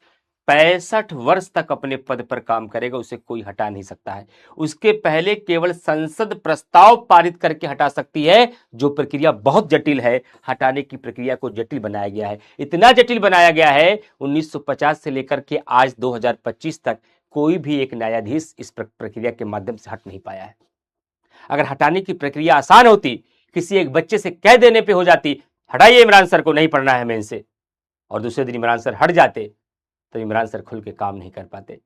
65 वर्ष तक अपने पद पर काम करेगा, उसे कोई हटा नहीं सकता है। उसके पहले केवल संसद प्रस्ताव पारित करके हटा सकती है, जो प्रक्रिया बहुत जटिल है। हटाने की प्रक्रिया को जटिल बनाया गया है, इतना जटिल बनाया गया है 1950 से लेकर के आज 2025 तक कोई भी एक न्यायाधीश इस प्रक्रिया के माध्यम से हट नहीं पाया है। अगर हटाने की प्रक्रिया आसान होती, किसी एक बच्चे से कह देने पे हो जाती, हटाइए इमरान सर को, नहीं पढ़ना है हमें इनसे, और दूसरे दिन इमरान सर हट जाते, तो इमरान सर खुल के काम नहीं कर पाते।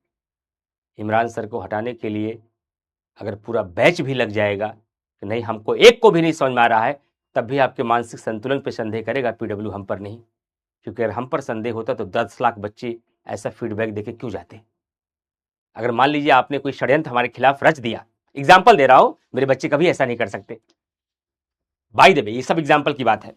इमरान सर को हटाने के लिए अगर पूरा बैच भी लग जाएगा कि नहीं, हमको एक को भी नहीं समझ में आ रहा है, तब भी आपके मानसिक संतुलन पे संदेह करेगा पीडब्ल्यू, हम पर नहीं। क्योंकि अगर हम पर संदेह होता तो 10 लाख बच्चे ऐसा फीडबैक देके क्यों जाते। अगर मान लीजिए आपने कोई षड्यंत्र हमारे खिलाफ रच दिया, एग्जाम्पल दे रहा हूं, मेरे बच्चे कभी ऐसा नहीं कर सकते, बाय द वे ये सब एग्जाम्पल की बात है।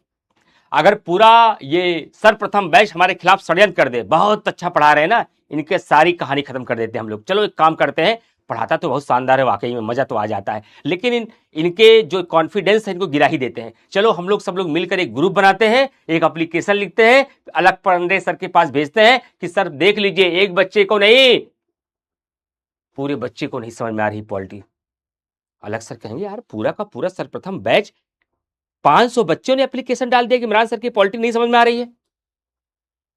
अगर पूरा ये सर्वप्रथम बैच हमारे खिलाफ षड्यंत्र कर दे, बहुत अच्छा पढ़ा रहे हैं ना, इनके सारी कहानी खत्म कर देते हैं हम लोग, चलो एक काम करते हैं, पढ़ाता तो बहुत शानदार है वाकई में, मजा तो आ जाता है, लेकिन इनके जो कॉन्फिडेंस है इनको गिरा ही देते हैं। चलो हम लोग सब लोग मिलकर एक ग्रुप बनाते हैं, एक एप्लीकेशन लिखते हैं, अलग पंडे सर के पास भेजते हैं कि सर देख लीजिए, एक बच्चे को नहीं, पूरे बच्चे को नहीं समझ में आ रही पॉलिटी। अलग सर कहेंगे यार पूरा का पूरा सर्वप्रथम बैच 500 बच्चों ने एप्लीकेशन डाल दिया कि इमरान सर की पॉलिटी नहीं समझ में आ रही है,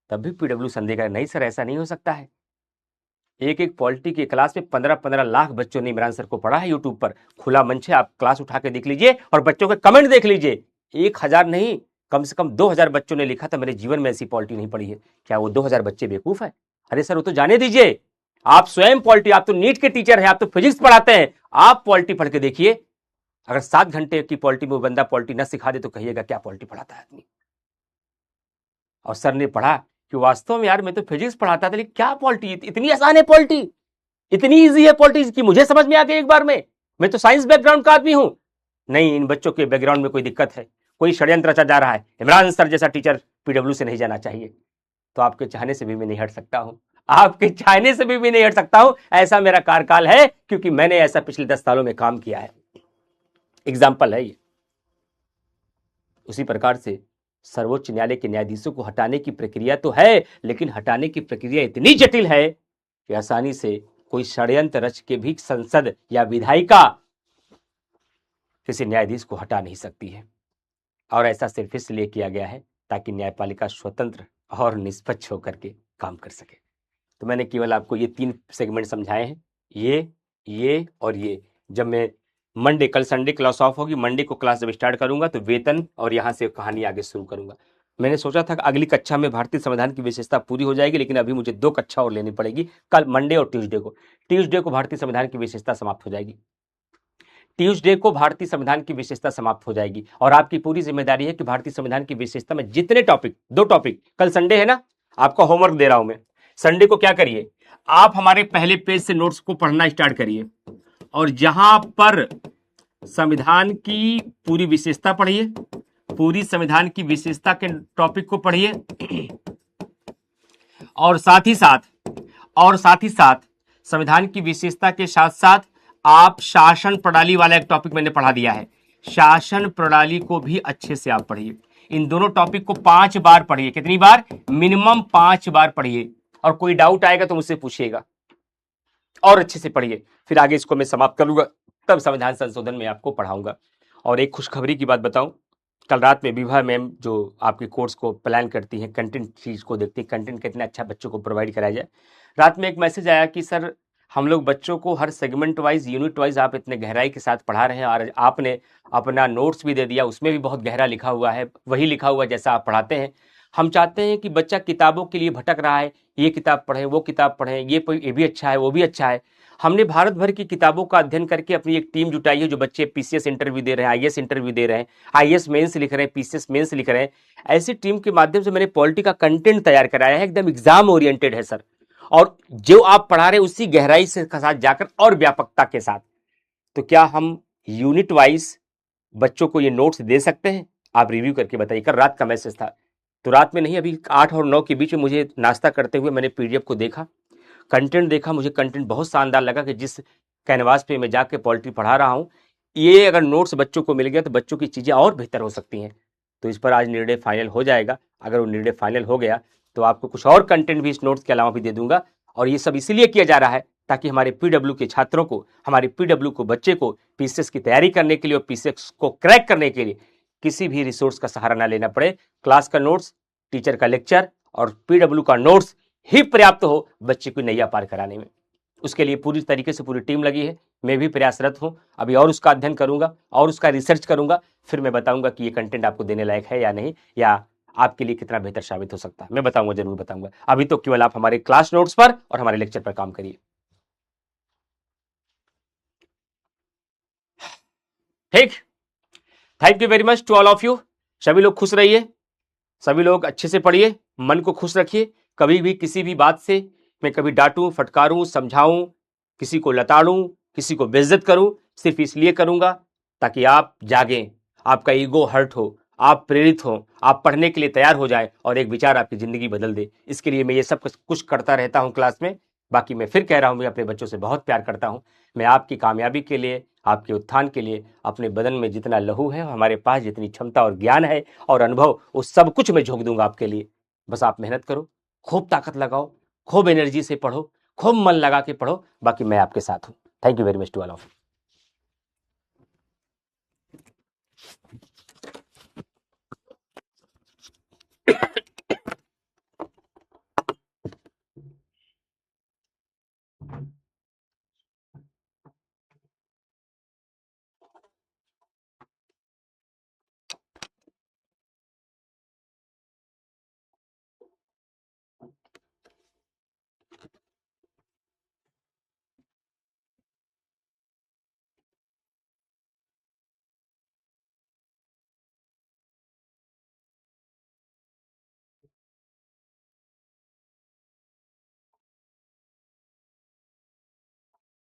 तब भी पीडब्ल्यू संदेह करेगा नहीं सर ऐसा नहीं हो सकता है। एक एक पॉलिटी की क्लास में 15-15 लाख बच्चों ने इमरान सर को पढ़ा है, यूट्यूब पर खुला मंच है, आप क्लास उठा के देख लीजिए और बच्चों के कमेंट देख लीजिए। 1000 नहीं, कम से कम 2000 बच्चों ने लिखा था मेरे जीवन में ऐसी पॉलिटी नहीं पढ़ी है। क्या वो 2000 बच्चे बेवकूफ है? अरे सर वो तो जाने दीजिए, आप स्वयं पॉलिटी, आप तो नीट के टीचर हैं, आप तो फिजिक्स पढ़ाते हैं, आप पॉलिटी पढ़ के देखिए। अगर 7 घंटे की पॉलिटी में वो बंदा पॉलिटी न सिखा दे तो कहिएगा क्या पॉलिटी पढ़ाता है आदमी। और सर ने पढ़ा कि वास्तव में यार मैं तो फिजिक्स पढ़ाता था, लेकिन क्या पॉलिटी, इतनी आसान है पॉलिटी, इतनी इजी है पॉलिटी कि मुझे समझ में आ गई एक बार में, मैं तो साइंस बैकग्राउंड का आदमी हूं। नहीं, इन बच्चों के बैकग्राउंड में कोई दिक्कत है, कोई षड्यंत्र रचा जा रहा है, इमरान सर जैसा टीचर पीडब्ल्यू से नहीं जाना चाहिए। तो आपके चाहने से भी मैं नहीं हट सकता हूं, आपके चाहने से भी नहीं हट सकता हूं, ऐसा मेरा कार्यकाल है, क्योंकि मैंने ऐसा पिछले 10 सालों में काम किया है। एग्जाम्पल है ये। उसी प्रकार से सर्वोच्च न्यायालय के न्यायाधीशों को हटाने की प्रक्रिया तो है, लेकिन हटाने की प्रक्रिया इतनी जटिल है कि आसानी से कोई षड्यंत्र रच के भी संसद या विधायिका किसी न्यायाधीश को हटा नहीं सकती है। और ऐसा सिर्फ इसलिए किया गया है ताकि न्यायपालिका स्वतंत्र और निष्पक्ष होकर के काम कर सके। तो मैंने केवल आपको ये 3 सेगमेंट समझाए हैं, ये और ये। जब मैं मंडे, कल संडे क्लास ऑफ होगी, मंडे को क्लास जब स्टार्ट करूंगा तो वेतन और यहाँ से कहानी आगे शुरू करूंगा। मैंने सोचा था कि अगली कक्षा में भारतीय संविधान की विशेषता पूरी हो जाएगी, लेकिन अभी मुझे 2 कक्षा और लेनी पड़ेगी, कल मंडे और ट्यूसडे को भारतीय संविधान की विशेषता समाप्त हो जाएगी। ट्यूसडे को भारतीय संविधान की विशेषता समाप्त हो जाएगी और आपकी पूरी जिम्मेदारी है कि भारतीय संविधान की विशेषता में जितने टॉपिक, 2 टॉपिक, कल संडे है ना, आपका होमवर्क दे रहा हूं मैं, संडे को क्या करिए, आप हमारे पहले पेज से नोट्स को पढ़ना स्टार्ट करिए और जहां पर संविधान की पूरी विशेषता पढ़िए, पूरी संविधान की विशेषता के टॉपिक को पढ़िए और साथ ही साथ संविधान की विशेषता के साथ साथ आप शासन प्रणाली वाला एक टॉपिक मैंने पढ़ा दिया है, शासन प्रणाली को भी अच्छे से आप पढ़िए। इन दोनों टॉपिक को 5 बार पढ़िए। कितनी बार? मिनिमम 5 बार पढ़िए। और कोई डाउट आएगा तो मुझसे पूछिएगा और अच्छे से पढ़िए। फिर आगे इसको मैं समाप्त करूंगा, तब संविधान संशोधन में आपको पढ़ाऊंगा। और एक खुशखबरी की बात बताऊं, कल रात में विभा मैम जो आपके कोर्स को प्लान करती हैं, कंटेंट चीज को देखती है, कंटेंट कितना अच्छा बच्चों को प्रोवाइड कराया जाए, रात में एक मैसेज आया कि सर हम लोग बच्चों को हर सेगमेंट वाइज, यूनिट वाइज आप इतने गहराई के साथ पढ़ा रहे हैं और आपने अपना नोट्स भी दे दिया, उसमें भी बहुत गहरा लिखा हुआ है, वही लिखा हुआ जैसा आप पढ़ाते हैं। हम चाहते हैं कि बच्चा किताबों के लिए भटक रहा है, ये किताब पढ़े, वो किताब पढ़े, ये भी अच्छा है, वो भी अच्छा है। हमने भारत भर की किताबों का अध्ययन करके अपनी एक टीम जुटाई है, जो बच्चे पीसीएस इंटरव्यू दे रहे हैं, आईएएस इंटरव्यू दे रहे हैं, आईएएस मेंस लिख रहे हैं, पीसीएस मेंस लिख रहे हैं। ऐसी टीम के माध्यम से मैंने पॉलिटी का कंटेंट तैयार कराया है, एकदम एग्जाम ओरिएंटेड है सर, और जो आप पढ़ा रहे उसी गहराई से साथ जाकर और व्यापकता के साथ। तो क्या हम यूनिट वाइज बच्चों को ये नोट्स दे सकते हैं, आप रिव्यू करके बताइए। कल रात का मैसेज था, तो रात में नहीं, अभी 8 और 9 के बीच में मुझे नाश्ता करते हुए मैंने पीडीएफ को देखा, कंटेंट देखा, मुझे कंटेंट बहुत शानदार लगा कि जिस कैनवास पे मैं जाके पॉलिटी पढ़ा रहा हूँ, ये अगर नोट्स बच्चों को मिल गया तो बच्चों की चीज़ें और बेहतर हो सकती हैं। तो इस पर आज निर्णय फाइनल हो जाएगा। अगर वो निर्णय फाइनल हो गया तो आपको कुछ और कंटेंट भी इस नोट्स के अलावा भी दे दूंगा। और ये सब इसीलिए किया जा रहा है ताकि हमारे पीडब्ल्यू के छात्रों को, हमारे पीडब्ल्यू को बच्चे को पीसीएस की तैयारी करने के लिए और पीसीएस को क्रैक करने के लिए किसी भी रिसोर्स का सहारा ना लेना पड़े। क्लास का नोट्स, टीचर का लेक्चर और पीडब्ल्यू का नोट्स ही पर्याप्त हो बच्चे को नैया पार कराने में। उसके लिए पूरी तरीके से पूरी टीम लगी है, मैं भी प्रयासरत हूं। अभी और उसका अध्ययन करूंगा और उसका रिसर्च करूंगा, फिर मैं बताऊंगा कि ये कंटेंट आपको देने लायक है या नहीं, या आपके लिए कितना बेहतर साबित हो सकता है। मैं बताऊंगा, जरूर बताऊंगा। अभी तो केवल आप हमारे क्लास नोट्स पर और हमारे लेक्चर पर काम करिए। ठीक, thank you very much to all of you. सभी लोग खुश रहिए, सभी लोग अच्छे से पढ़िए, मन को खुश रखिए। कभी भी किसी भी बात से मैं कभी डांटूं, फटकारूं, समझाऊं, किसी को लताड़ूं, किसी को बेइज्जत करूं, सिर्फ इसलिए करूंगा ताकि आप जागें, आपका ईगो हर्ट हो, आप प्रेरित हो, आप पढ़ने के लिए तैयार हो जाए और एक विचार आपकी जिंदगी बदल दे। इसके लिए मैं ये सब कुछ करता रहता हूं क्लास में। बाकी मैं फिर कह रहा हूं, मैं अपने बच्चों से बहुत प्यार करता हूं। मैं आपकी कामयाबी के लिए, आपके उत्थान के लिए अपने बदन में जितना लहू है, हमारे पास जितनी क्षमता और ज्ञान है और अनुभव, वो सब कुछ मैं झोंक दूंगा आपके लिए। बस आप मेहनत करो, खूब ताकत लगाओ, खूब एनर्जी से पढ़ो, खूब मन लगा के पढ़ो। बाकी मैं आपके साथ हूं। Thank you very much to all of